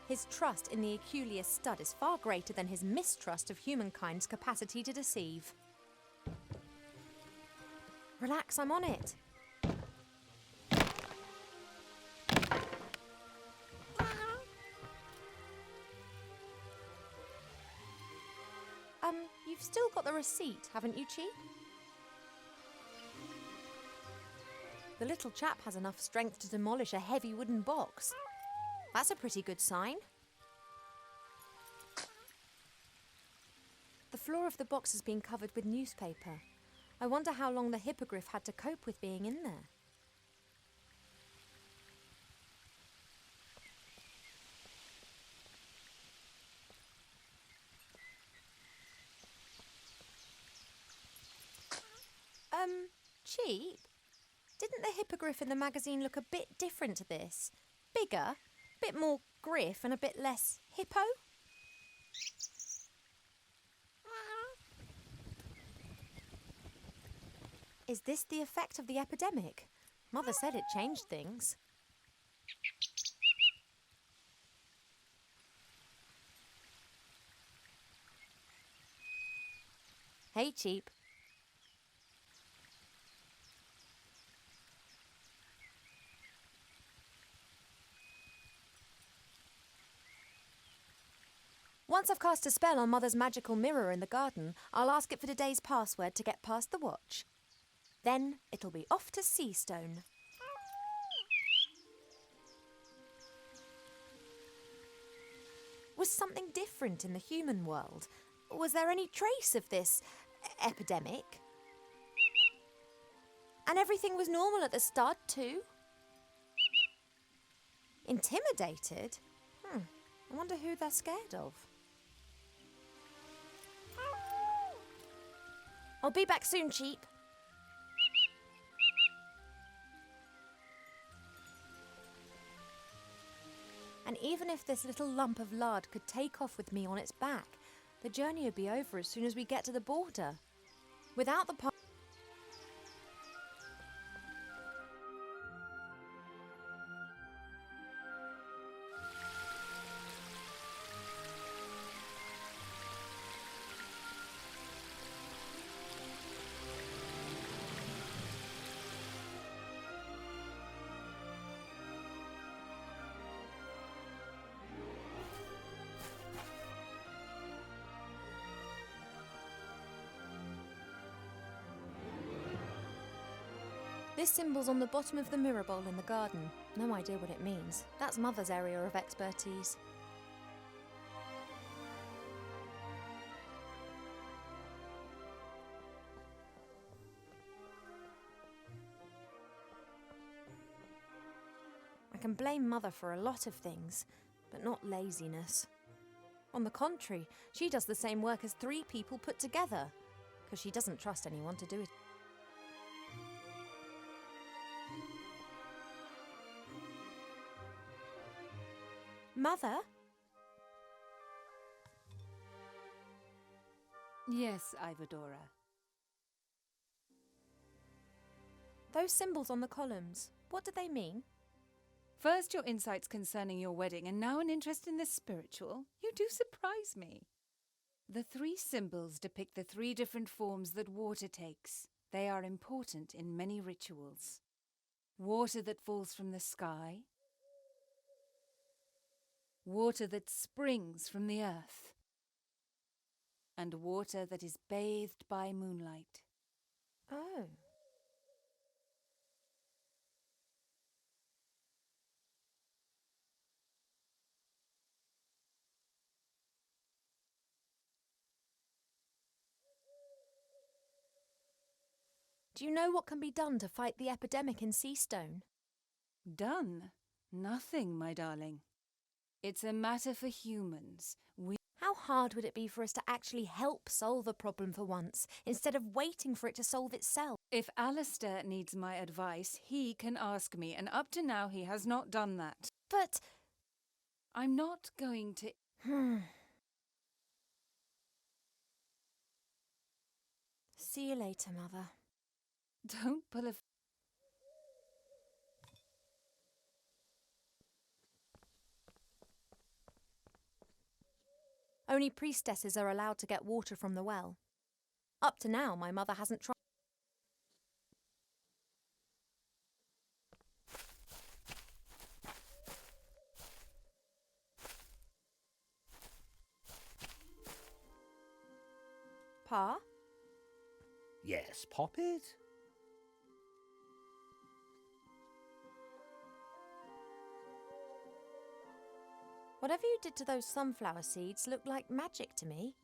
Speaker 6: His trust in the Aculeus stud is far greater than his mistrust of humankind's capacity to deceive. Relax, I'm on it. You've still got the receipt, haven't you, Cheap? The little chap has enough strength to demolish a heavy wooden box. That's a pretty good sign. The floor of the box has been covered with newspaper. I wonder how long the hippogriff had to cope with being in there. Cheap? Didn't the hippogriff in the magazine look a bit different to this? Bigger, a bit more griff and a bit less hippo? Is this the effect of the epidemic? Mother said it changed things. Hey, Cheap. Once I've cast a spell on Mother's magical mirror in the garden, I'll ask it for today's password to get past the watch. Then it'll be off to Seastone. Was something different in the human world? Was there any trace of this epidemic? And everything was normal at the stud too? Intimidated? I wonder who they're scared of. I'll be back soon, Cheap. And even if this little lump of lard could take off with me on its back, the journey would be over as soon as we get to the border. Without the This symbol's on the bottom of the mirror bowl in the garden. No idea what it means. That's Mother's area of expertise. I can blame Mother for a lot of things, but not laziness. On the contrary, she does the same work as 3 people put together, because she doesn't trust anyone to do it. Mother?
Speaker 5: Yes, Ivadora.
Speaker 6: Those symbols on the columns, what do they mean?
Speaker 5: First your insights concerning your wedding, and now an interest in the spiritual. You do surprise me. The 3 symbols depict the 3 different forms that water takes. They are important in many rituals. Water that falls from the sky, water that springs from the earth, and water that is bathed by moonlight.
Speaker 6: Oh. Do you know what can be done to fight the epidemic in Seastone?
Speaker 5: Done? Nothing, my darling. It's a matter for humans.
Speaker 6: How hard would it be for us to actually help solve a problem for once, instead of waiting for it to solve itself?
Speaker 5: If Alistair needs my advice, he can ask me, and up to now he has not done that.
Speaker 6: But...
Speaker 5: I'm not going to...
Speaker 6: See you later, Mother.
Speaker 5: Don't pull a...
Speaker 6: Only priestesses are allowed to get water from the well. Up to now, my mother hasn't tried. Pa?
Speaker 9: Yes, Poppet?
Speaker 6: Whatever you did to those sunflower seeds looked like magic to me.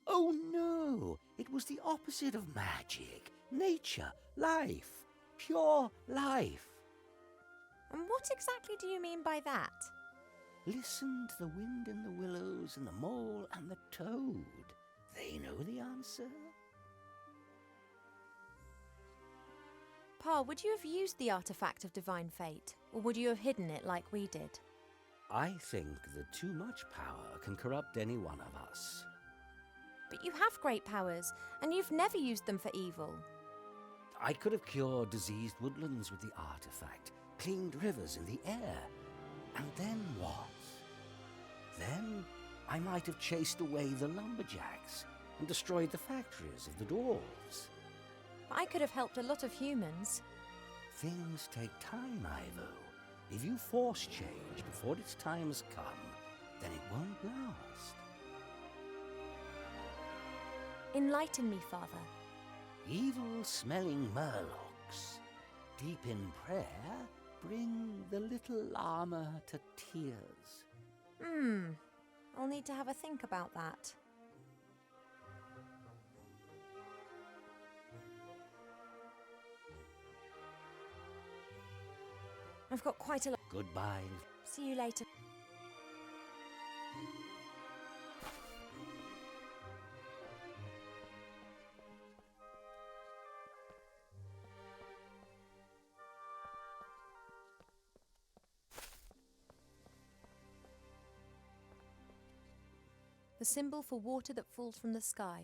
Speaker 9: Oh no, it was the opposite of magic. Nature, life, pure life.
Speaker 6: And what exactly do you mean by that?
Speaker 9: Listen to the wind in the willows and the mole and the toad. They know the answer.
Speaker 6: Pa, would you have used the artifact of divine fate, or would you have hidden it like we did?
Speaker 9: I think that too much power can corrupt any one of us.
Speaker 6: But you have great powers, and you've never used them for evil.
Speaker 9: I could have cured diseased woodlands with the artifact, cleaned rivers in the air. And then what? Then I might have chased away the lumberjacks and destroyed the factories of the dwarves.
Speaker 6: I could have helped a lot of humans.
Speaker 9: Things take time, Ivo. If you force change before its time has come, then it won't last.
Speaker 6: Enlighten me, Father.
Speaker 9: Evil-smelling murlocs, deep in prayer, bring the little llama to tears.
Speaker 6: I'll need to have a think about that. I've got quite a lot.
Speaker 9: Goodbye.
Speaker 6: See you later. The symbol for water that falls from the sky.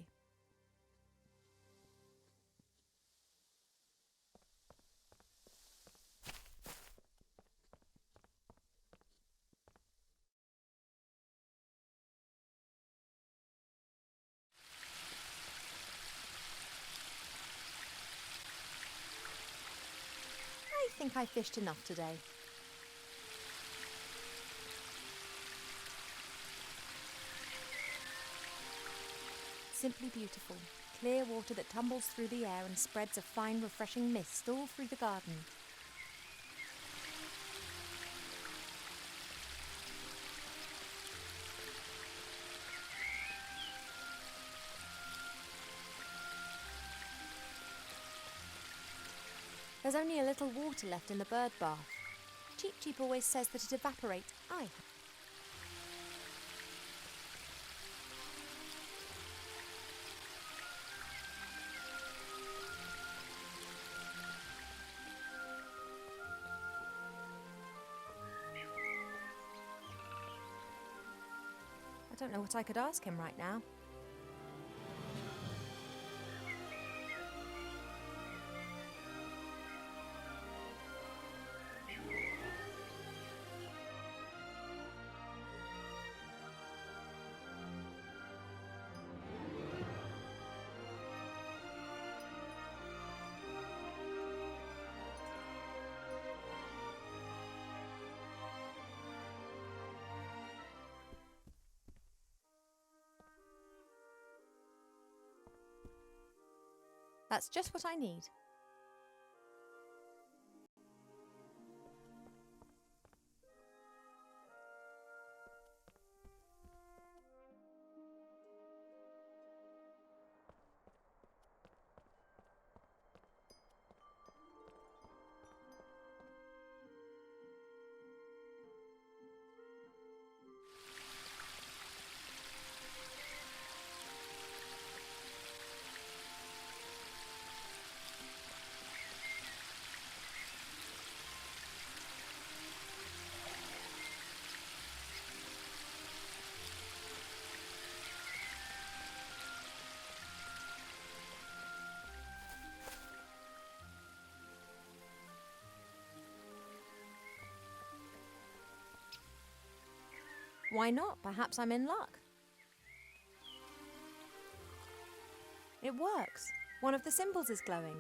Speaker 6: I think I fished enough today. Simply beautiful. Clear water that tumbles through the air and spreads a fine, refreshing mist all through the garden. There's only a little water left in the bird bath. Cheep Cheep always says that it evaporates. I don't know what I could ask him right now. That's just what I need. Why not? Perhaps I'm in luck. It works. One of the symbols is glowing.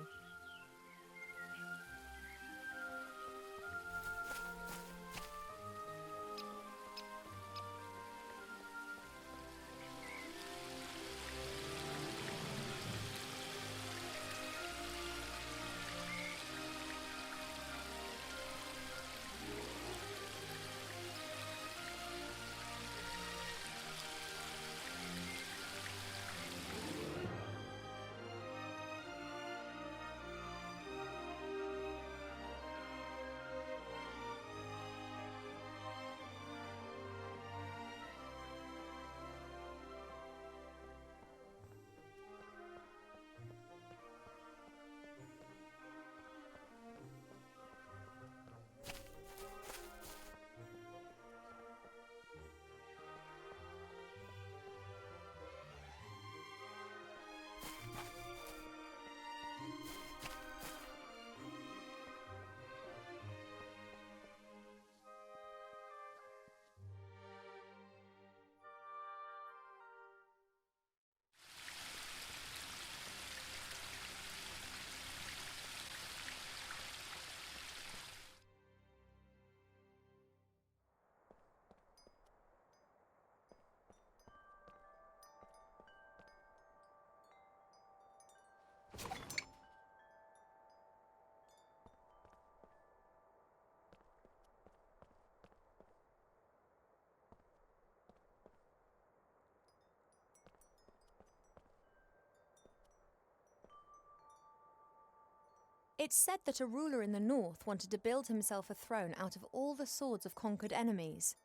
Speaker 6: It's said that a ruler in the north wanted to build himself a throne out of all the swords of conquered enemies.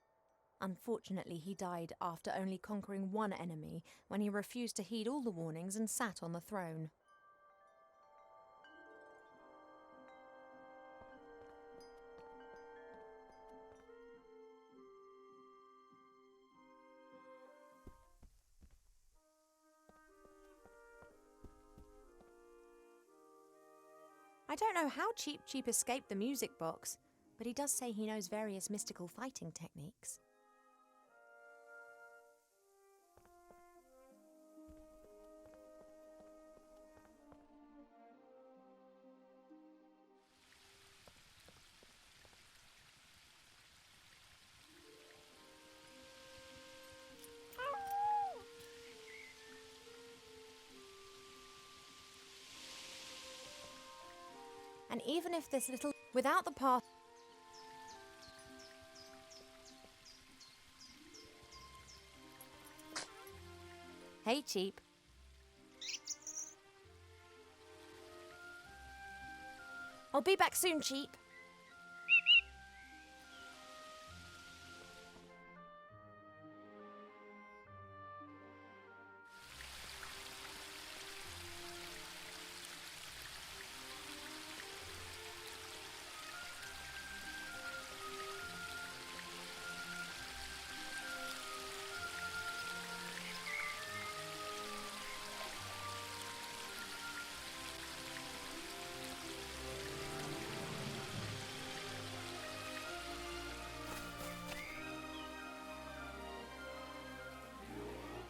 Speaker 6: Unfortunately, he died after only conquering one enemy when he refused to heed all the warnings and sat on the throne. I don't know how Cheep escaped the music box, but he does say he knows various mystical fighting techniques. And even if this little... without the path... Hey, Cheep. I'll be back soon, Cheep.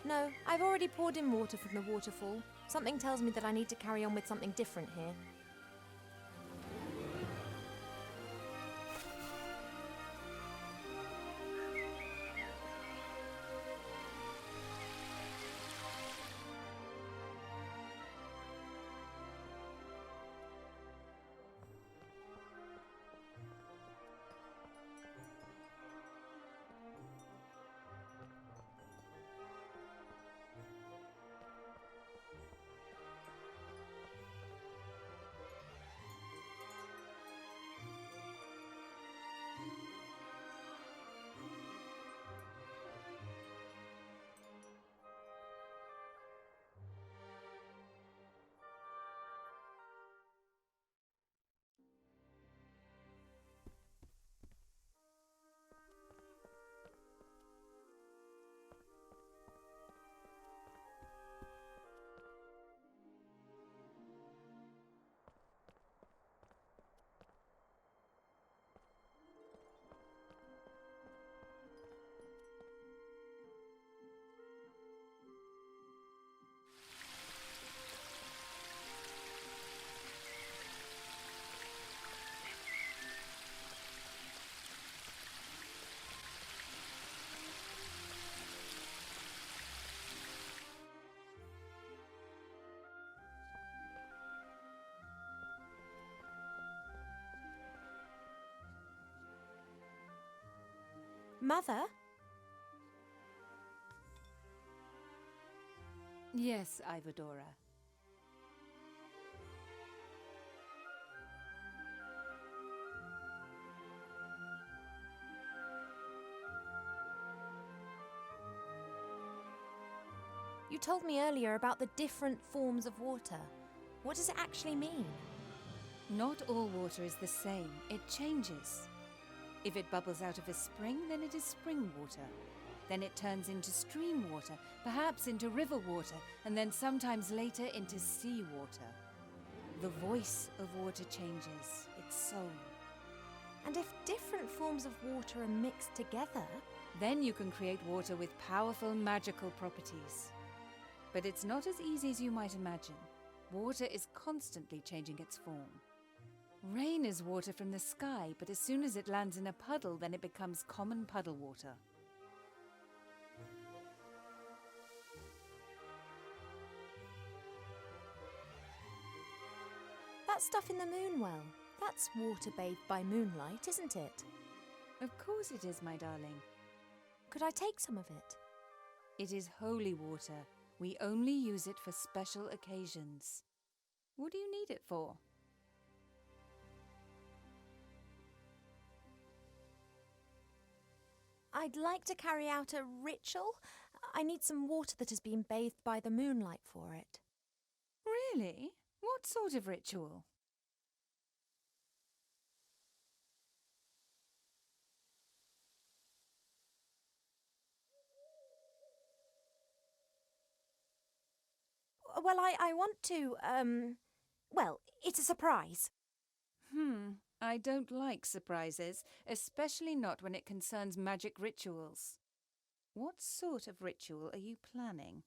Speaker 6: No, I've already poured in water from the waterfall. Something tells me that I need to carry on with something different here. Mother?
Speaker 5: Yes, Ivadora.
Speaker 6: You told me earlier about the different forms of water. What does it actually mean?
Speaker 5: Not all water is the same. It changes. If it bubbles out of a spring, then it is spring water. Then it turns into stream water, perhaps into river water, and then sometimes later into sea water. The voice of water changes, its soul.
Speaker 6: And if different forms of water are mixed together,
Speaker 5: Then you can create water with powerful magical properties. But it's not as easy as you might imagine. Water is constantly changing its form. Rain is water from the sky, but as soon as it lands in a puddle, then it becomes common puddle water.
Speaker 6: that stuff in the moon well, that's water bathed by moonlight, isn't it?
Speaker 5: Of course it is, my darling.
Speaker 6: Could I take some of it?
Speaker 5: It is holy water. We only use it for special occasions. What do you need it for?
Speaker 6: I'd like to carry out a ritual. I need some water that has been bathed by the moonlight for it.
Speaker 5: Really? What sort of ritual?
Speaker 6: Well, I want to, well, it's a surprise.
Speaker 5: I don't like surprises, especially not when it concerns magic rituals. What sort of ritual are you planning?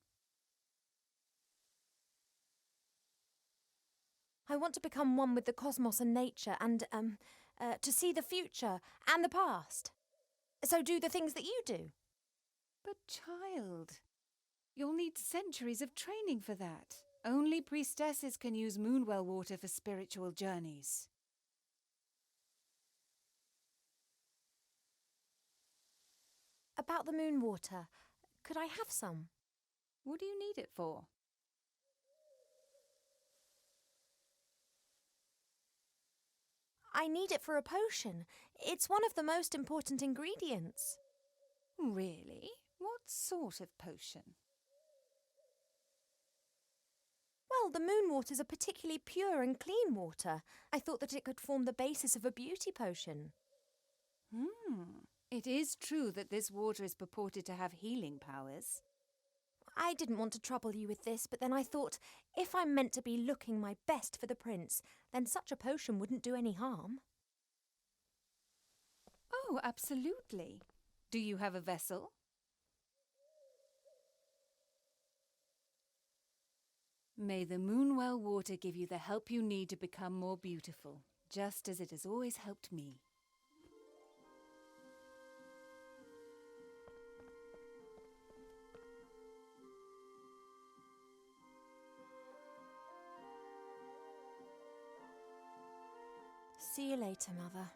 Speaker 6: I want to become one with the cosmos and nature and, to see the future and the past. So do the things that you do.
Speaker 5: But child, you'll need centuries of training for that. Only priestesses can use moonwell water for spiritual journeys.
Speaker 6: About the moon water, could I have some?
Speaker 5: What do you need it for?
Speaker 6: I need it for a potion. It's one of the most important ingredients.
Speaker 5: Really? What sort of potion?
Speaker 6: Well, the moon water's a particularly pure and clean water. I thought that it could form the basis of a beauty potion.
Speaker 5: It is true that this water is purported to have healing powers.
Speaker 6: I didn't want to trouble you with this, but then I thought, if I'm meant to be looking my best for the prince, then such a potion wouldn't do any harm.
Speaker 5: Oh, absolutely. Do you have a vessel? May the moonwell water give you the help you need to become more beautiful, just as it has always helped me.
Speaker 6: See you later, Mother.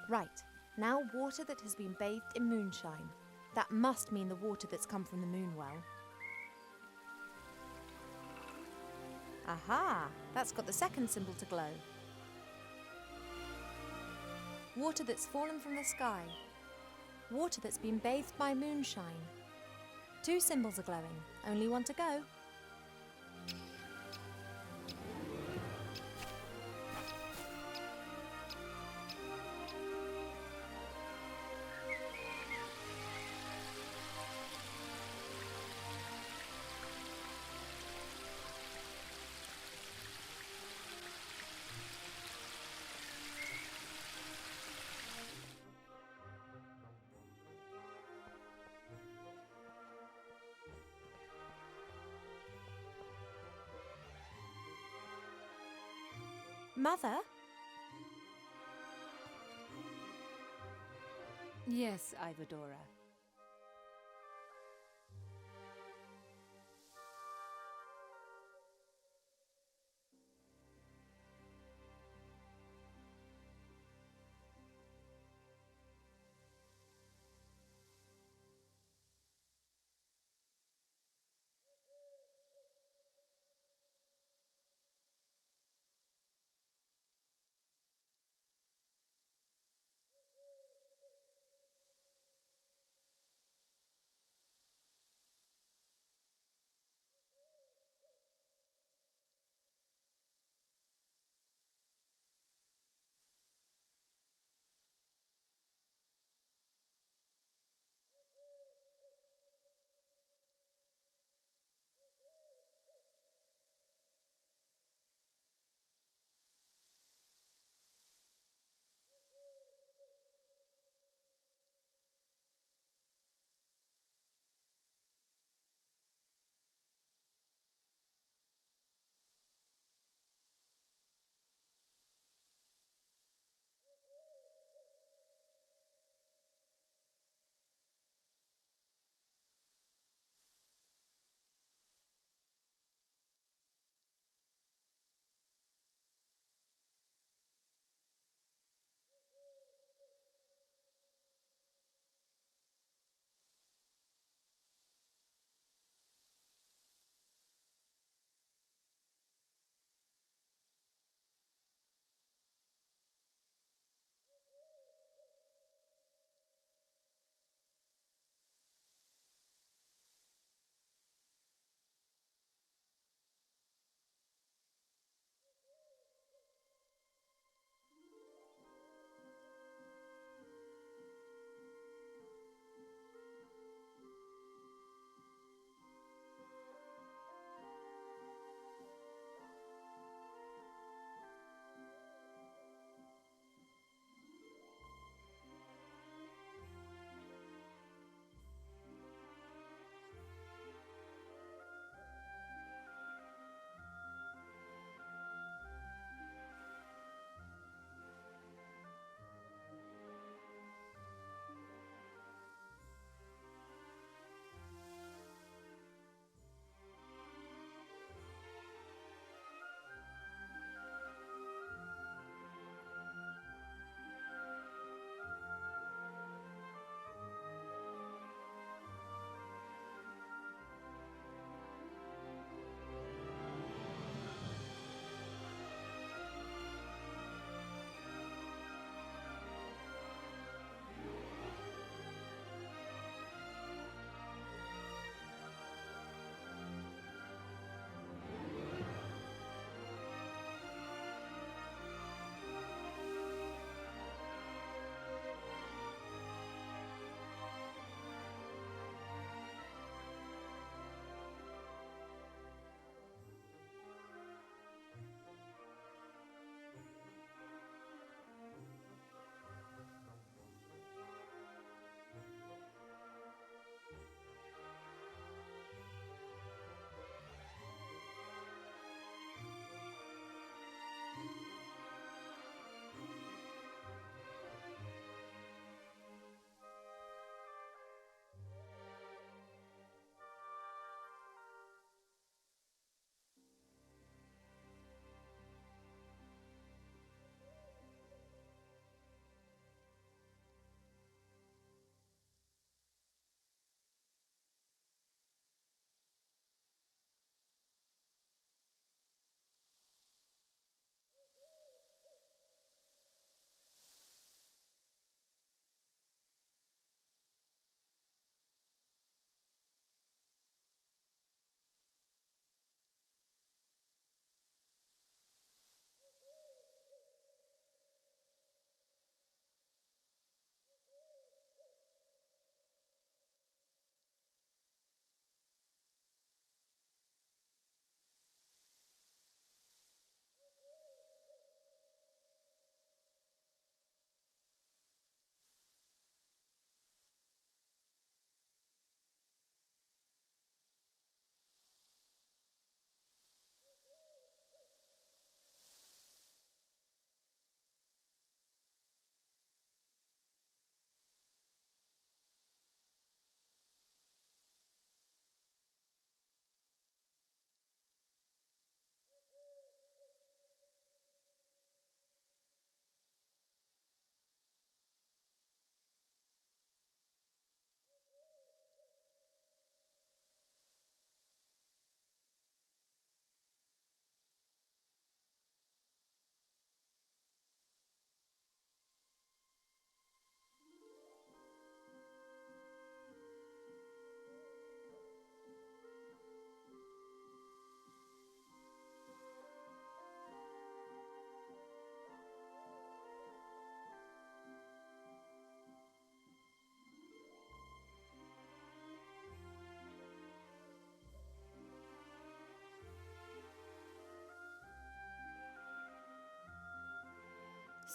Speaker 6: Right, now water that has been bathed in moonshine. That must mean the water that's come from the moonwell. Aha! That's got the second symbol to glow. Water that's fallen from the sky. Water that's been bathed by moonshine. 2 symbols are glowing, only one to go. Mother?
Speaker 5: Yes, Ivadora.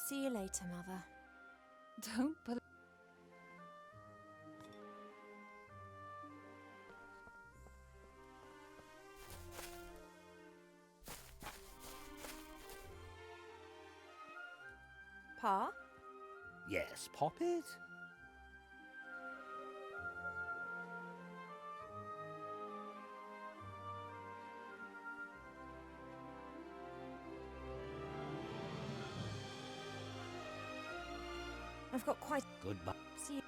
Speaker 6: See you later, Mother.
Speaker 5: Don't pull.
Speaker 6: Pa?
Speaker 9: Yes, Poppet?
Speaker 6: I've got quite.
Speaker 9: Goodbye.
Speaker 6: See you.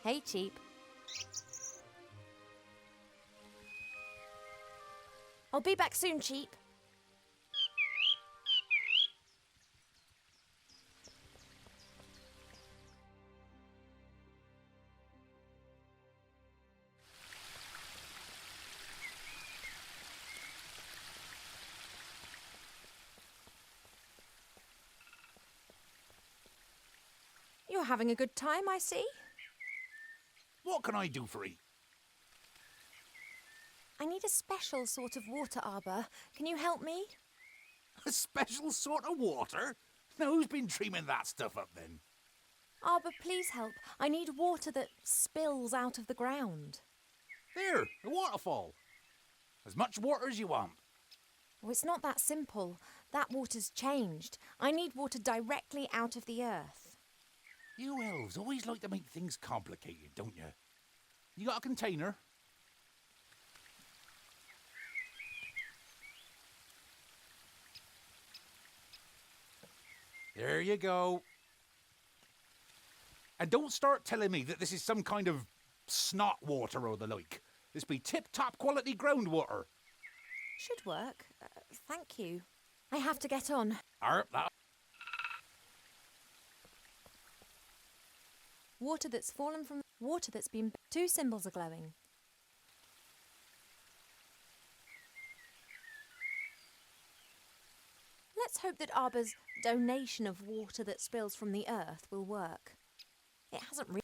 Speaker 6: Hey, Cheap. I'll be back soon, Cheap. You're having a good time, I see.
Speaker 7: What can I do for 'ee?
Speaker 6: I need a special sort of water arbor. Can you help me?
Speaker 7: A special sort of water? Now, who's been dreaming that stuff up then?
Speaker 6: Arbor, please help. I need water that spills out of the ground.
Speaker 7: There, a waterfall. As much water as you want.
Speaker 6: Oh, it's not that simple. That water's changed. I need water directly out of the earth.
Speaker 7: You elves always like to make things complicated, don't you? You got a container? There you go. And don't start telling me that this is some kind of snot water or the like. This be tip-top quality groundwater.
Speaker 6: Should work. Thank you. I have to get on.
Speaker 7: That.
Speaker 6: Water that's fallen from... Water that's been... 2 symbols are glowing. Let's hope that Arbor's donation of water that spills from the earth will work. It hasn't really...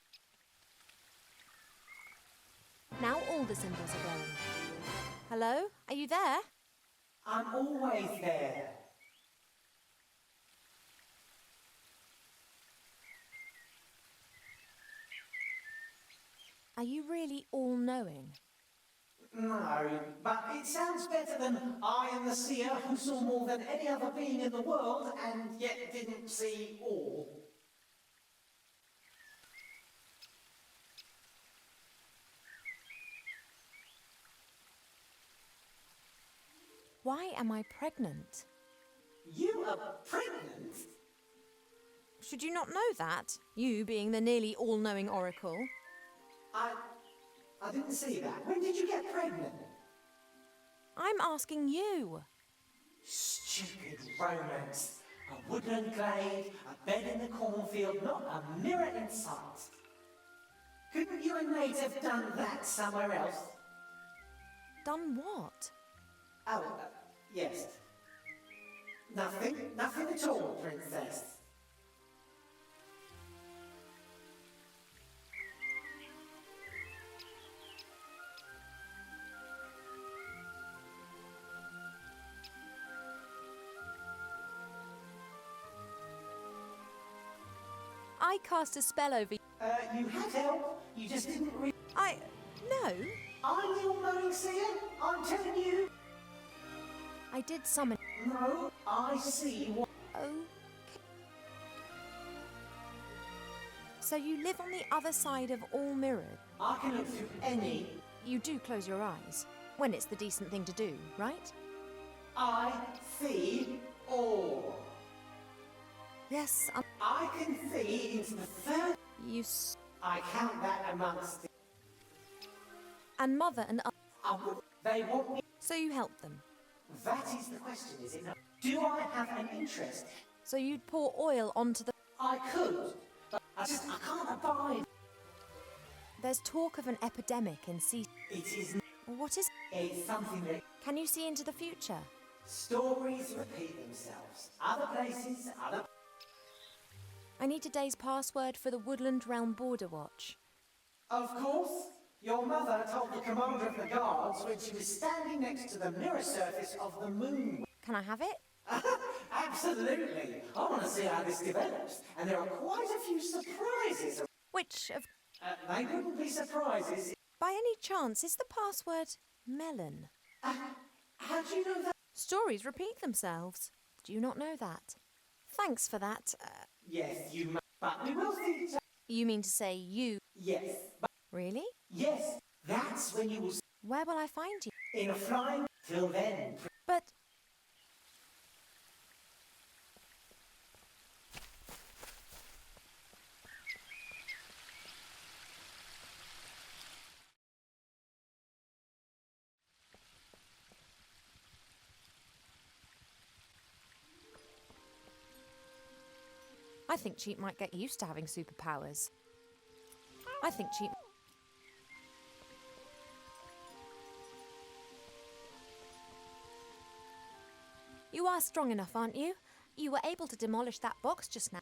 Speaker 6: Now all the symbols are glowing. Hello? Are you there?
Speaker 10: I'm always there.
Speaker 6: Are you really all-knowing?
Speaker 10: No, but it sounds better than I am the seer who saw more than any other being in the world and yet didn't see all.
Speaker 6: Why am I pregnant?
Speaker 10: You are pregnant?
Speaker 6: Should you not know that? You being the nearly all-knowing oracle.
Speaker 10: I didn't see that. When did you get pregnant?
Speaker 6: I'm asking you.
Speaker 10: Stupid romance. A woodland glade, a bed in the cornfield, not a mirror in sight. Couldn't you and Nate have done that somewhere else?
Speaker 6: Done what?
Speaker 10: Oh, yes. Nothing at all, Princess.
Speaker 6: I cast a spell over you.
Speaker 10: You had help, you just didn't
Speaker 6: No.
Speaker 10: I'm the all-knowing seer, I'm telling you.
Speaker 6: I did summon...
Speaker 10: No, I see what...
Speaker 6: Okay. So you live on the other side of all mirrors.
Speaker 10: I can look through any...
Speaker 6: You do close your eyes, when it's the decent thing to do, right?
Speaker 10: I see all.
Speaker 6: Yes,
Speaker 10: I can see into the third.
Speaker 6: you
Speaker 10: I count that amongst the.
Speaker 6: and Mother and
Speaker 10: I would. They want me.
Speaker 6: so you help them.
Speaker 10: That is the question, is it not? Do I have an interest?
Speaker 6: So you'd pour oil onto the.
Speaker 10: I could, but I can't abide.
Speaker 6: There's talk of an epidemic in sea.
Speaker 10: It is.
Speaker 6: What is?
Speaker 10: It's something that
Speaker 6: Can you see into the future?
Speaker 10: stories repeat themselves. Other places, other.
Speaker 6: I need today's password for the Woodland Realm Border Watch.
Speaker 10: Of course, your mother told the commander of the guards when she was standing next to the mirror surface of the moon.
Speaker 6: Can I have it?
Speaker 10: Absolutely. I want to see how this develops, and there are quite a few surprises.
Speaker 6: Which of.
Speaker 10: They wouldn't be surprises.
Speaker 6: By any chance, is the password melon?
Speaker 10: How do you know that?
Speaker 6: Stories repeat themselves. Do you not know that? Thanks for that.
Speaker 10: Yes, you must. But we will see each other.
Speaker 6: You mean to say you?
Speaker 10: Yes, but
Speaker 6: Really?
Speaker 10: yes, that's when you will see
Speaker 6: Where will I find you?
Speaker 10: in a flying. Till then.
Speaker 6: But. I think Cheap might get used to having superpowers. I think Cheap. You are strong enough, aren't you? You were able to demolish that box just now.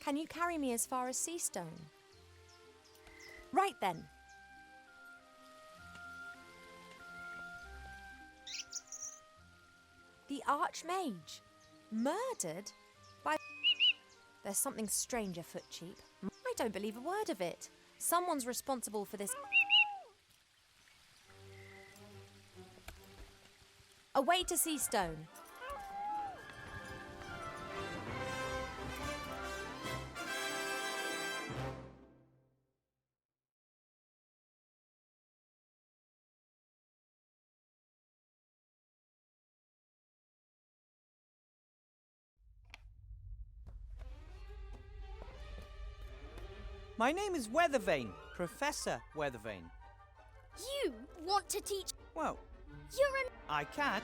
Speaker 6: Can you carry me as far as Seastone? Right then. The Archmage. Murdered? By... There's something strange afoot, Cheap. I don't believe a word of it. Someone's responsible for this. Away to Seastone.
Speaker 11: My name is Weathervane, Professor Weathervane.
Speaker 12: You want to teach?
Speaker 11: Well,
Speaker 12: You're an.
Speaker 11: I can.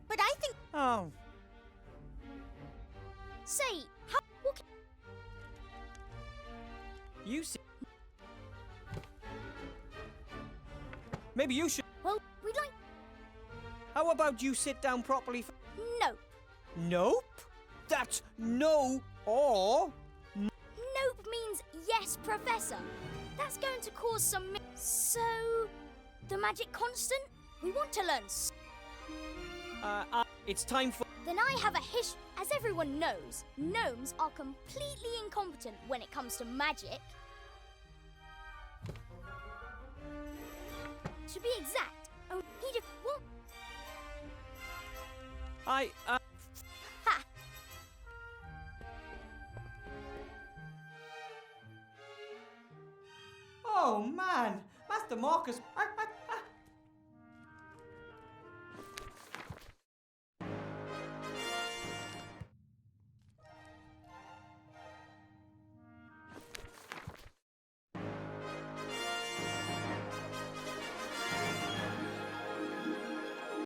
Speaker 12: But I think.
Speaker 11: Oh,
Speaker 12: Say, how?
Speaker 11: you see. Maybe you should.
Speaker 12: Well, we'd like.
Speaker 11: How about you sit down properly?
Speaker 12: No.
Speaker 11: Nope. That's no or.
Speaker 12: Nope means yes, Professor. That's going to cause some. So, the magic constant? We want to learn.
Speaker 11: It's time for.
Speaker 12: Then I have a history. As everyone knows, gnomes are completely incompetent when it comes to magic. To be exact, he did what? Ha!
Speaker 13: Oh man, Master Marcus, I